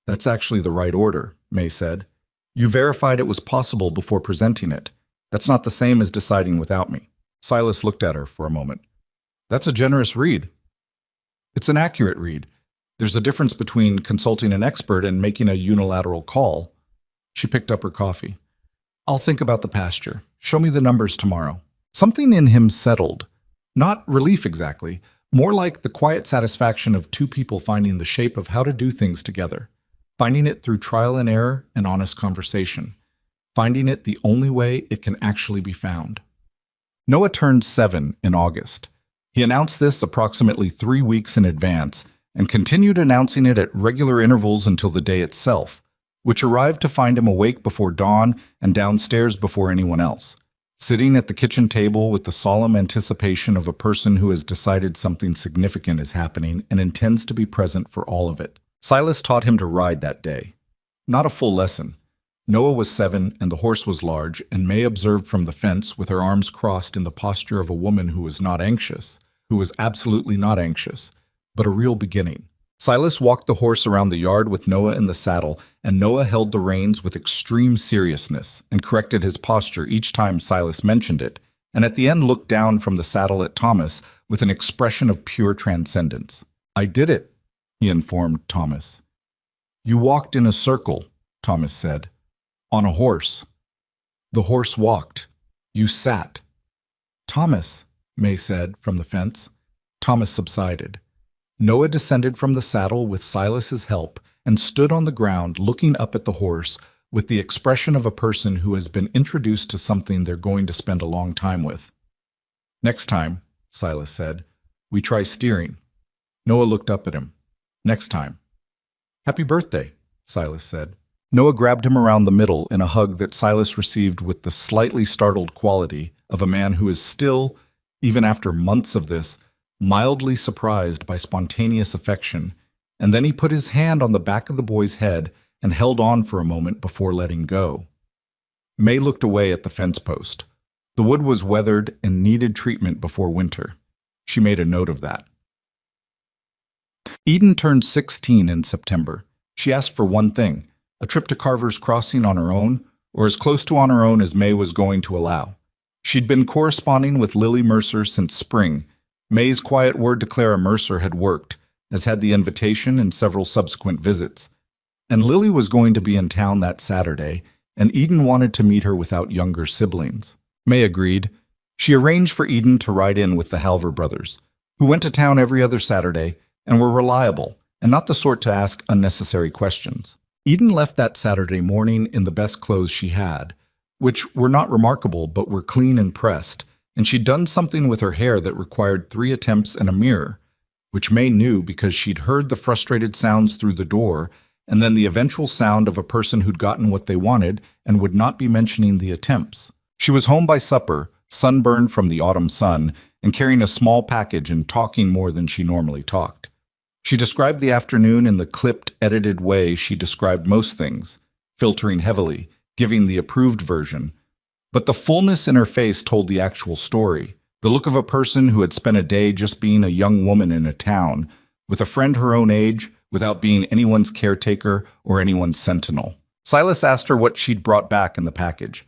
Speaker 1: That's actually the right order," May said. "You verified it was possible before presenting it. That's not the same as deciding without me." Silas looked at her for a moment. "That's a generous read." "It's an accurate read. There's a difference between consulting an expert and making a unilateral call." She picked up her coffee. "I'll think about the pasture. Show me the numbers tomorrow." Something in him settled. Not relief exactly, more like the quiet satisfaction of 2 people finding the shape of how to do things together. Finding it through trial and error and honest conversation. Finding it the only way it can actually be found. Noah turned 7 in August. He announced this approximately 3 weeks in advance and continued announcing it at regular intervals until the day itself, which arrived to find him awake before dawn and downstairs before anyone else, sitting at the kitchen table with the solemn anticipation of a person who has decided something significant is happening and intends to be present for all of it. Silas taught him to ride that day. Not a full lesson. Noah was 7 and the horse was large, and May observed from the fence with her arms crossed in the posture of a woman who was not anxious, who was absolutely not anxious, but a real beginning. Silas walked the horse around the yard with Noah in the saddle, and Noah held the reins with extreme seriousness and corrected his posture each time Silas mentioned it, and at the end looked down from the saddle at Thomas with an expression of pure transcendence. "I did it," he informed Thomas. "You walked in a circle," Thomas said. "On a horse. The horse walked. You sat." "Thomas," May said from the fence. Thomas subsided. Noah descended from the saddle with Silas's help and stood on the ground looking up at the horse with the expression of a person who has been introduced to something they're going to spend a long time with. "Next time," Silas said, "we try steering." Noah looked up at him. "Next time." "Happy birthday," Silas said. Noah grabbed him around the middle in a hug that Silas received with the slightly startled quality of a man who is still, even after months of this, mildly surprised by spontaneous affection, and then he put his hand on the back of the boy's head and held on for a moment before letting go. May looked away at the fence post. The wood was weathered and needed treatment before winter. She made a note of that. Eden turned 16 in September. She asked for one thing, a trip to Carver's Crossing on her own, or as close to on her own as May was going to allow. She'd been corresponding with Lily Mercer since spring. May's quiet word to Clara Mercer had worked, as had the invitation and several subsequent visits. And Lily was going to be in town that Saturday, and Eden wanted to meet her without younger siblings. May agreed. She arranged for Eden to ride in with the Halver brothers, who went to town every other Saturday and were reliable and not the sort to ask unnecessary questions. Eden left that Saturday morning in the best clothes she had, which were not remarkable but were clean and pressed, and she'd done something with her hair that required 3 attempts and a mirror, which May knew because she'd heard the frustrated sounds through the door and then the eventual sound of a person who'd gotten what they wanted and would not be mentioning the attempts. She was home by supper, sunburned from the autumn sun, and carrying a small package and talking more than she normally talked. She described the afternoon in the clipped, edited way she described most things, filtering heavily, giving the approved version. But the fullness in her face told the actual story, the look of a person who had spent a day just being a young woman in a town, with a friend her own age, without being anyone's caretaker or anyone's sentinel. Silas asked her what she'd brought back in the package.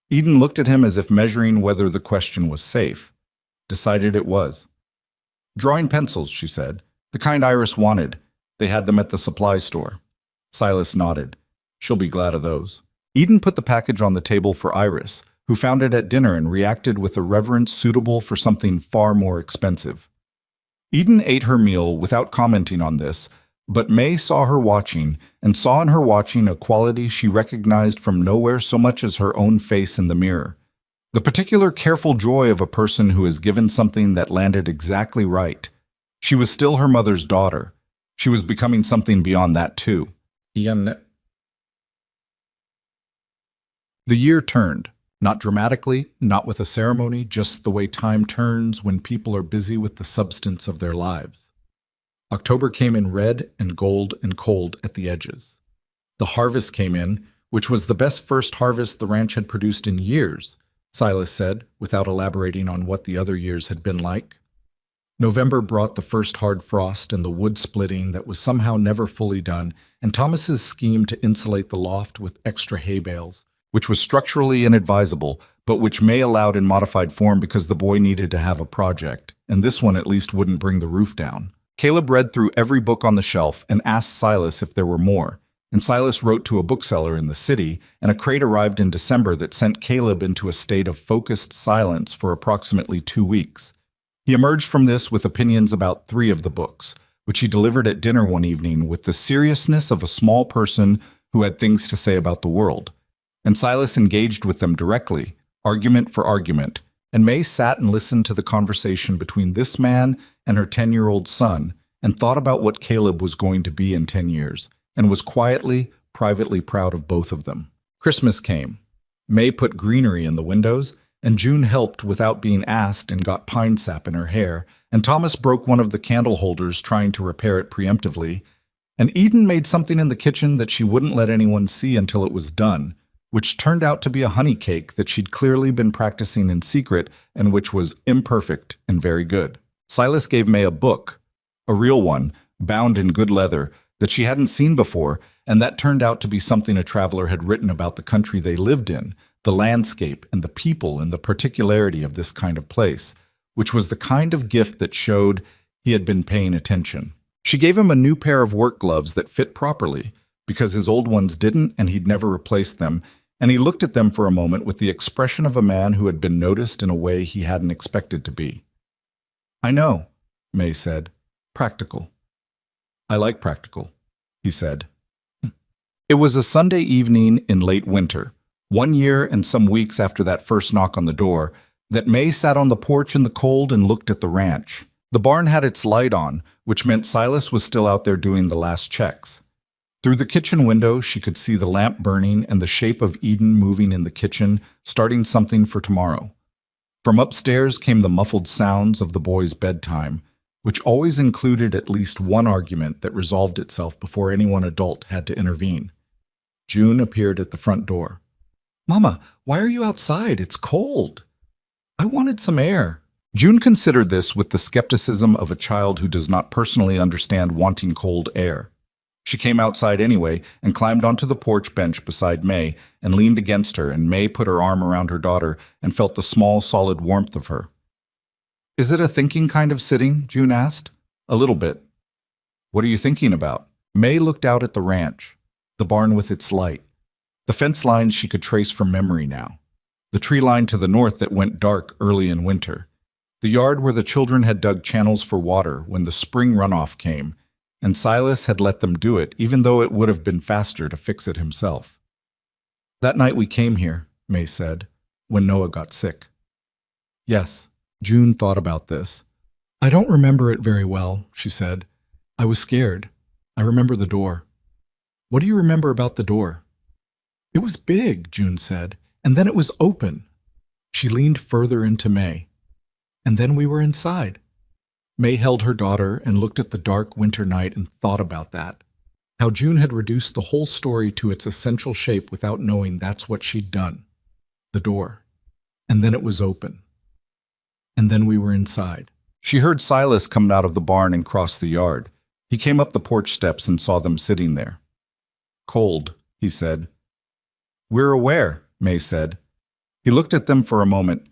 Speaker 1: Eden looked at him as if measuring whether the question was safe. Decided it was. "Drawing pencils," she said. "The kind Iris wanted. They had them at the supply store." Silas nodded. "She'll be glad of those." Eden put the package on the table for Iris, who found it at dinner and reacted with a reverence suitable for something far more expensive. Eden ate her meal without commenting on this, but May saw her watching, and saw in her watching a quality she recognized from nowhere so much as her own face in the mirror. The particular careful joy of a person who is given something that landed exactly right. She was still her mother's daughter. She was becoming something beyond that, too. The year turned. Not dramatically, not with a ceremony, just the way time turns when people are busy with the substance of their lives. October came in red and gold and cold at the edges. The harvest came in, which was the best first harvest the ranch had produced in years, Silas said, without elaborating on what the other years had been like. November brought the first hard frost and the wood splitting that was somehow never fully done, and Thomas's scheme to insulate the loft with extra hay bales, which was structurally inadvisable, but which May allowed in modified form because the boy needed to have a project, and this one at least wouldn't bring the roof down. Caleb read through every book on the shelf and asked Silas if there were more, and Silas wrote to a bookseller in the city, and a crate arrived in December that sent Caleb into a state of focused silence for approximately 2 weeks. He emerged from this with opinions about 3 of the books, which he delivered at dinner one evening with the seriousness of a small person who had things to say about the world. And Silas engaged with them directly, argument for argument, and May sat and listened to the conversation between this man and her 10-year-old son, and thought about what Caleb was going to be in 10 years, and was quietly, privately proud of both of them. Christmas came. May put greenery in the windows, and June helped without being asked and got pine sap in her hair, and Thomas broke one of the candle holders trying to repair it preemptively, and Eden made something in the kitchen that she wouldn't let anyone see until it was done, which turned out to be a honey cake that she'd clearly been practicing in secret and which was imperfect and very good. Silas gave May a book, a real one, bound in good leather, that she hadn't seen before, and that turned out to be something a traveler had written about the country they lived in, the landscape and the people and the particularity of this kind of place, which was the kind of gift that showed he had been paying attention. She gave him a new pair of work gloves that fit properly, because his old ones didn't and he'd never replaced them, and he looked at them for a moment with the expression of a man who had been noticed in a way he hadn't expected to be. "I know," May said. "Practical." "I like practical," he said. It was a Sunday evening in late winter, 1 year and some weeks after that first knock on the door, that May sat on the porch in the cold and looked at the ranch. The barn had its light on, which meant Silas was still out there doing the last checks. Through the kitchen window, she could see the lamp burning and the shape of Eden moving in the kitchen, starting something for tomorrow. From upstairs came the muffled sounds of the boys' bedtime, which always included at least one argument that resolved itself before anyone adult had to intervene. June appeared at the front door. "Mama, why are you outside? It's cold." "I wanted some air." June considered this with the skepticism of a child who does not personally understand wanting cold air. She came outside anyway and climbed onto the porch bench beside May and leaned against her, and May put her arm around her daughter and felt the small, solid warmth of her. "Is it a thinking kind of sitting?" June asked. "A little bit." "What are you thinking about?" May looked out at the ranch, the barn with its light, the fence lines she could trace from memory now, the tree line to the north that went dark early in winter, the yard where the children had dug channels for water when the spring runoff came, and Silas had let them do it, even though it would have been faster to fix it himself. "That night we came here," May said, "when Noah got sick." "Yes." June thought about this. "I don't remember it very well," she said. "I was scared. I remember the door." "What do you remember about the door?" "It was big," June said, "and then it was open." She leaned further into May. "And then we were inside." May held her daughter and looked at the dark winter night and thought about that. How June had reduced the whole story to its essential shape without knowing that's what she'd done. The door. And then it was open. And then we were inside. She heard Silas come out of the barn and cross the yard. He came up the porch steps and saw them sitting there. "Cold," he said. "We're aware," May said. He looked at them for a moment.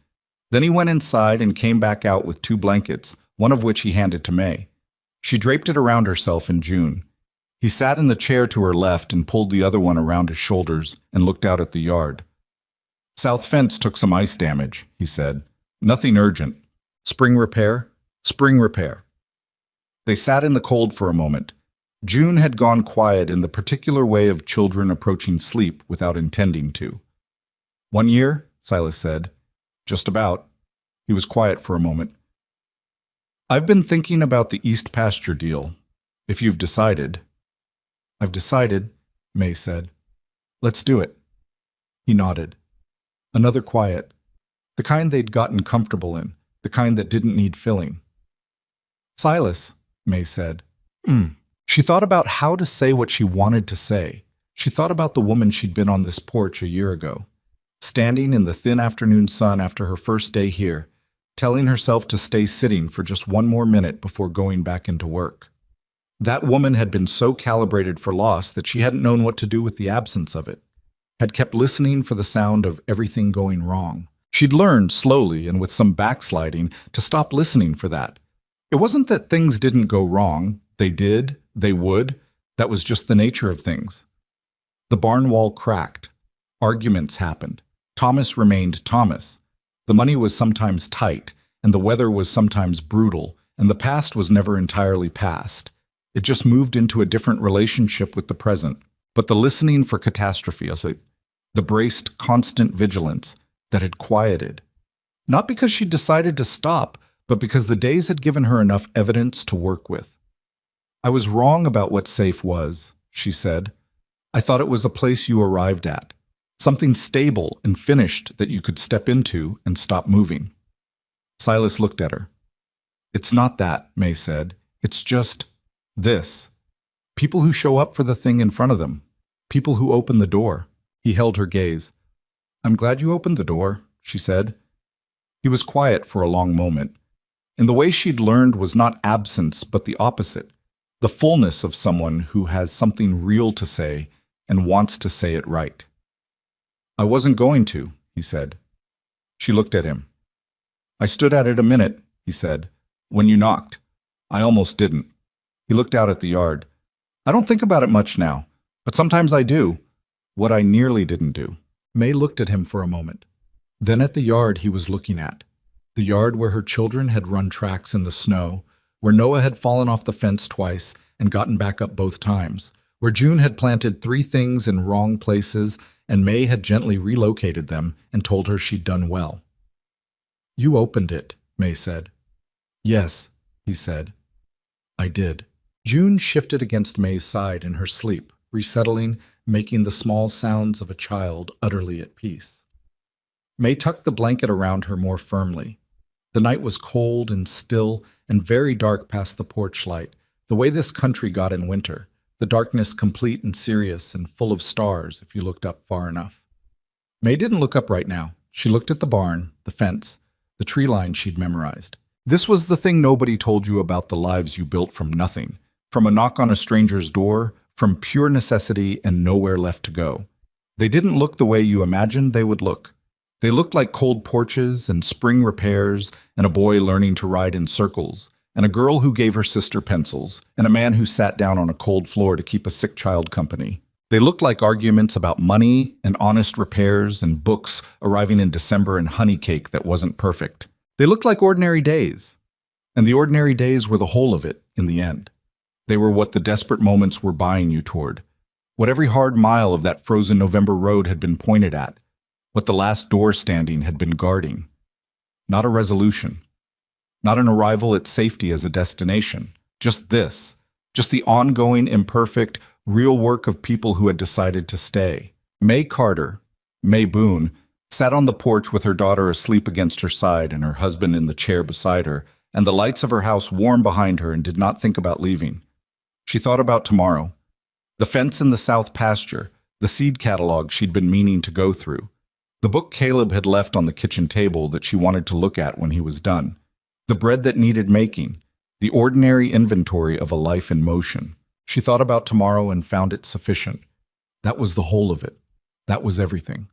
Speaker 1: Then he went inside and came back out with 2 blankets, one of which he handed to May. She draped it around herself and June. He sat in the chair to her left and pulled the other one around his shoulders and looked out at the yard. "South fence took some ice damage," he said. "Nothing urgent. Spring repair? Spring repair." They sat in the cold for a moment. June had gone quiet in the particular way of children approaching sleep without intending to. "1 year?" Silas said. "Just about." He was quiet for a moment. "I've been thinking about the East Pasture deal. If you've decided." "I've decided," May said. "Let's do it." He nodded. Another quiet. The kind they'd gotten comfortable in, the kind that didn't need filling. "Silas," May said. She thought about how to say what she wanted to say. She thought about the woman she'd been on this porch a year ago, standing in the thin afternoon sun after her first day here, telling herself to stay sitting for just 1 more minute before going back into work. That woman had been so calibrated for loss that she hadn't known what to do with the absence of it, had kept listening for the sound of everything going wrong. She'd learned, slowly and with some backsliding, to stop listening for that. It wasn't that things didn't go wrong. They did. They would. That was just the nature of things. The barn wall cracked. Arguments happened. Thomas remained Thomas. The money was sometimes tight, and the weather was sometimes brutal, and the past was never entirely past. It just moved into a different relationship with the present. But the listening for catastrophe, the braced, constant vigilance that had quieted. Not because she decided to stop, but because the days had given her enough evidence to work with. "I was wrong about what safe was," she said. "I thought it was a place you arrived at. Something stable and finished that you could step into and stop moving." Silas looked at her. "It's not that," May said. "It's just this. People who show up for the thing in front of them. People who open the door." He held her gaze. "I'm glad you opened the door," she said. He was quiet for a long moment. And the way she'd learned was not absence, but the opposite, the fullness of someone who has something real to say and wants to say it right. I wasn't going to, he said. She looked at him. I stood at it a minute, he said. When you knocked. I almost didn't. He looked out at the yard. I don't think about it much now, but sometimes I do. What I nearly didn't do. May looked at him for a moment. Then at the yard he was looking at. The yard where her children had run tracks in the snow, where Noah had fallen off the fence twice and gotten back up both times, where June had planted 3 things in wrong places and May had gently relocated them and told her she'd done well. You opened it, May said. Yes, he said. I did. June shifted against May's side in her sleep, resettling, making the small sounds of a child utterly at peace. May tucked the blanket around her more firmly. The night was cold and still and very dark past the porch light, the way this country got in winter, the darkness complete and serious and full of stars if you looked up far enough. May didn't look up right now. She looked at the barn, the fence, the tree line she'd memorized. This was the thing nobody told you about the lives you built from nothing, from a knock on a stranger's door, from pure necessity and nowhere left to go. They didn't look the way you imagined they would look. They looked like cold porches and spring repairs and a boy learning to ride in circles, and a girl who gave her sister pencils, and a man who sat down on a cold floor to keep a sick child company. They looked like arguments about money and honest repairs and books arriving in December and honey cake that wasn't perfect. They looked like ordinary days. And the ordinary days were the whole of it in the end. They were what the desperate moments were buying you toward, what every hard mile of that frozen November road had been pointed at, what the last door standing had been guarding. Not a resolution. Not an arrival at safety as a destination. Just this. Just the ongoing, imperfect, real work of people who had decided to stay. May Carter, May Boone, sat on the porch with her daughter asleep against her side and her husband in the chair beside her, and the lights of her house warm behind her, and did not think about leaving. She thought about tomorrow. The fence in the south pasture, the seed catalog she'd been meaning to go through, the book Caleb had left on the kitchen table that she wanted to look at when he was done, the bread that needed making, the ordinary inventory of a life in motion. She thought about tomorrow and found it sufficient. That was the whole of it. That was everything.